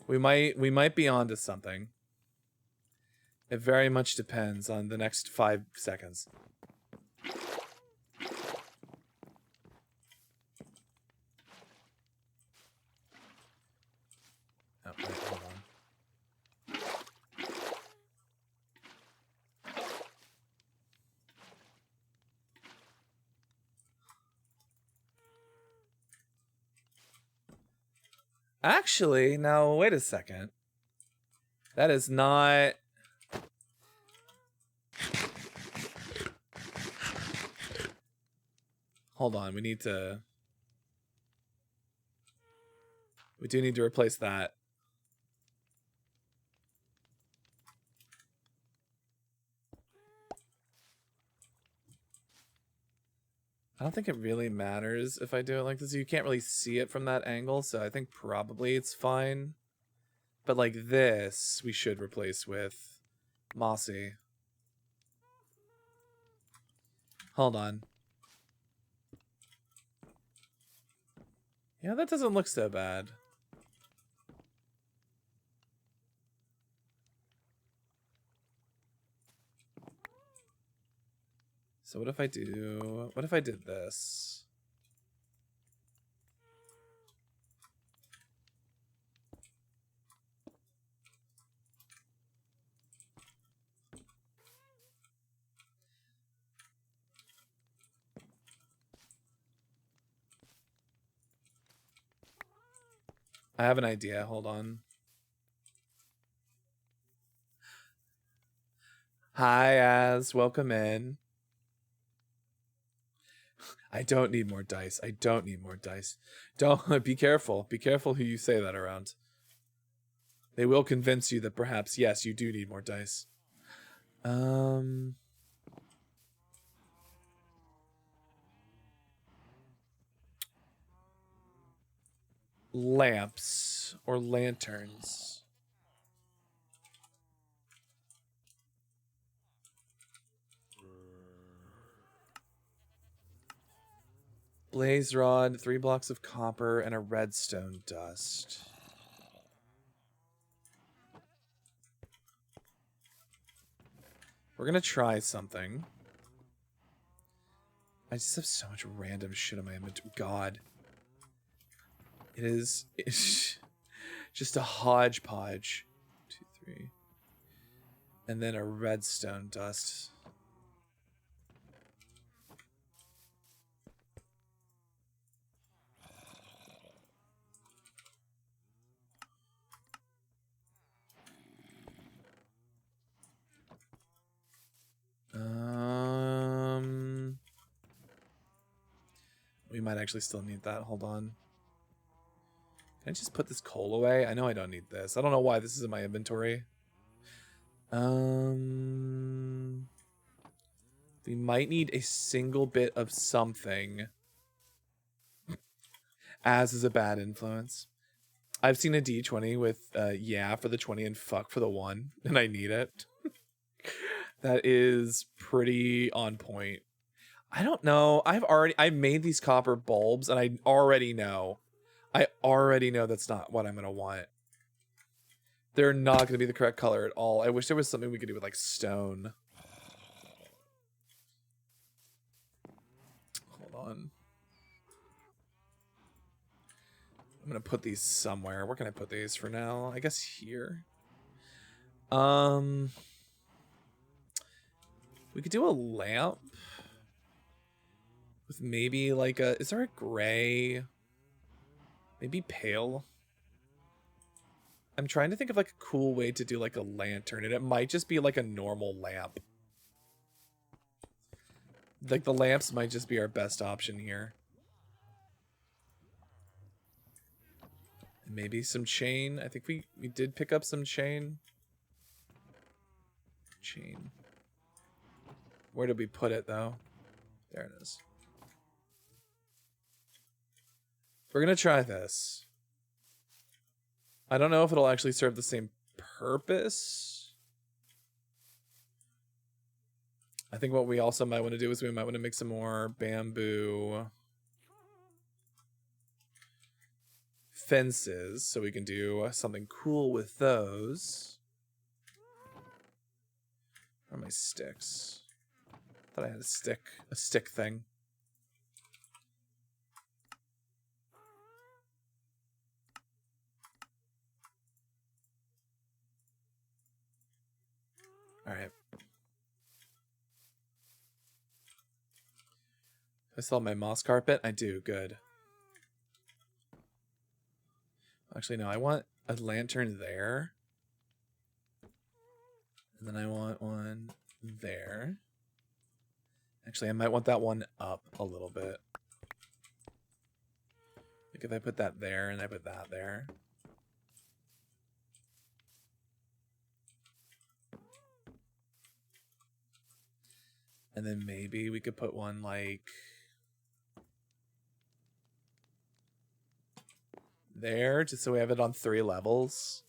We might be onto something. It very much depends on the next 5 seconds. Oh, wait, hold on. Actually, now wait a second. That is not... Hold on, we do need to replace that. I don't think it really matters if I do it like this. You can't really see it from that angle, so I think probably it's fine. But like this, we should replace with mossy. Hold on. Yeah, that doesn't look so bad. So what if I did this? I have an idea, hold on. Hi, Az, welcome in. I don't need more dice. Don't be careful. Be careful who you say that around. They will convince you that perhaps, yes, you do need more dice. lamps or lanterns. Blaze rod, 3 blocks of copper, and a redstone dust. We're gonna try something. I just have so much random shit in my inventory. God. It's just a hodgepodge. 2, 3. And then a redstone dust. We might actually still need that. Hold on. Can I just put this coal away? I know I don't need this. I don't know why this is in my inventory. We might need a single bit of something. As is a bad influence. I've seen a D20 with yeah for the 20 and fuck for the 1, and I need it. That is pretty on point. I don't know. I've made these copper bulbs, and I already know that's not what I'm gonna want. They're not gonna be the correct color at all. I wish there was something we could do with like stone. Hold on. I'm gonna put these somewhere. Where can I put these for now? I guess here. We could do a lamp with maybe like a, is there a gray? Maybe pale. I'm trying to think of like a cool way to do like a lantern, and it might just be like a normal lamp. Like the lamps might just be our best option here. Maybe some chain. I think we did pick up some chain. Chain. Where did we put it though? There it is. We're gonna try this. I don't know if it'll actually serve the same purpose. I think what we also might want to do is we might want to make some more bamboo fences so we can do something cool with those. Where are my sticks? I thought I had a stick thing. All right. I still have my moss carpet. I do. Good. Actually, no. I want a lantern there. And then I want one there. Actually, I might want that one up a little bit. Like if I put that there and I put that there. And then maybe we could put one like there, just so we have it on 3 levels.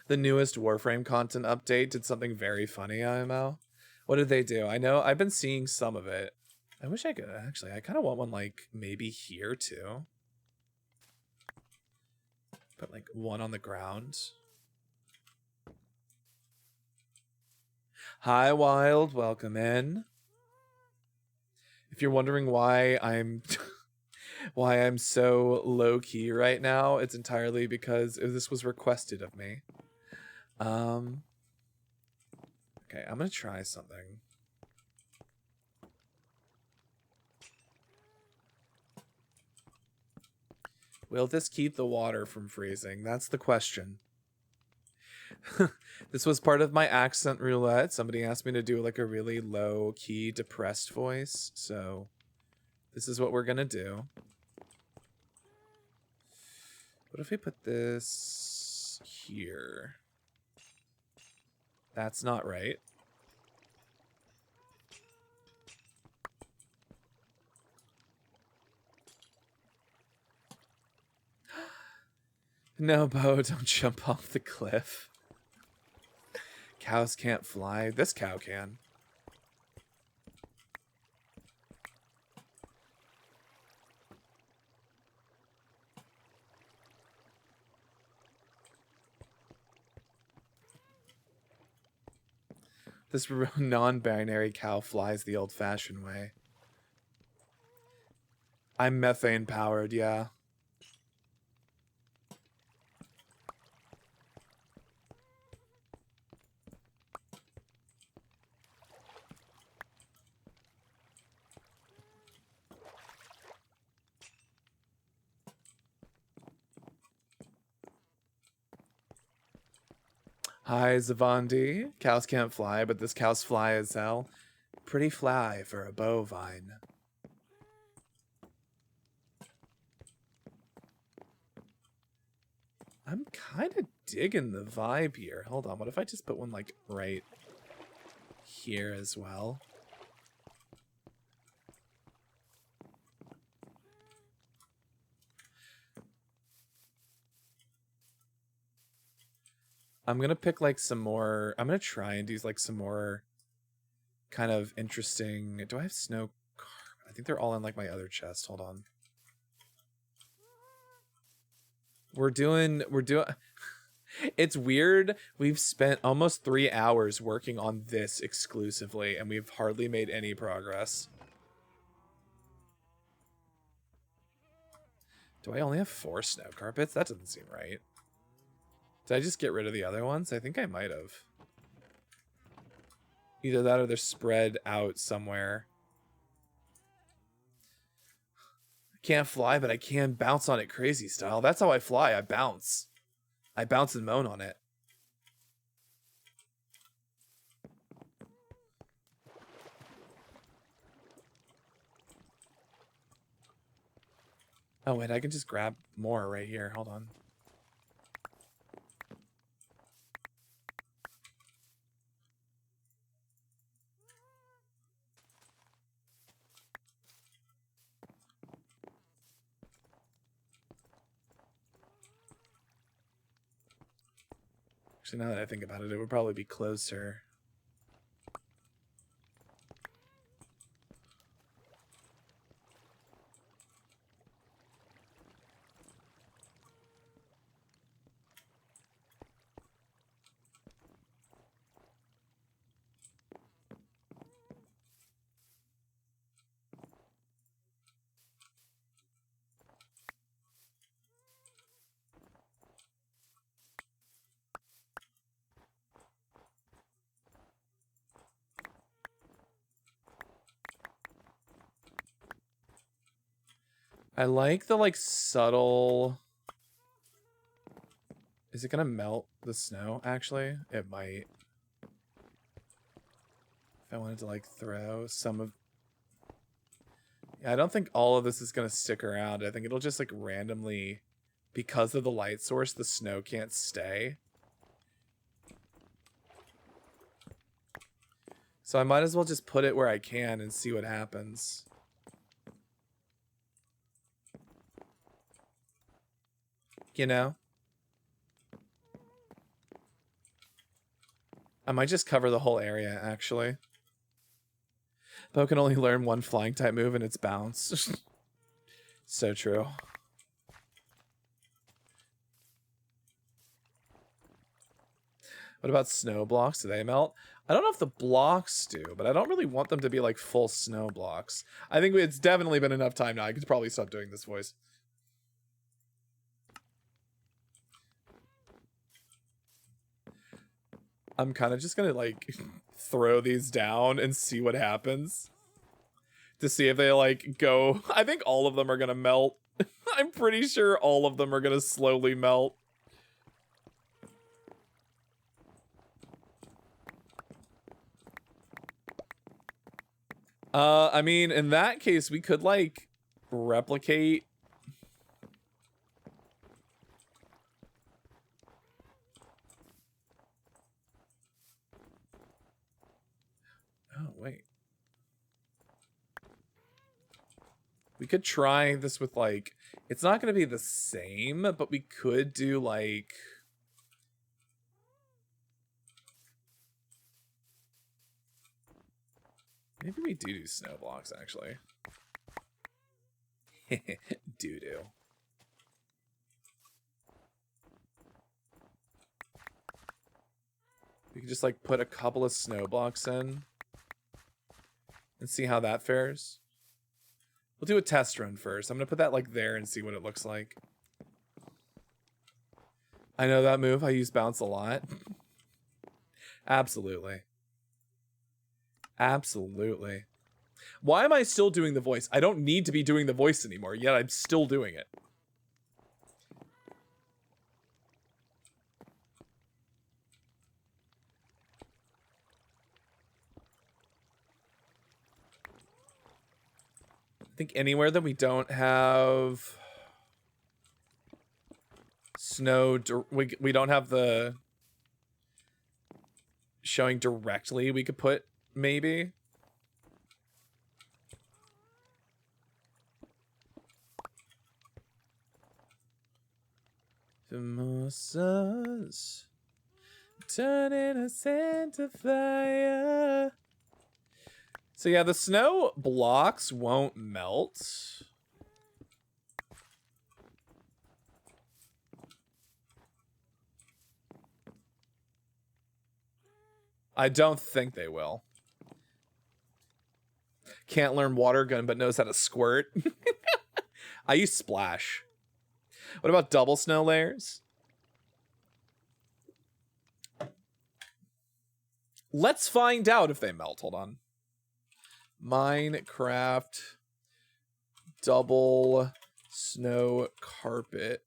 The newest Warframe content update did something very funny, IMO. What did they do? I know I've been seeing some of it. I wish I could actually. I kind of want one like maybe here too. Put like one on the ground. Hi, Wild. Welcome in. If you're wondering why I'm why I'm so low key right now, it's entirely because this was requested of me. Okay, I'm gonna try something. Will this keep the water from freezing? That's the question. This was part of my accent roulette. Somebody asked me to do like a really low key depressed voice, so this is what we're gonna do. What if we put this here? That's not right. No, Bo, don't jump off the cliff. Cows can't fly. This cow can. This non-binary cow flies the old-fashioned way. I'm methane-powered, yeah. Hi, Zavandi. Cows can't fly, but this cow's fly as hell. Pretty fly for a bovine. I'm kind of digging the vibe here. Hold on, what if I just put one, like, right here as well? I'm gonna pick, like, some more... I'm gonna try and do, like, some more kind of interesting... Do I have snow carbon? I think they're all in, like, my other chest. Hold on. We're doing... It's weird. We've spent almost 3 hours working on this exclusively, and we've hardly made any progress. Do I only have 4 snow carpets? That doesn't seem right. Did I just get rid of the other ones? I think I might have. Either that or they're spread out somewhere. I can't fly, but I can bounce on it crazy style. That's how I fly. I bounce. I bounce and moan on it. Oh, wait, I can just grab more right here. Hold on. Actually, now that I think about it, it would probably be closer. I like the, like, subtle... Is it gonna melt the snow, actually? It might. If I wanted to, like, throw some of... Yeah, I don't think all of this is gonna stick around. I think it'll just, like, randomly... Because of the light source, the snow can't stay. So I might as well just put it where I can and see what happens. You know? I might just cover the whole area, actually. Bo can only learn one flying type move and it's bounce. So true. What about snow blocks? Do they melt? I don't know if the blocks do, but I don't really want them to be like full snow blocks. I think it's definitely been enough time now. I could probably stop doing this voice. I'm kind of just gonna like throw these down and see what happens. To see if they like go. I think all of them are gonna melt. I'm pretty sure all of them are gonna slowly melt. I mean, in that case, we could like replicate. Oh, wait. We could try this with like, it's not going to be the same, but we could do like, maybe we do snow blocks actually. Doo-doo. We could just like put a couple of snow blocks in and see how that fares. We'll do a test run first. I'm gonna put that like there and see what it looks like. I know that move. I use bounce a lot. Absolutely. Absolutely. Why am I still doing the voice? I don't need to be doing the voice anymore, yet I'm still doing it. I think anywhere that we don't have snow, we don't have the showing directly, we could put maybe. Mimosas turning us into fire. So yeah, the snow blocks won't melt. I don't think they will. Can't learn water gun, but knows how to squirt. I use splash. What about double snow layers? Let's find out if they melt. Hold on. Minecraft double snow carpet.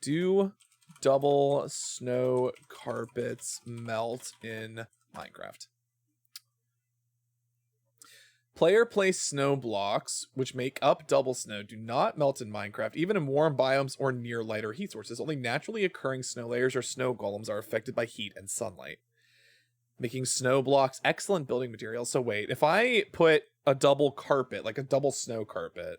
Do double snow carpets melt in Minecraft? Player place snow blocks, which make up double snow, do not melt in Minecraft, even in warm biomes or near lighter heat sources. Only naturally occurring snow layers or snow golems are affected by heat and sunlight, making snow blocks excellent building materials. So wait, if I put a double carpet, like a double snow carpet,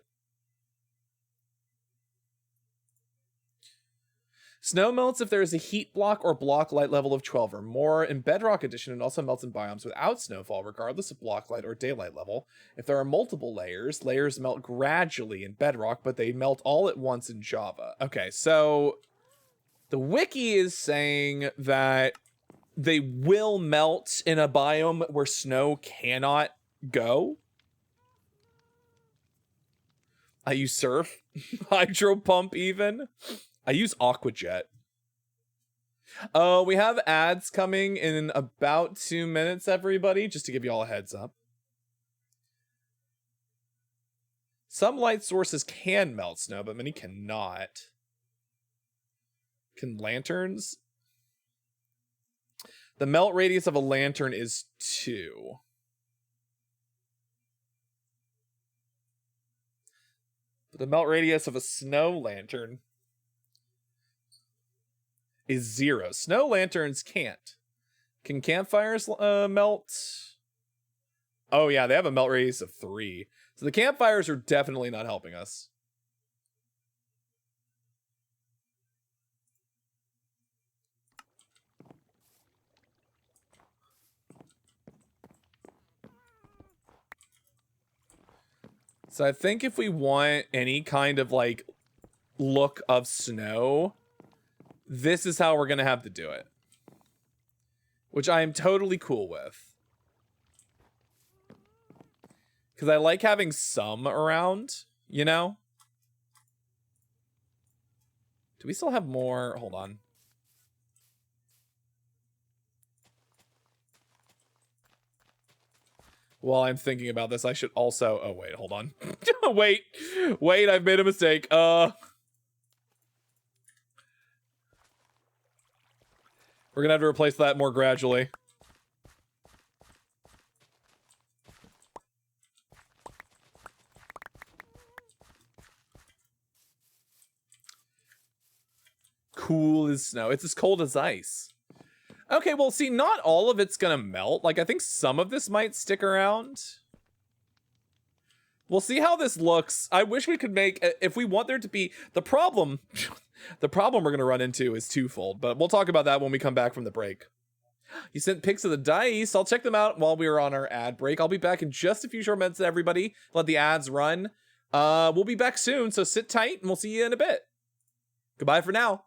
snow melts if there is a heat block or block light level of 12 or more. In Bedrock Edition, it also melts in biomes without snowfall, regardless of block light or daylight level. If there are multiple layers, layers melt gradually in Bedrock, but they melt all at once in Java. Okay, so the wiki is saying that they will melt in a biome where snow cannot go. I use surf, hydro pump even. I use Aquajet. We have ads coming in about 2 minutes, everybody, just to give you all a heads up. Some light sources can melt snow, but many cannot. Can lanterns? The melt radius of a lantern is 2. But the melt radius of a snow lantern is 0. Snow lanterns can't. Can campfires melt? Oh yeah, they have a melt radius of 3. So the campfires are definitely not helping us. So I think if we want any kind of like look of snow, this is how we're going to have to do it. Which I am totally cool with. Because I like having some around, you know? Do we still have more? Hold on. While I'm thinking about this, I should also... Oh, wait, hold on. Wait, I've made a mistake. We're gonna have to replace that more gradually. Cool as snow. It's as cold as ice. Okay, well, see, not all of it's gonna melt. Like, I think some of this might stick around. We'll see how this looks. I wish we could make, if we want there to be, the problem we're going to run into is twofold, but we'll talk about that when we come back from the break. You sent pics of the dice. I'll check them out while we are on our ad break. I'll be back in just a few short minutes, everybody. Let the ads run. We'll be back soon, so sit tight and we'll see you in a bit. Goodbye for now.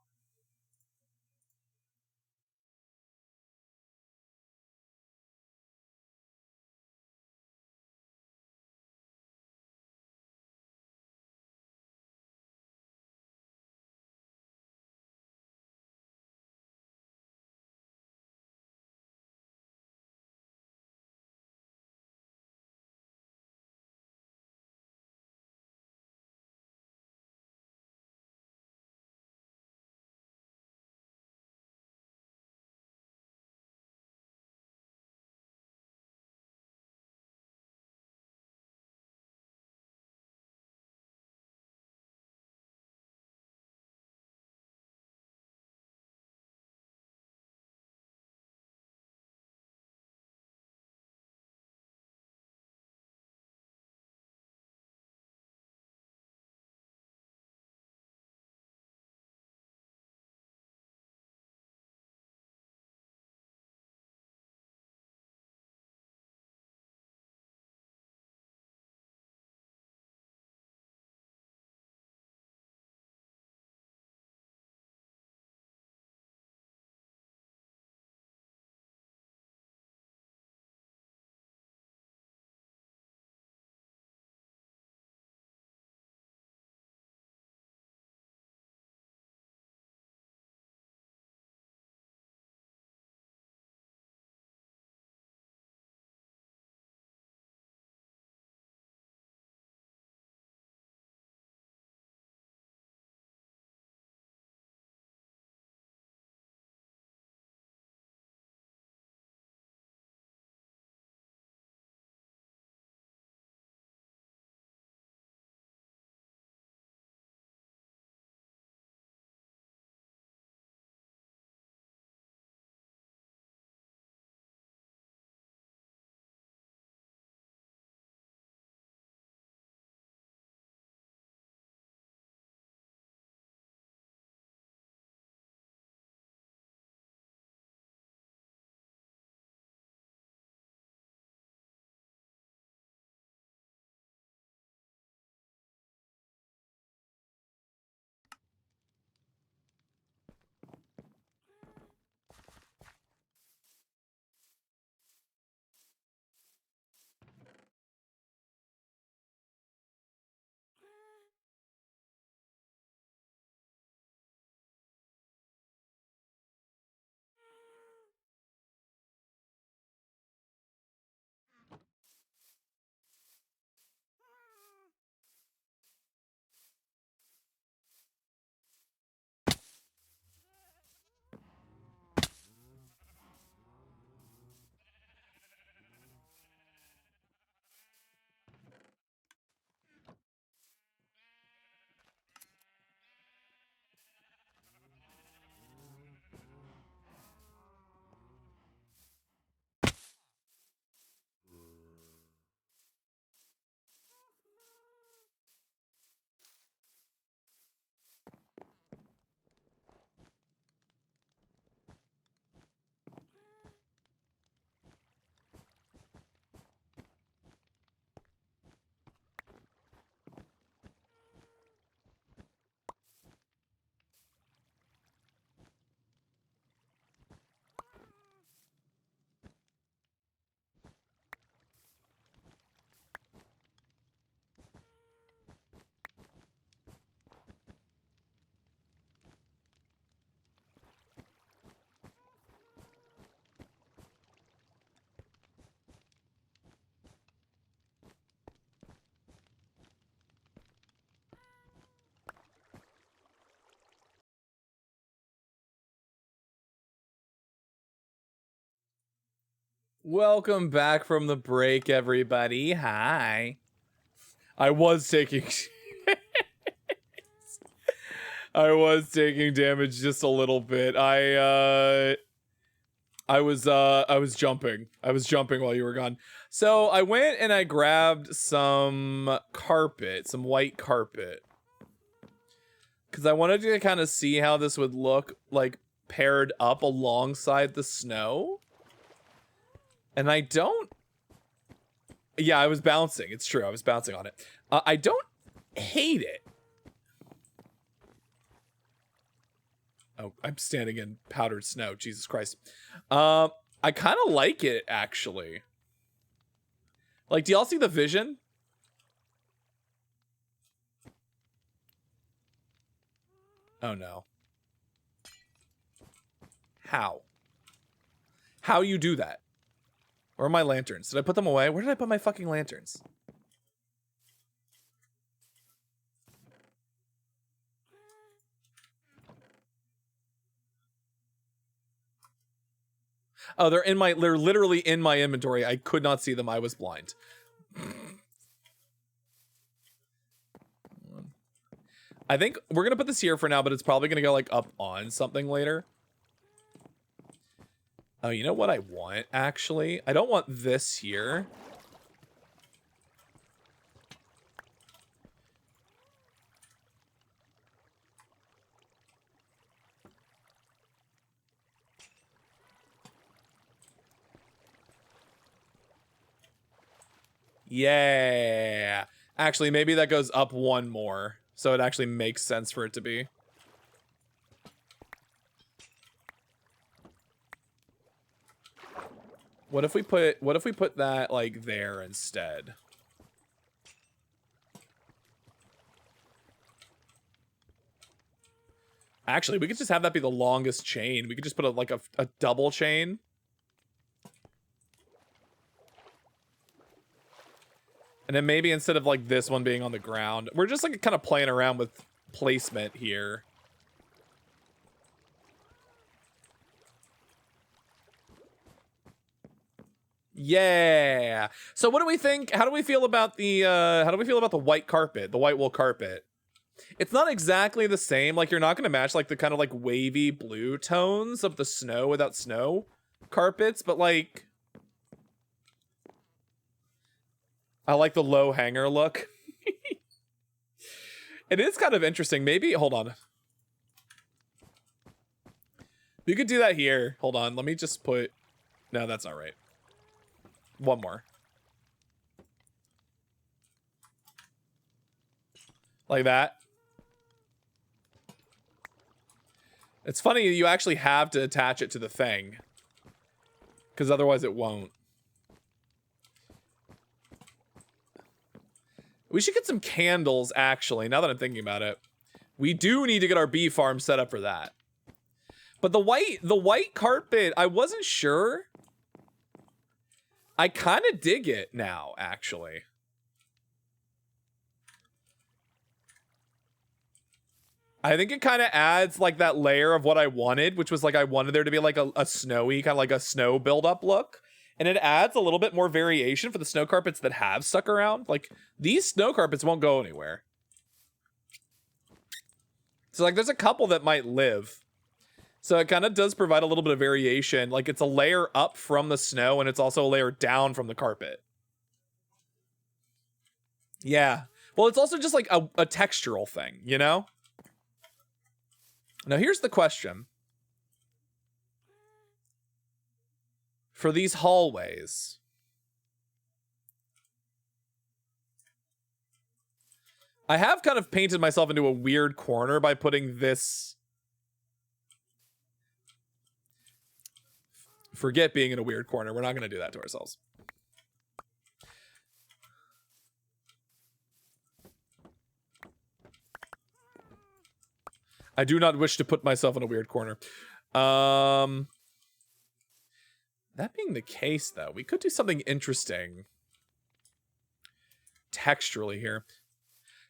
Welcome back from the break, everybody. Hi. I was taking I was taking damage just a little bit. I I was jumping. I was jumping while you were gone. So I went and I grabbed some carpet, some white carpet. Because I wanted to kind of see how this would look like paired up alongside the snow. And I don't... Yeah, I was bouncing. It's true. I was bouncing on it. I don't hate it. Oh, I'm standing in powdered snow. Jesus Christ. I kind of like it, actually. Like, do y'all see the vision? Oh, no. How? How you do that? Where are my lanterns? Did I put them away? Where did I put my fucking lanterns? Oh, they're literally in my inventory. I could not see them. I was blind. I think we're gonna put this here for now, but it's probably gonna go like up on something later. Oh, you know what I want, actually? I don't want this here. Yeah. Actually, maybe that goes up one more. So it actually makes sense for it to be. What if we put that like there instead? Actually, we could just have that be the longest chain. We could just put a double chain. And then maybe instead of like this one being on the ground, we're just like kind of playing around with placement here. Yeah. So what do we think? How do we feel about the white carpet, the white wool carpet? It's not exactly the same. Like, you're not going to match like the kind of like wavy blue tones of the snow without snow carpets, but like I like the low hanger look. It is kind of interesting. Maybe, hold on. You could do that here. Hold on. Let me just put, no, that's not right. One more. Like that. It's funny, you actually have to attach it to the thing, because otherwise it won't. We should get some candles, actually, now that I'm thinking about it. We do need to get our bee farm set up for that. But the white carpet, I wasn't sure. I kind of dig it now, actually. I think it kind of adds like that layer of what I wanted, which was like I wanted there to be like a snowy, kind of like a snow buildup look. And it adds a little bit more variation for the snow carpets that have stuck around. Like, these snow carpets won't go anywhere. So like there's a couple that might live. So it kind of does provide a little bit of variation. Like, it's a layer up from the snow and it's also a layer down from the carpet. Yeah. Well, it's also just like a textural thing, you know? Now, here's the question. For these hallways, I have kind of painted myself into a weird corner by putting this. Forget being in a weird corner. We're not going to do that to ourselves. I do not wish to put myself in a weird corner. That being the case, though, we could do something interesting texturally here.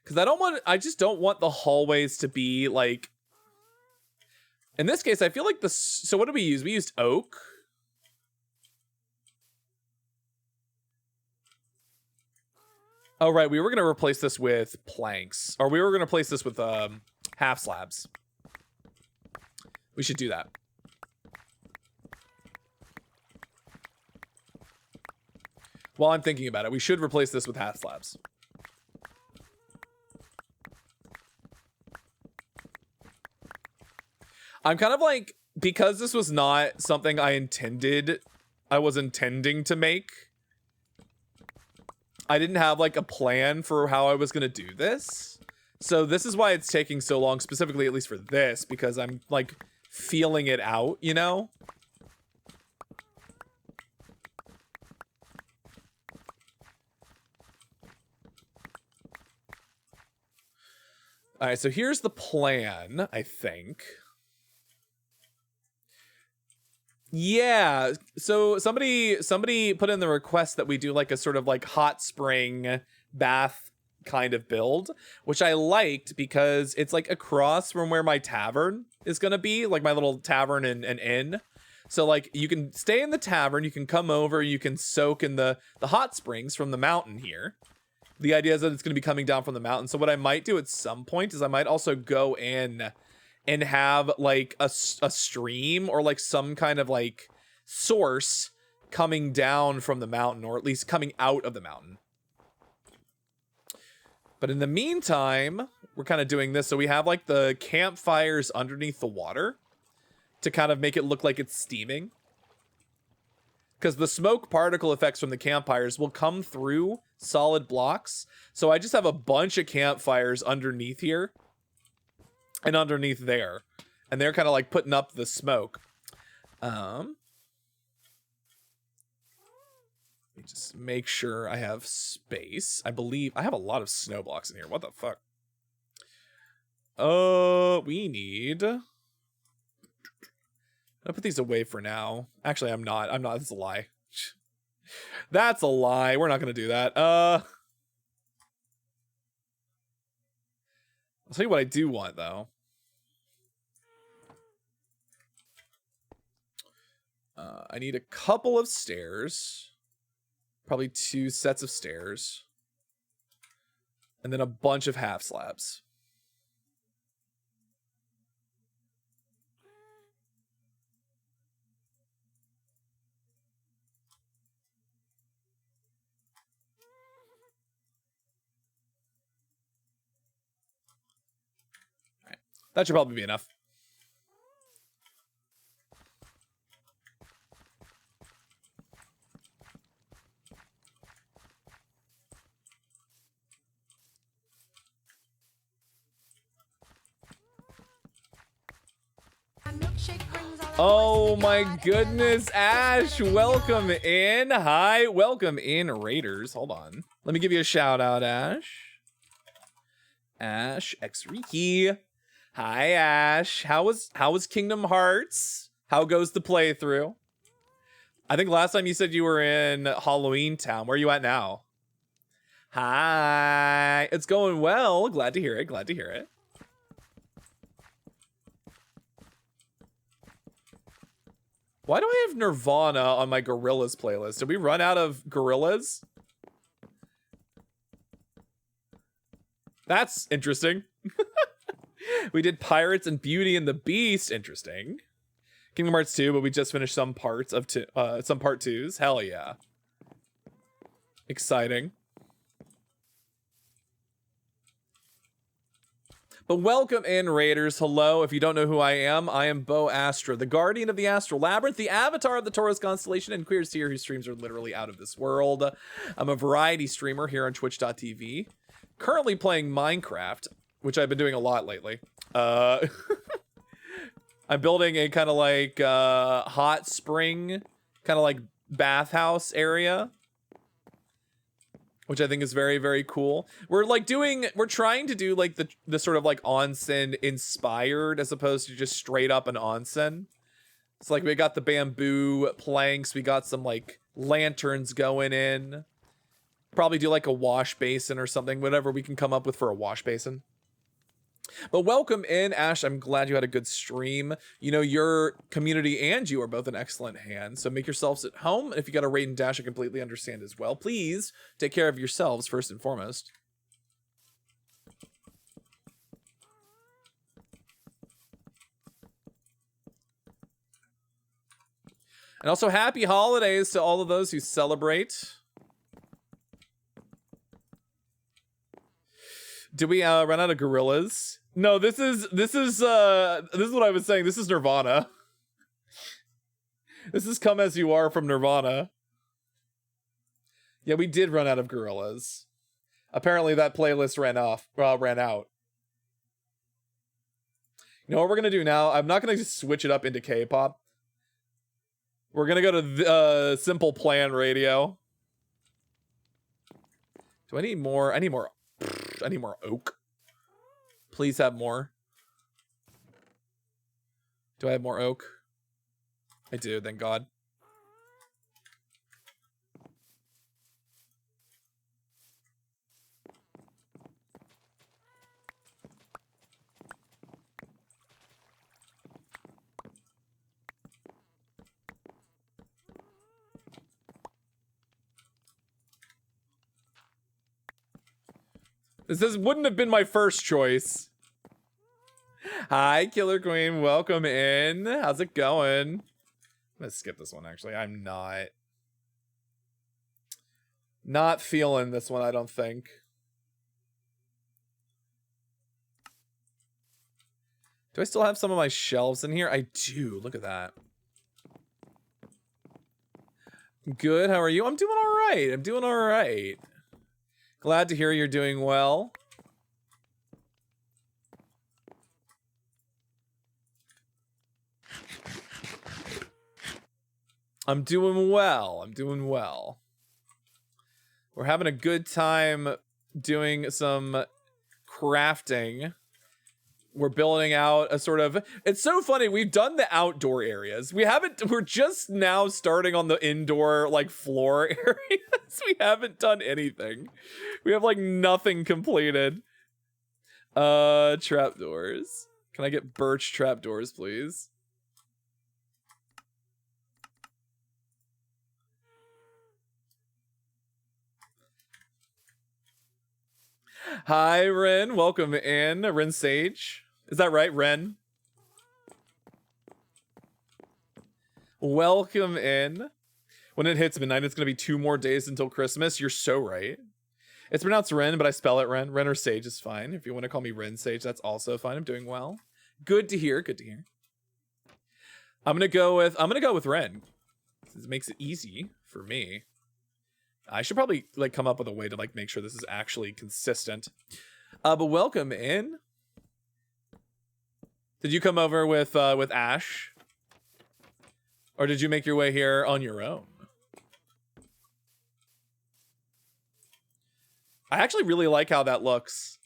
Because I just don't want the hallways to be like, in this case, I feel like so what did we use? We used oak. Oh, right, we were going to replace this with planks. Or we were going to replace this with half slabs. We should do that. While I'm thinking about it, we should replace this with half slabs. I'm kind of like, because this was not something I was intending to make, I didn't have like a plan for how I was going to do this. So this is why it's taking so long, specifically at least for this, because I'm like feeling it out, you know? All right, so here's the plan, I think. Yeah, so somebody put in the request that we do like a sort of like hot spring bath kind of build, which I liked because it's like across from where my tavern is gonna be, like my little tavern and inn. So like you can stay in the tavern, you can come over, you can soak in the hot springs from the mountain here. The idea is that it's gonna be coming down from the mountain. So what I might do at some point is I might also go in and have like a stream or like some kind of like source coming down from the mountain, or at least coming out of the mountain. But in the meantime, we're kind of doing this. So we have like the campfires underneath the water to kind of make it look like it's steaming. Because the smoke particle effects from the campfires will come through solid blocks. So I just have a bunch of campfires underneath here and underneath there, and they're kind of like putting up the smoke. Let me just make sure I have space. I believe I have a lot of snow blocks in here. What the fuck? We need, I'll put these away for now. Actually, I'm not. That's a lie. That's a lie. We're not gonna do that. I'll tell you what I do want, though. I need a couple of stairs. Probably 2 sets of stairs. And then a bunch of half slabs. All right. That should probably be enough. Oh my goodness, Ash, welcome in. Hi, welcome in, Raiders. Hold on. Let me give you a shout out, Ash. Ash X Riki. Hi, Ash. How was Kingdom Hearts? How goes the playthrough? I think last time you said you were in Halloween Town. Where are you at now? Hi. It's going well. Glad to hear it. Glad to hear it. Why do I have Nirvana on my Gorillas playlist? Did we run out of Gorillas? That's interesting. We did Pirates and Beauty and the Beast. Interesting. Kingdom Hearts 2, but we just finished some parts of some part 2s. Hell yeah. Exciting. But welcome in, Raiders. Hello. If you don't know who I am Bo Astra, the guardian of the Astral Labyrinth, the avatar of the Taurus constellation, and Queer Seer, whose streams are literally out of this world. I'm a variety streamer here on Twitch.tv. Currently playing Minecraft, which I've been doing a lot lately. I'm building a kind of like hot spring, kind of like bathhouse area, which I think is very, very cool. We're trying to do like the sort of like onsen inspired as opposed to just straight up an onsen. It's like we got the bamboo planks, we got some like lanterns going in. Probably do like a wash basin or something, whatever we can come up with for a wash basin. But welcome in, Ash. I'm glad you had a good stream. You know, your community and you are both in excellent hands, so make yourselves at home. And if you got a raid and dash, I completely understand as well. Please take care of yourselves first and foremost. And also happy holidays to all of those who celebrate. Did we run out of gorillas? No, this is what I was saying. This is Nirvana. This is Come As You Are from Nirvana. Yeah, we did run out of gorillas. Apparently that playlist ran out. You know what we're gonna do now? I'm not gonna just switch it up into K-pop. We're gonna go to Simple Plan Radio. Do I need more? I need more oak. Please have more. Do I have more oak? I do, thank God. This wouldn't have been my first choice. Hi, Killer Queen. Welcome in. How's it going? I'm gonna skip this one, actually. I'm not feeling this one, I don't think. Do I still have some of my shelves in here? I do. Look at that. Good. How are you? I'm doing all right. I'm doing all right. Glad to hear you're doing well. I'm doing well. I'm doing well. We're having a good time doing some crafting. We're building out a sort of, it's so funny, we've done the outdoor areas. We're just now starting on the indoor, like, floor areas. We haven't done anything. We have, like, nothing completed. Trapdoors. Can I get birch trapdoors, please? Hi, Ren. Welcome in. Ren Sage. Is that right, Ren? Welcome in. When it hits midnight, it's going to be 2 more days until Christmas. You're so right. It's pronounced Ren, but I spell it Ren. Ren or Sage is fine. If you want to call me Ren Sage, that's also fine. I'm doing well. Good to hear. Good to hear. I'm going to go with Ren. This makes it easy for me. I should probably like come up with a way to like make sure this is actually consistent. But welcome in. Did you come over with Ash? Or did you make your way here on your own? I actually really like how that looks.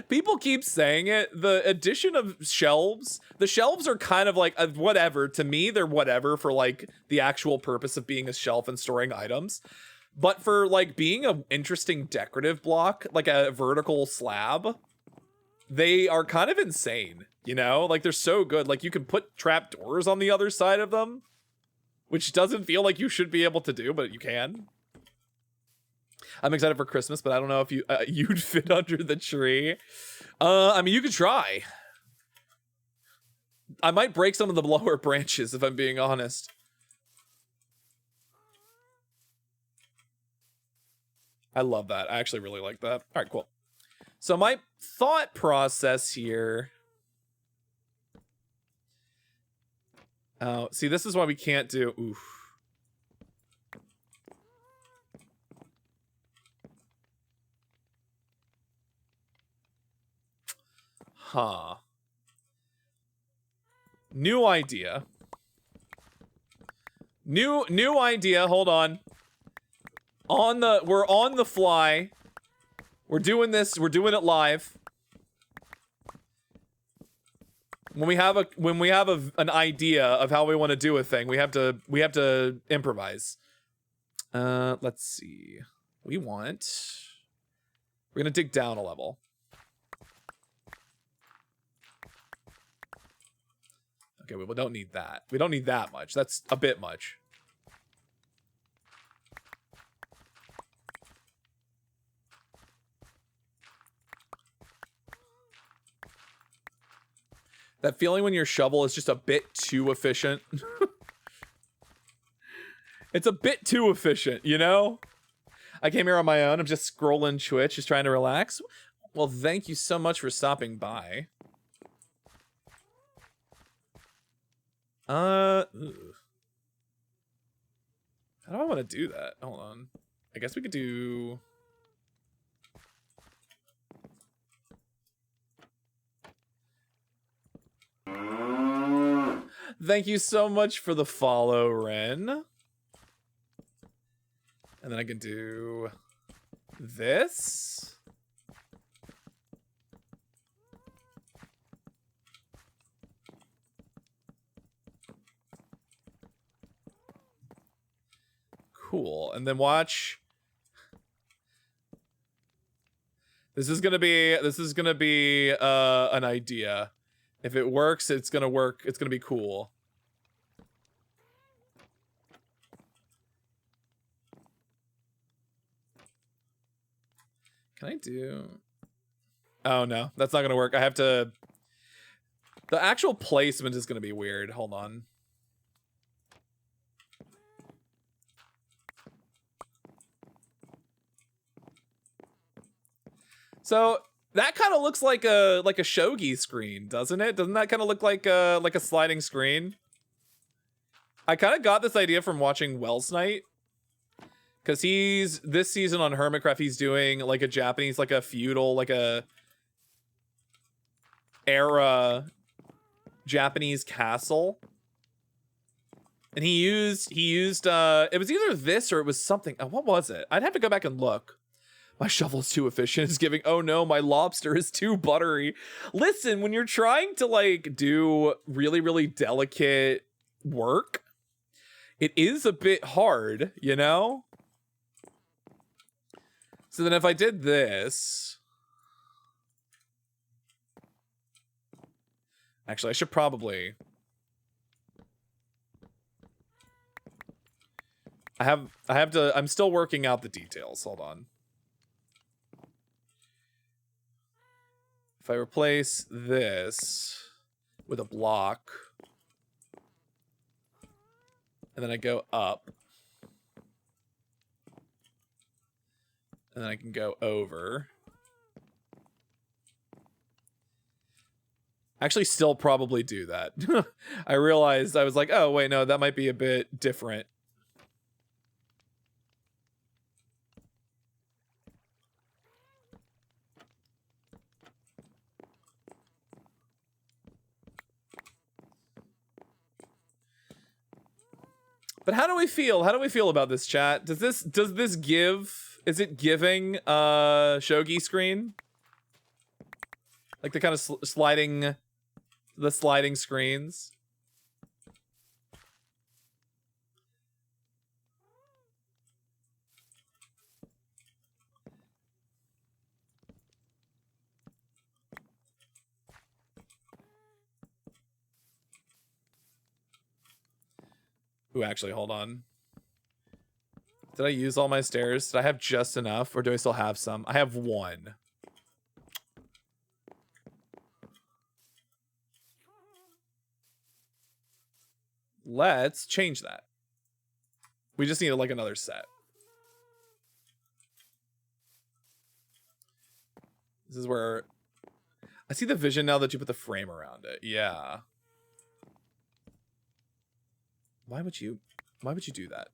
People keep saying it. The addition of shelves, the shelves are kind of like whatever. To me, they're whatever for like the actual purpose of being a shelf and storing items. But for like being an interesting decorative block, like a vertical slab, they are kind of insane, you know? Like they're so good. Like you can put trapdoors on the other side of them, which doesn't feel like you should be able to do, but you can. I'm excited for Christmas, but I don't know if you'd fit under the tree. I mean, you could try. I might break some of the lower branches if I'm being honest. I love that. I actually really like that. All right, cool. So my thought process here. See, this is why we can't do. Oof. Huh. New idea. New idea. Hold on. We're on the fly. We're doing this. We're doing it live. When we have an idea of how we want to do a thing, we have to improvise. Let's see. We're gonna dig down a level. Okay, we don't need that. We don't need that much. That's a bit much. That feeling when your shovel is just a bit too efficient. It's a bit too efficient, you know? I came here on my own. I'm just scrolling Twitch, just trying to relax. Well, thank you so much for stopping by. Ooh. How do I want to do that? Hold on. I guess we could do... Thank you so much for the follow, Ren. And then I can do this. Cool. And then watch. This is gonna be an idea. If it works, it's gonna work. It's gonna be cool. Can I do... Oh, no. That's not gonna work. I have to... The actual placement is gonna be weird. Hold on. So... That kind of looks like a shogi screen, doesn't it? Doesn't that kind of look like a sliding screen? I kind of got this idea from watching Wells Night, because he's this season on Hermitcraft. He's doing like a Japanese, like a feudal, like a era Japanese castle, and he used it was either this or it was something. What was it? I'd have to go back and look. My shovel is too efficient. It's giving, oh no, my lobster is too buttery. Listen, when you're trying to like do really, really delicate work, it is a bit hard, you know? So then if I did this, actually I should probably, I'm still working out the details. Hold on. If I replace this with a block, and then I go up, and then I can go over. Actually, still probably do that. I realized, I was like, oh, wait, no, that might be a bit different. But how do we feel? How do we feel about this, chat? Does this give? Is it giving shogi screen? Like the kind of sliding screens? Ooh, actually, hold on. Did I use all my stairs? Did I have just enough, or do I still have some? I have one. Let's change that. We just need like another set. This is where I see the vision now that you put the frame around it. Yeah. Why would you do that?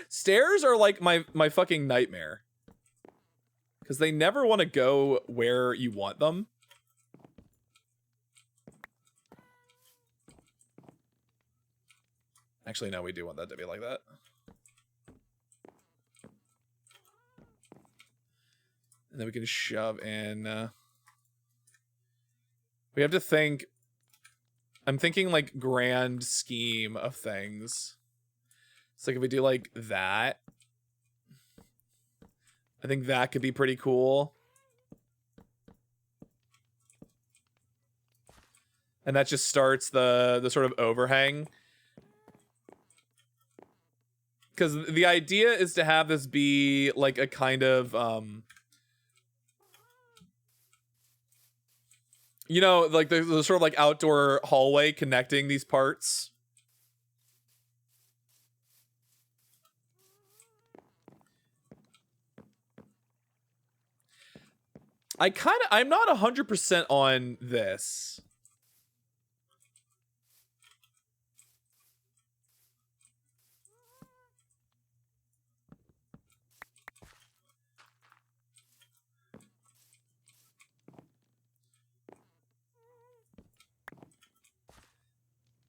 Stairs are like my fucking nightmare. Because they never want to go where you want them. Actually, no, we do want that to be like that. And then we can shove in... we have to think... I'm thinking like grand scheme of things. So like if we do like that, I think that could be pretty cool. And that just starts the sort of overhang. Because the idea is to have this be like a kind of you know, like the sort of like outdoor hallway connecting these parts. I'm not 100% on this.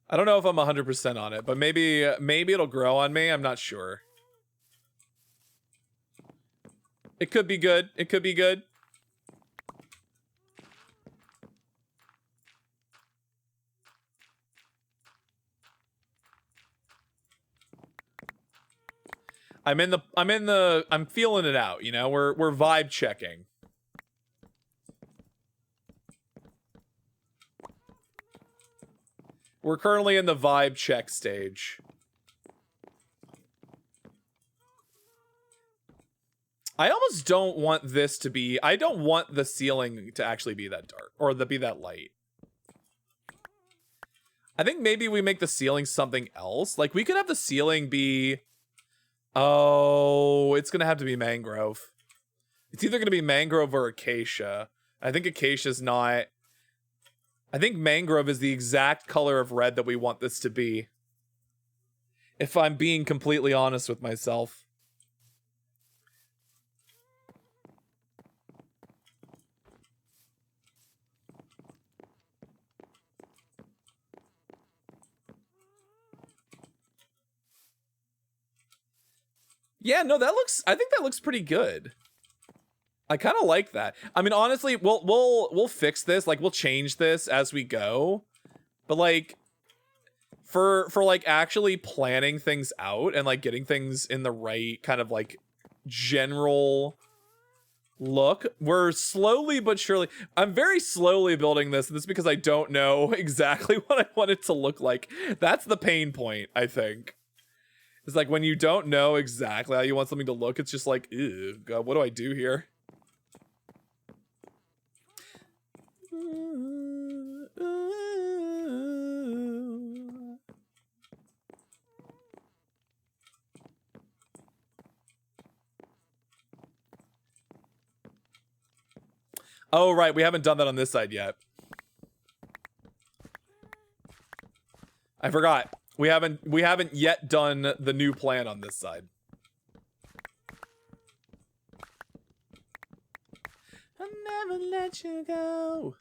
I don't know if I'm 100% on it, but maybe it'll grow on me. I'm not sure. It could be good. It could be good. I'm feeling it out, you know? We're vibe checking. We're currently in the vibe check stage. I almost don't want this to be... I don't want the ceiling to actually be that dark. Or be that light. I think maybe we make the ceiling something else. Like, we could have the ceiling be... Oh, it's going to have to be mangrove. It's either going to be mangrove or acacia. I think acacia's not... I think mangrove is the exact color of red that we want this to be. If I'm being completely honest with myself. Yeah, no, I think that looks pretty good. I kind of like that. I mean, honestly, we'll fix this. Like, we'll change this as we go. But like, for like actually planning things out and like getting things in the right kind of like general look, we're slowly but surely. I'm very slowly building this. And this is because I don't know exactly what I want it to look like. That's the pain point, I think. It's like when you don't know exactly how you want something to look, it's just like, ew, God, what do I do here? Oh, right, we haven't done that on this side yet. I forgot. We haven't yet done the new plan on this side. I'll never let you go.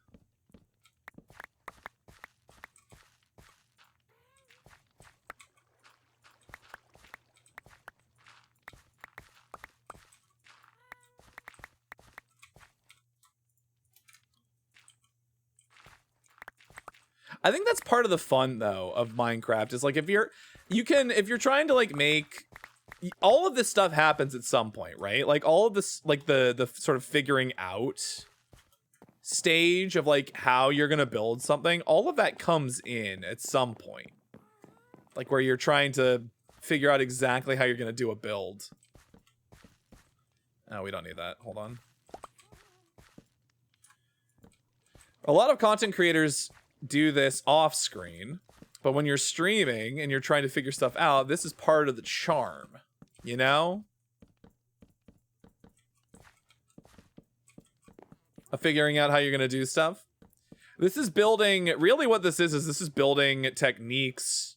I think that's part of the fun though of Minecraft is like if you're trying to like make all of this stuff happens at some point, right? Like all of this, like the sort of figuring out stage of like how you're gonna build something, all of that comes in at some point. Like where you're trying to figure out exactly how you're gonna do a build. Oh, we don't need that. Hold on. A lot of content creators do this off screen, but when you're streaming and you're trying to figure stuff out, this is part of the charm, you know? Of figuring out how you're gonna do stuff. This is building, really what this is building techniques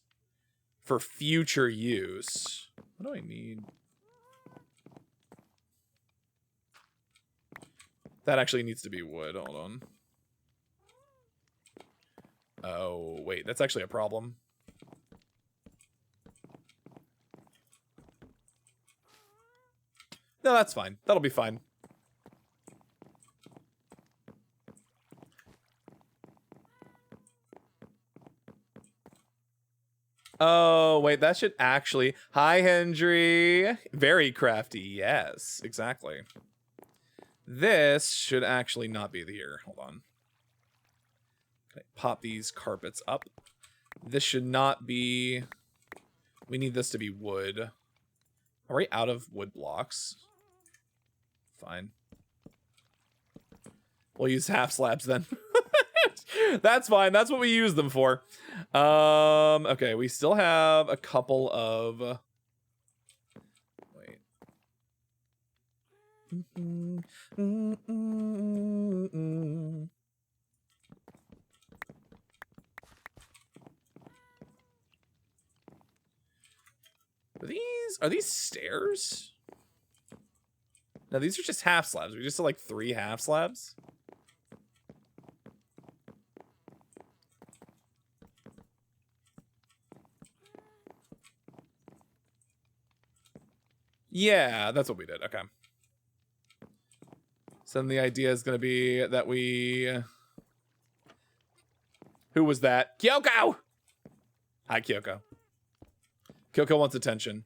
for future use. What do I need? That actually needs to be wood, hold on. Oh, wait, that's actually a problem. No, that's fine. That'll be fine. Oh, wait, that should actually... Hi, Hendry. Very crafty. Yes, exactly. This should actually not be here. Hold on. Okay, pop these carpets up. This should not be... We need this to be wood. Are we out of wood blocks? Fine. We'll use half slabs then. That's fine. That's what we use them for. Okay, we still have a couple of... Wait. Are these stairs? No, these are just half slabs. We just have like 3 half slabs. Yeah, that's what we did. Okay. So then the idea is going to be that we... Who was that? Kyoko! Hi, Kyoko. Kyoko wants attention.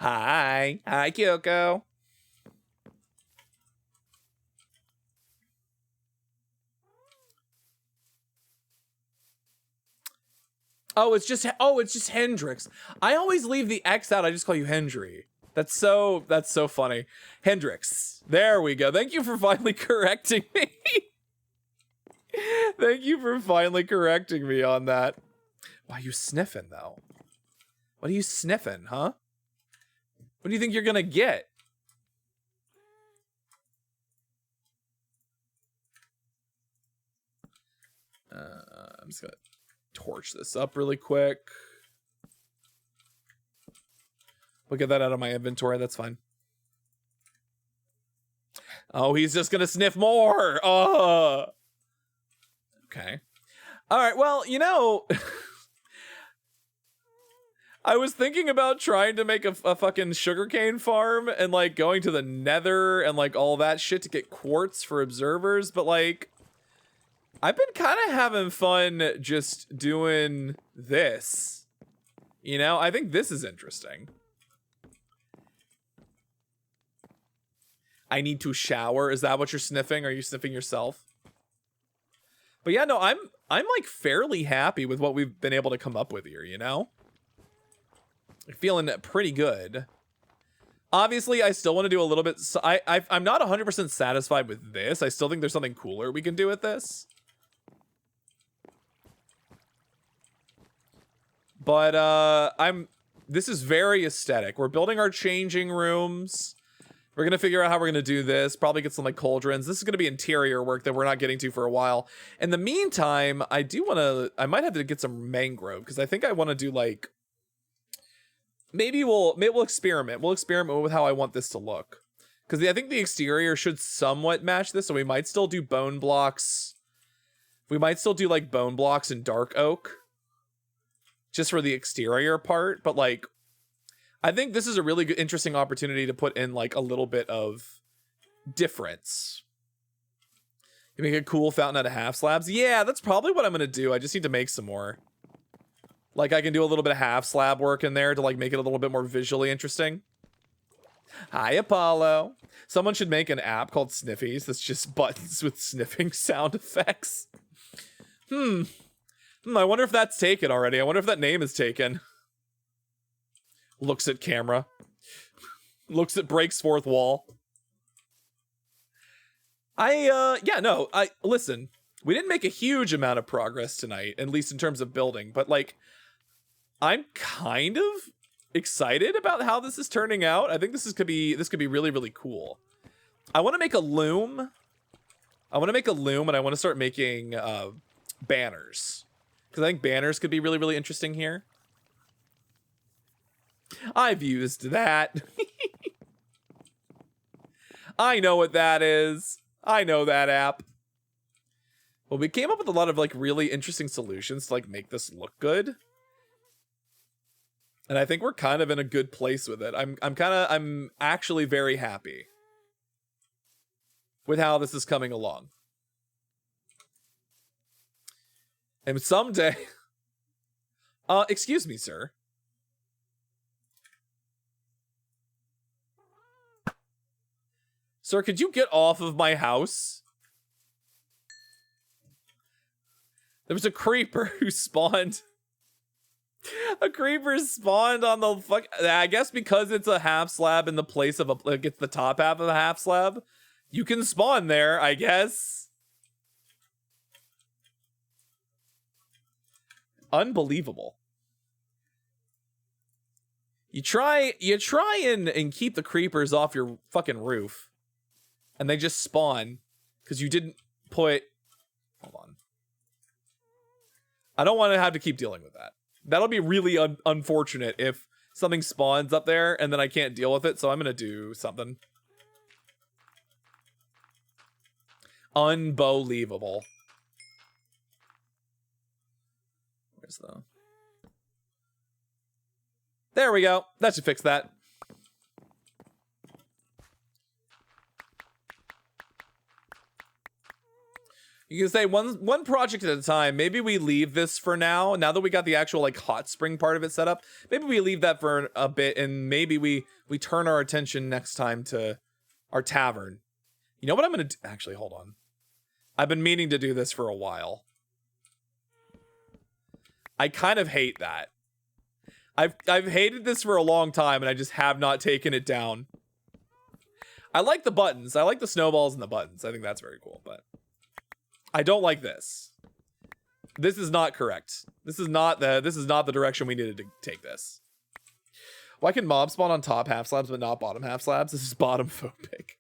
Hi. Hi, Kyoko. Oh, it's just Hendrix. I always leave the X out. I just call you Hendry. That's so funny. Hendrix. There we go. Thank you for finally correcting me. Thank you for finally correcting me on that. Why are you sniffing though? What are you sniffing, huh? What do you think you're gonna get? I'm just gonna torch this up really quick. We'll get that out of my inventory. That's fine. Oh, he's just gonna sniff more. Oh. Okay. All right. Well, you know, I was thinking about trying to make a fucking sugarcane farm and like going to the nether and like all that shit to get quartz for observers, but like I've been kind of having fun just doing this. You know, I think this is interesting. I need to shower. Is that what you're sniffing? Are you sniffing yourself? But yeah, no, I'm like fairly happy with what we've been able to come up with here, you know? Feeling pretty good. Obviously, I still want to do a little bit. I'm not 100% satisfied with this. I still think there's something cooler we can do with this. But this is very aesthetic. We're building our changing rooms. We're gonna figure out how we're gonna do this. Probably get some like cauldrons. This is gonna be interior work that we're not getting to for a while. In the meantime, I might have to get some mangrove because I think I want to do like. Maybe we'll experiment. We'll experiment with how I want this to look. Because I think the exterior should somewhat match this, so we might still do bone blocks. We might still do like bone blocks and dark oak. Just for the exterior part, but like I think this is a really good, interesting opportunity to put in like a little bit of difference. You make a cool fountain out of half slabs. Yeah, that's probably what I'm gonna do. I just need to make some more. Like I can do a little bit of half slab work in there to like make it a little bit more visually interesting. Hi, Apollo. Someone should make an app called Sniffies that's just buttons with sniffing sound effects. I wonder if that's taken already. I wonder if that name is taken. Looks at camera. Looks at breaks fourth wall. Listen, we didn't make a huge amount of progress tonight, at least in terms of building, but like, I'm kind of excited about how this is turning out. I think this could be really, really cool. I want to make a loom. And I want to start making banners. Because I think banners could be really, really interesting here. I've used that. I know what that is. I know that app. Well, we came up with a lot of like really interesting solutions to like make this look good. And I think we're kind of in a good place with it. I'm actually very happy with how this is coming along. And someday... excuse me, sir. Sir, could you get off of my house? There was a creeper who spawned A creeper spawned on the fuck. I guess because it's a half slab in the place of a, like it's the top half of a half slab, you can spawn there, I guess. Unbelievable. You try and keep the creepers off your fucking roof, and they just spawn because you didn't put. Hold on. I don't want to have to keep dealing with that. That'll be really unfortunate if something spawns up there and then I can't deal with it. So I'm gonna do something. Unbelievable. Where's the... There we go. That should fix that. You can say one project at a time. Maybe we leave this for now. Now that we got the actual like hot spring part of it set up, maybe we leave that for a bit, and maybe we turn our attention next time to our tavern. You know what I'm gonna do? Actually, hold on. I've been meaning to do this for a while. I kind of hate that. I've hated this for a long time, and I just have not taken it down. I like the buttons. I like the snowballs and the buttons. I think that's very cool, but I don't like this. This is not correct. This is not the direction we needed to take this. Why can mobs spawn on top half slabs but not bottom half slabs? This is bottom phobic.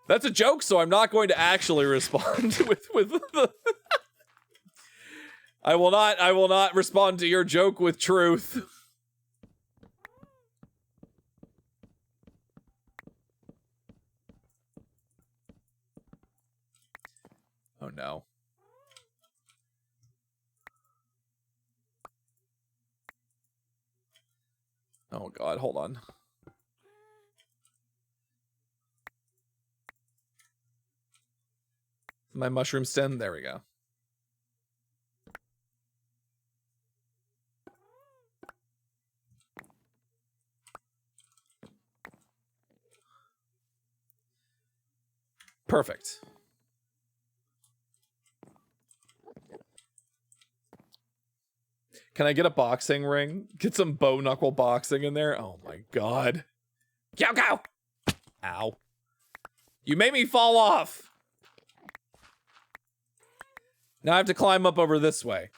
That's a joke, so I'm not going to actually respond with the I will not respond to your joke with truth. Oh no. Oh god, hold on. My mushroom stem, there we go. Perfect. Can I get a boxing ring? Get some bow knuckle boxing in there? Oh my god. Go, go! Ow. You made me fall off! Now I have to climb up over this way.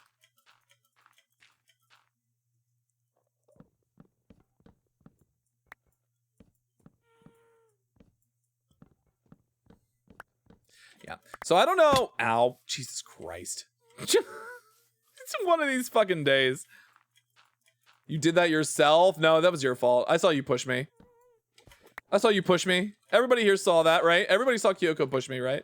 Yeah. So I don't know. Ow. Jesus Christ. It's one of these fucking days. You did that yourself? No, that was your fault. I saw you push me. I saw you push me. Everybody here saw that, right? Everybody saw Kyoko push me, right?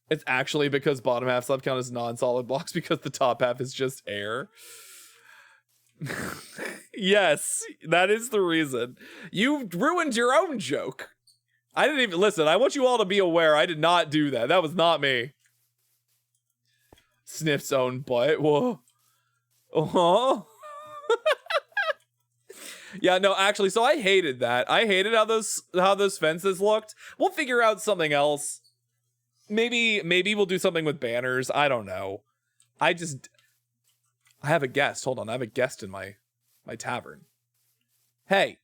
It's actually because bottom half slab count as non-solid blocks because the top half is just air. Yes, that is the reason. You ruined your own joke. I didn't even listen. I want you all to be aware. I did not do that. That was not me. Sniff's own butt. Whoa. Uh-huh. Yeah, no, actually, so I hated that. I hated how those fences looked. We'll figure out something else. Maybe we'll do something with banners. I don't know. I have a guest. Hold on. I have a guest in my tavern. Hey.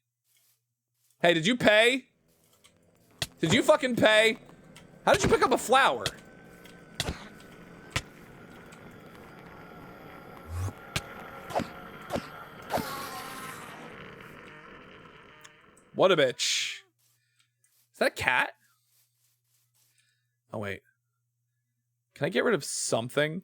Hey, did you pay? Did you fucking pay? How did you pick up a flower? What a bitch. Is that a cat? Oh, wait. Can I get rid of something?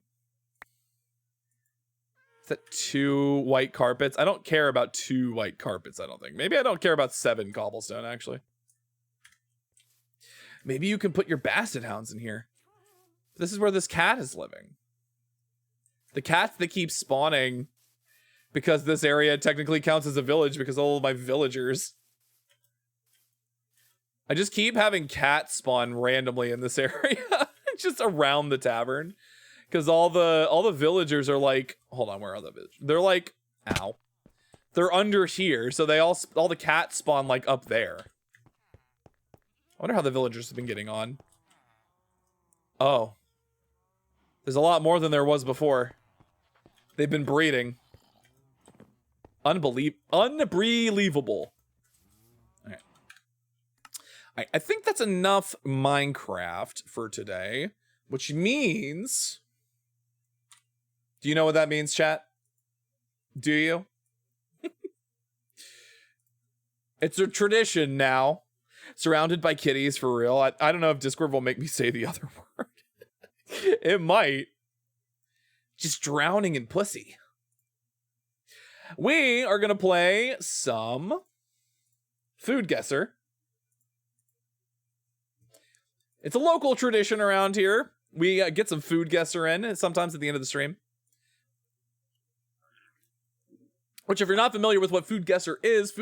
Is that 2 white carpets? I don't care about 2 white carpets, I don't think. Maybe I don't care about 7 cobblestone, actually. Maybe you can put your basset hounds in here. This is where this cat is living. The cats that keep spawning because this area technically counts as a village because all of my villagers. I just keep having cats spawn randomly in this area, just around the tavern, because all the villagers are like, hold on, where are the villagers? They're like, ow, they're under here, so they all the cats spawn like up there. I wonder how the villagers have been getting on. Oh. There's a lot more than there was before. They've been breeding. Unbelievable. Okay. I think that's enough Minecraft for today, which means... Do you know what that means, chat? Do you? It's a tradition now. Surrounded by kitties, for real. I don't know if Discord will make me say the other word. It might. Just drowning in pussy. We are going to play some Food Guesser. It's a local tradition around here. We get some Food Guesser in sometimes at the end of the stream. Which, if you're not familiar with what Food Guesser is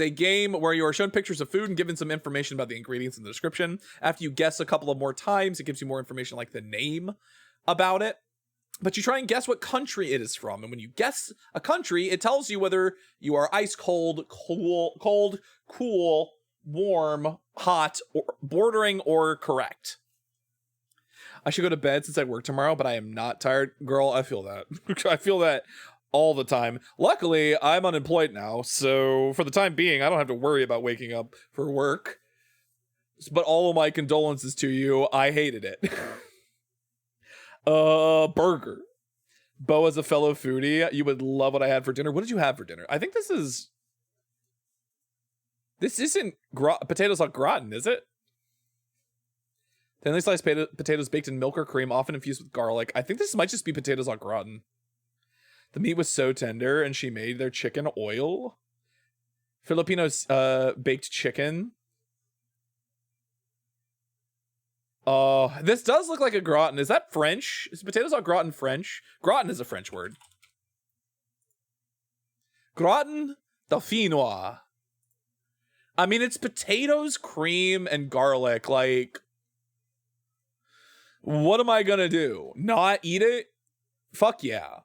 a game where you are shown pictures of food and given some information about the ingredients in the description. After you guess a couple of more times, it gives you more information like the name about it. But you try and guess what country it is from. And when you guess a country, it tells you whether you are ice cold, cool, warm, hot, or bordering, or correct. I should go to bed since I work tomorrow, but I am not tired. Girl, I feel that. I feel that all the time. Luckily, I'm unemployed now, so for the time being, I don't have to worry about waking up for work. But all of my condolences to you. I hated it. Burger. Bo, as a fellow foodie, you would love what I had for dinner. What did you have for dinner? I think this isn't potatoes au gratin, is it? Thinly sliced potatoes baked in milk or cream, often infused with garlic. I think this might just be potatoes au gratin. The meat was so tender, and she made their chicken oil. Filipinos baked chicken. This does look like a gratin. Is that French? Is potatoes au gratin French? Gratin is a French word. Gratin dauphinois. I mean, it's potatoes, cream, and garlic. Like, what am I gonna do? Not eat it? Fuck yeah.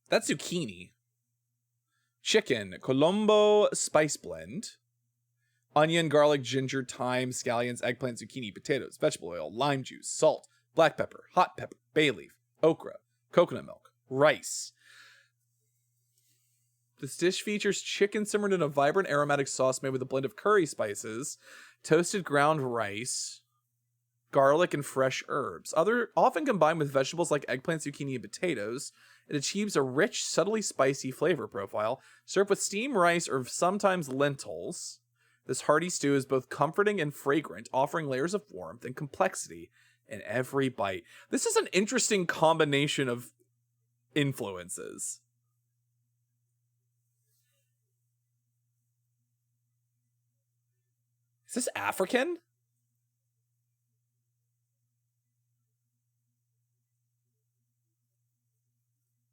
That's zucchini. Chicken, Colombo spice blend. Onion, garlic, ginger, thyme, scallions, eggplant, zucchini, potatoes, vegetable oil, lime juice, salt, black pepper, hot pepper, bay leaf, okra, coconut milk, rice. This dish features chicken simmered in a vibrant aromatic sauce made with a blend of curry spices, toasted ground rice, garlic, and fresh herbs. Often combined with vegetables like eggplant, zucchini, and potatoes, it achieves a rich, subtly spicy flavor profile. Served with steamed rice or sometimes lentils, this hearty stew is both comforting and fragrant, offering layers of warmth and complexity in every bite. This is an interesting combination of influences. Is this African?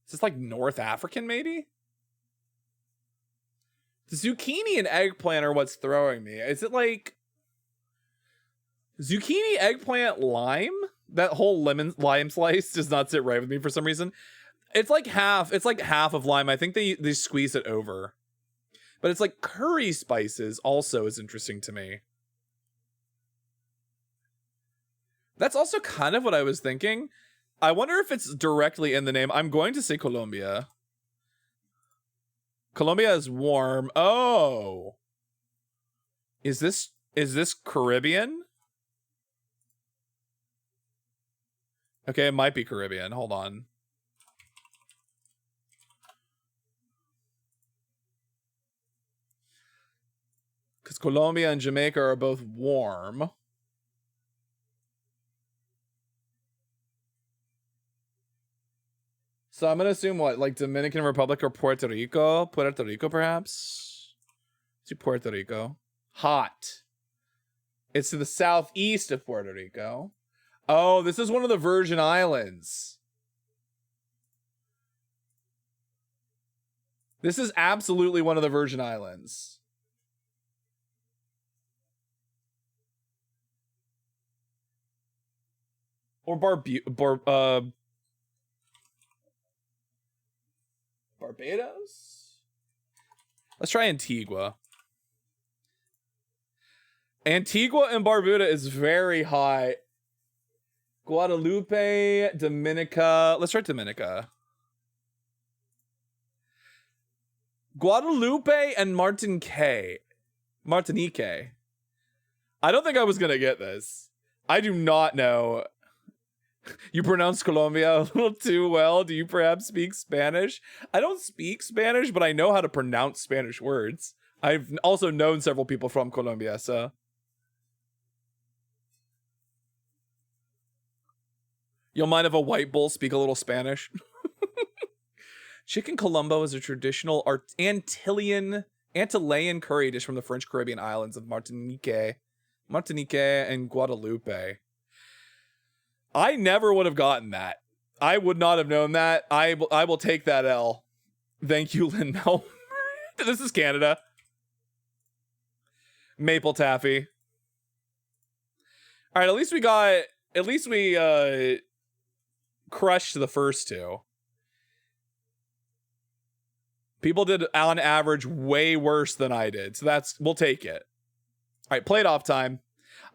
Is this like North African, maybe? The zucchini and eggplant are what's throwing me. Is it like zucchini, eggplant, lime? That whole lime slice does not sit right with me for some reason. It's like half of lime. I think they squeeze it over. But it's like curry spices also is interesting to me. That's also kind of what I was thinking. I wonder if it's directly in the name. I'm going to say Colombia. Colombia is warm. Oh. Is this Caribbean? Okay, it might be Caribbean. Hold on. Because Colombia and Jamaica are both warm. So I'm going to assume what? Like Dominican Republic or Puerto Rico? Puerto Rico, perhaps? Let's do Puerto Rico. Hot. It's to the southeast of Puerto Rico. Oh, this is one of the Virgin Islands. This is absolutely one of the Virgin Islands. Or Barbados? Let's try Antigua. Antigua and Barbuda is very high. Guadalupe, Dominica. Let's try Dominica. Guadalupe and Martinique. I don't think I was going to get this. I do not know. You pronounce Colombia a little too well. Do you perhaps speak Spanish? I don't speak Spanish, but I know how to pronounce Spanish words. I've also known several people from Colombia, so. You'll mind if a white bull speak a little Spanish? Chicken Colombo is a traditional Antillean curry dish from the French Caribbean islands of Martinique and Guadalupe. I never would have gotten that. I would not have known that. I will take that L. Thank you, Lynn Mel. This is Canada. Maple taffy. All right, at least we crushed the first two. People did on average way worse than I did, so we'll take it. All right, play it off time.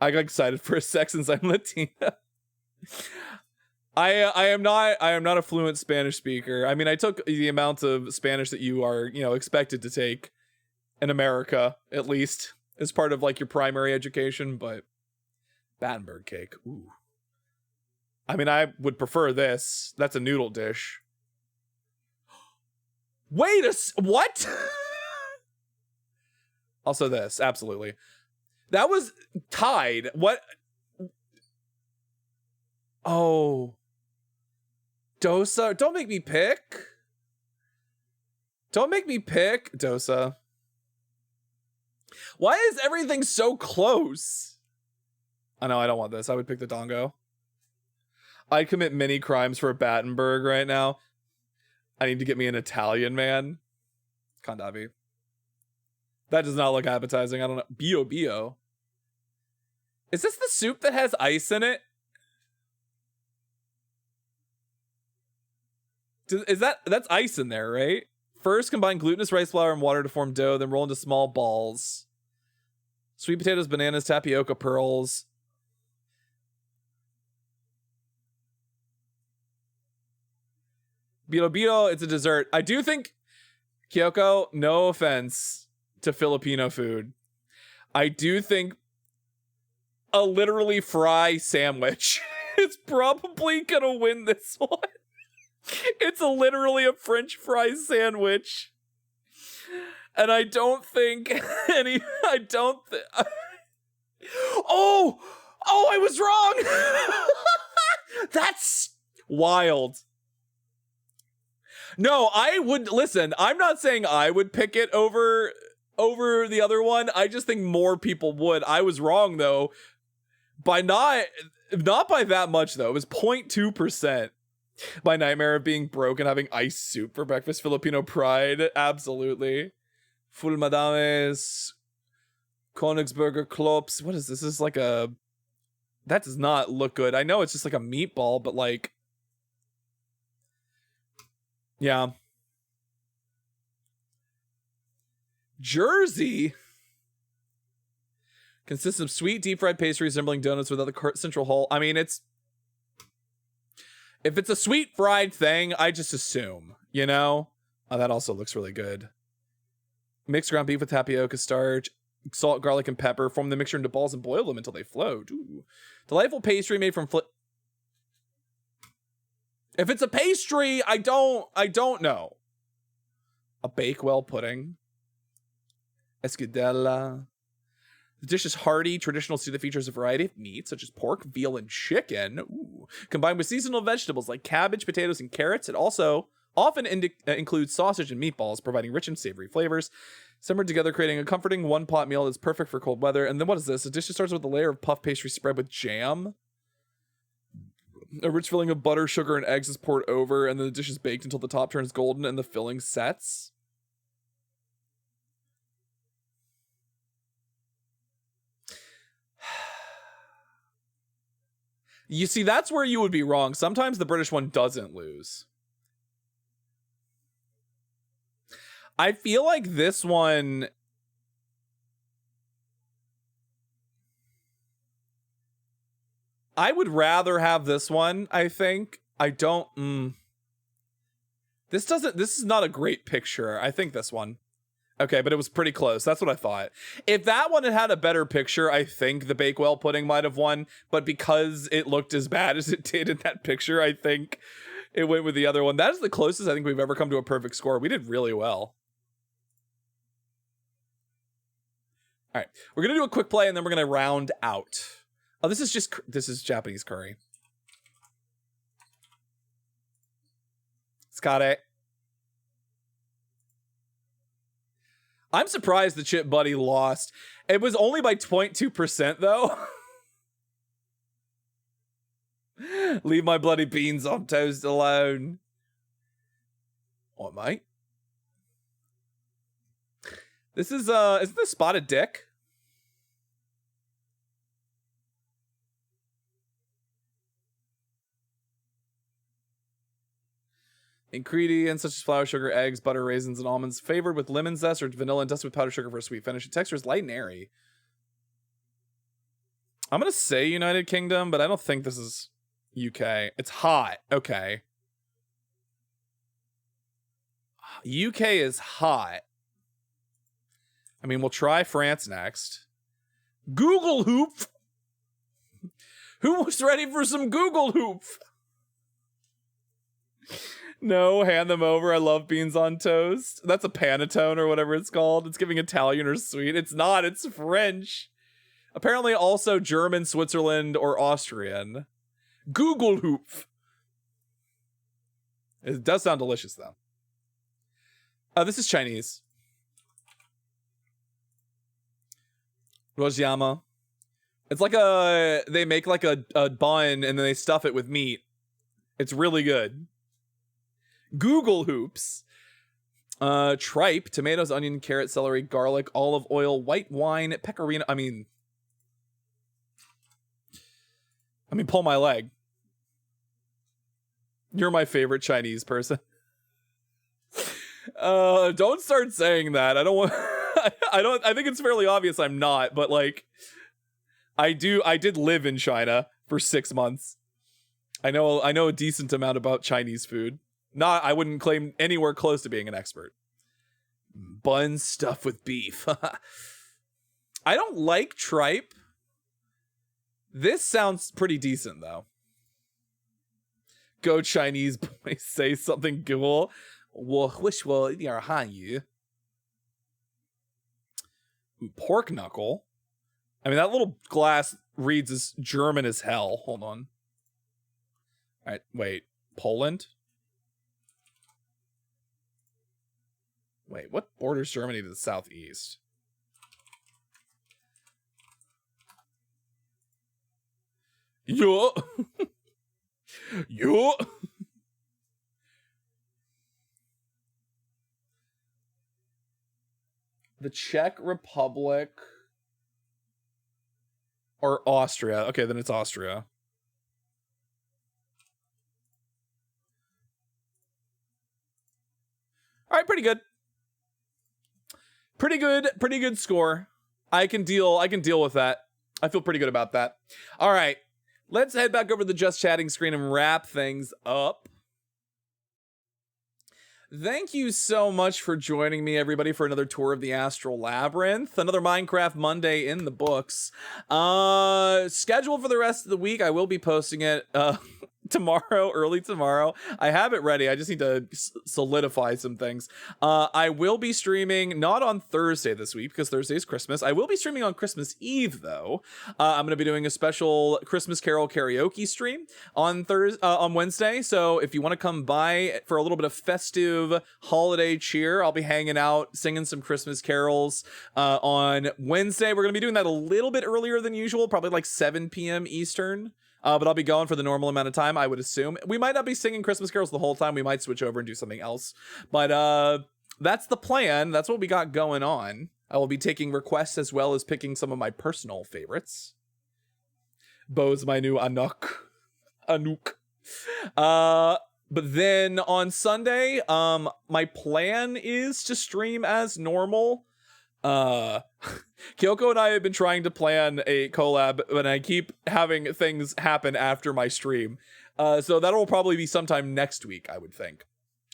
I got excited for a sec since I'm Latina. I am not a fluent Spanish speaker. I mean, I took the amount of Spanish that you are, expected to take in America, at least as part of like your primary education, but Battenberg cake. Ooh. I mean, I would prefer this. That's a noodle dish. Wait what? Also this, absolutely. That was tied. What? Oh. Dosa. Don't make me pick. Don't make me pick, Dosa. Why is everything so close? I know, I don't want this. I would pick the Dongo. I'd commit many crimes for Battenberg right now. I need to get me an Italian man. Condavi. That does not look appetizing. I don't know. Bio Bio. Is this the soup that has ice in it? That's ice in there, right? First, combine glutinous rice flour and water to form dough, then roll into small balls. Sweet potatoes, bananas, tapioca pearls. Bilo, it's a dessert. I do think, Kyoko, no offense to Filipino food, I do think a literally fry sandwich is probably gonna win this one. It's literally a French fry sandwich. And I don't think Oh, I was wrong. That's wild. No, I would listen. I'm not saying I would pick it over the other one. I just think more people would. I was wrong though. By not by that much though. It was 0.2%. My nightmare of being broke and having ice soup for breakfast. Filipino pride. Absolutely. Full Madames. Königsberger Klops. What is this? This is like a... That does not look good. I know it's just like a meatball, but like... Yeah. Jersey consists of sweet deep fried pastry resembling donuts without the central hole. I mean, if it's a sweet fried thing, I just assume, Oh, that also looks really good. Mix ground beef with tapioca starch, salt, garlic, and pepper. Form the mixture into balls and boil them until they float. Ooh. Delightful pastry made from If it's a pastry, I don't know. A Bakewell pudding. Escudella. The dish is hearty, traditional to the features a variety of meats, such as pork, veal, and chicken. Ooh. Combined with seasonal vegetables like cabbage, potatoes, and carrots. It also often includes sausage and meatballs, providing rich and savory flavors. Simmered together, creating a comforting one-pot meal that's perfect for cold weather. And then what is this? The dish starts with a layer of puff pastry spread with jam. A rich filling of butter, sugar, and eggs is poured over, and then the dish is baked until the top turns golden and the filling sets. You see, that's where you would be wrong. Sometimes the British one doesn't lose. I feel like this one... I would rather have this one, I think. I don't... This is not a great picture. I think this one. Okay, but it was pretty close. That's what I thought. If that one had a better picture, I think the Bakewell pudding might have won. But because it looked as bad as it did in that picture, I think it went with the other one. That is the closest I think we've ever come to a perfect score. We did really well. All right, we're going to do a quick play and then we're going to round out. Oh, this is Japanese curry. Got it. I'm surprised the Chip Buddy lost. It was only by 0.2% though. Leave my bloody beans on toast alone. What, mate? This is isn't this Spotted Dick? Ingredients such as flour, sugar, eggs, butter, raisins, and almonds, flavored with lemon zest or vanilla and dusted with powdered sugar for a sweet finish. The texture is light and airy. I'm gonna say United Kingdom, but I don't think this is UK. It's hot. Okay. UK is hot. I mean, we'll try France next. Google hoop. Who was ready for some Google hoop? No, hand them over. I love beans on toast. That's a panettone or whatever it's called. It's giving Italian or sweet. It's not. It's French. Apparently also German, Switzerland, or Austrian. Google hoop. It does sound delicious, though. This is Chinese. Rojyama. It's like they make like a bun and then they stuff it with meat. It's really good. Google hoops. Tripe, tomatoes, onion, carrot, celery, garlic, olive oil, white wine, pecorino. I mean, pull my leg. You're my favorite Chinese person. Don't start saying that. I don't want I think it's fairly obvious I'm not, but like I did live in China for 6 months. I know a decent amount about Chinese food. I wouldn't claim anywhere close to being an expert. Bun stuffed with beef. I don't like tripe. This sounds pretty decent, though. Go Chinese boy, say something cool. 我会说一点汉语. Ooh, pork knuckle. I mean, that little glass reads as German as hell. Hold on. All right, wait. Poland? Wait, what borders Germany to the southeast? Yeah. Yeah. The Czech Republic or Austria. Okay, then it's Austria. All right, pretty good. Pretty good score. I can deal with that. I feel pretty good about that. All right, let's head back over to the Just Chatting screen and wrap things up. Thank you so much for joining me, everybody, for another tour of the Astral Labyrinth. Another Minecraft Monday in the books. Schedule for the rest of the week. I will be posting it tomorrow, early tomorrow. I have it ready. I just need to solidify some things. I will be streaming not on Thursday this week because Thursday is Christmas. I will be streaming on Christmas Eve though. I'm going to be doing a special Christmas Carol karaoke stream on Wednesday. So if you want to come by for a little bit of festive holiday cheer, I'll be hanging out singing some Christmas carols on Wednesday. We're going to be doing that a little bit earlier than usual, probably like 7 p.m. Eastern. But I'll be going for the normal amount of time, I would assume. We might not be singing Christmas carols the whole time. We might switch over and do something else. But that's the plan. That's what we got going on. I will be taking requests as well as picking some of my personal favorites. Bo's my new Anouk. But then on Sunday, my plan is to stream as normal. Kyoko and I have been trying to plan a collab, but I keep having things happen after my stream. So that'll probably be sometime next week, I would think.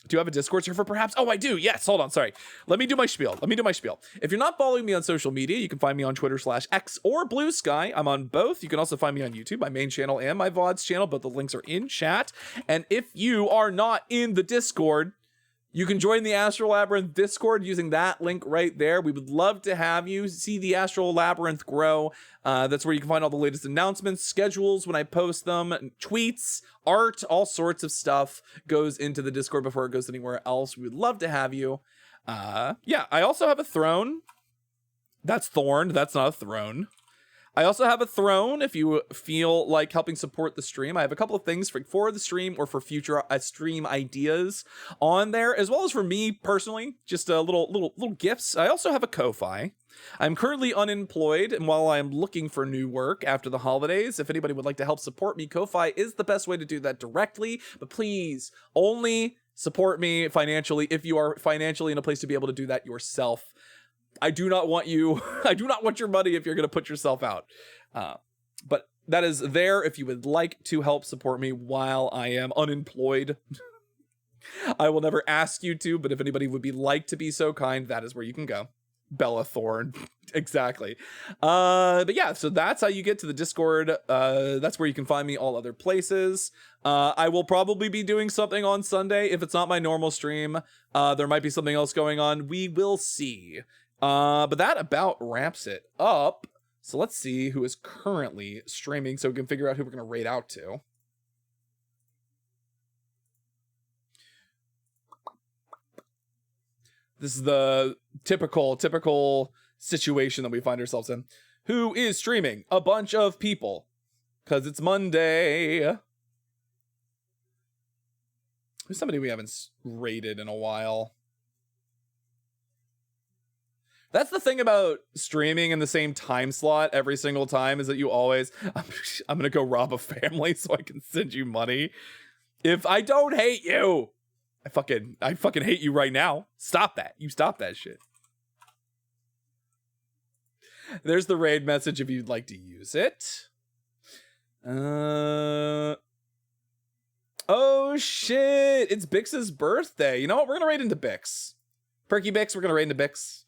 Do you have a Discord server perhaps? Oh, I do. Yes. Hold on. Sorry. Let me do my spiel. If you're not following me on social media, you can find me on Twitter/X or Blue Sky. I'm on both. You can also find me on YouTube, my main channel and my VODs channel. Both the links are in chat. And if you are not in the Discord, you can join the Astral Labyrinth Discord using that link right there. We would love to have you see the Astral Labyrinth grow. That's where you can find all the latest announcements, schedules when I post them, tweets, art, all sorts of stuff goes into the Discord before it goes anywhere else. We would love to have you. Yeah, I also have a throne. That's Thorn. That's not a throne. I also have a throne if you feel like helping support the stream. I have a couple of things for the stream or for future stream ideas on there, as well as for me personally, just a little gifts. I also have a Ko-Fi. I'm currently unemployed, and while I'm looking for new work after the holidays, if anybody would like to help support me, Ko-Fi is the best way to do that directly. But please, only support me financially if you are financially in a place to be able to do that yourself. I do not want you, I do not want your money if you're going to put yourself out. But that is there if you would like to help support me while I am unemployed. I will never ask you to, but if anybody would be like to be so kind, that is where you can go. Bella Thorn. Exactly. But yeah, so that's how you get to the Discord. That's where you can find me all other places. I will probably be doing something on Sunday. If it's not my normal stream, there might be something else going on. We will see. But that about wraps it up. So let's see who is currently streaming so we can figure out who we're going to raid out to. This is the typical situation that we find ourselves in. Who is streaming? A bunch of people. Because it's Monday. Who's somebody we haven't raided in a while? That's the thing about streaming in the same time slot every single time, is that you always, I'm gonna go rob a family so I can send you money. If I don't hate you, I fucking hate you right now. Stop that. You stop that shit. There's the raid message if you'd like to use it. Oh shit, it's Bix's birthday. You know what? We're gonna raid into Bix. Perky Bix, we're gonna raid into Bix.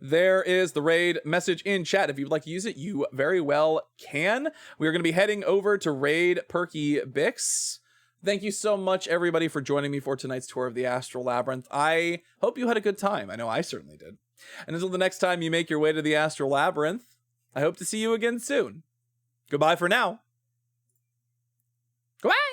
There is the raid message in chat. If you'd like to use it, you very well can. We are going to be heading over to raid Perky Bix. Thank you so much, everybody, for joining me for tonight's tour of the Astral Labyrinth. I hope you had a good time. I know I certainly did. And until the next time you make your way to the Astral Labyrinth, I hope to see you again soon. Goodbye for now. Goodbye!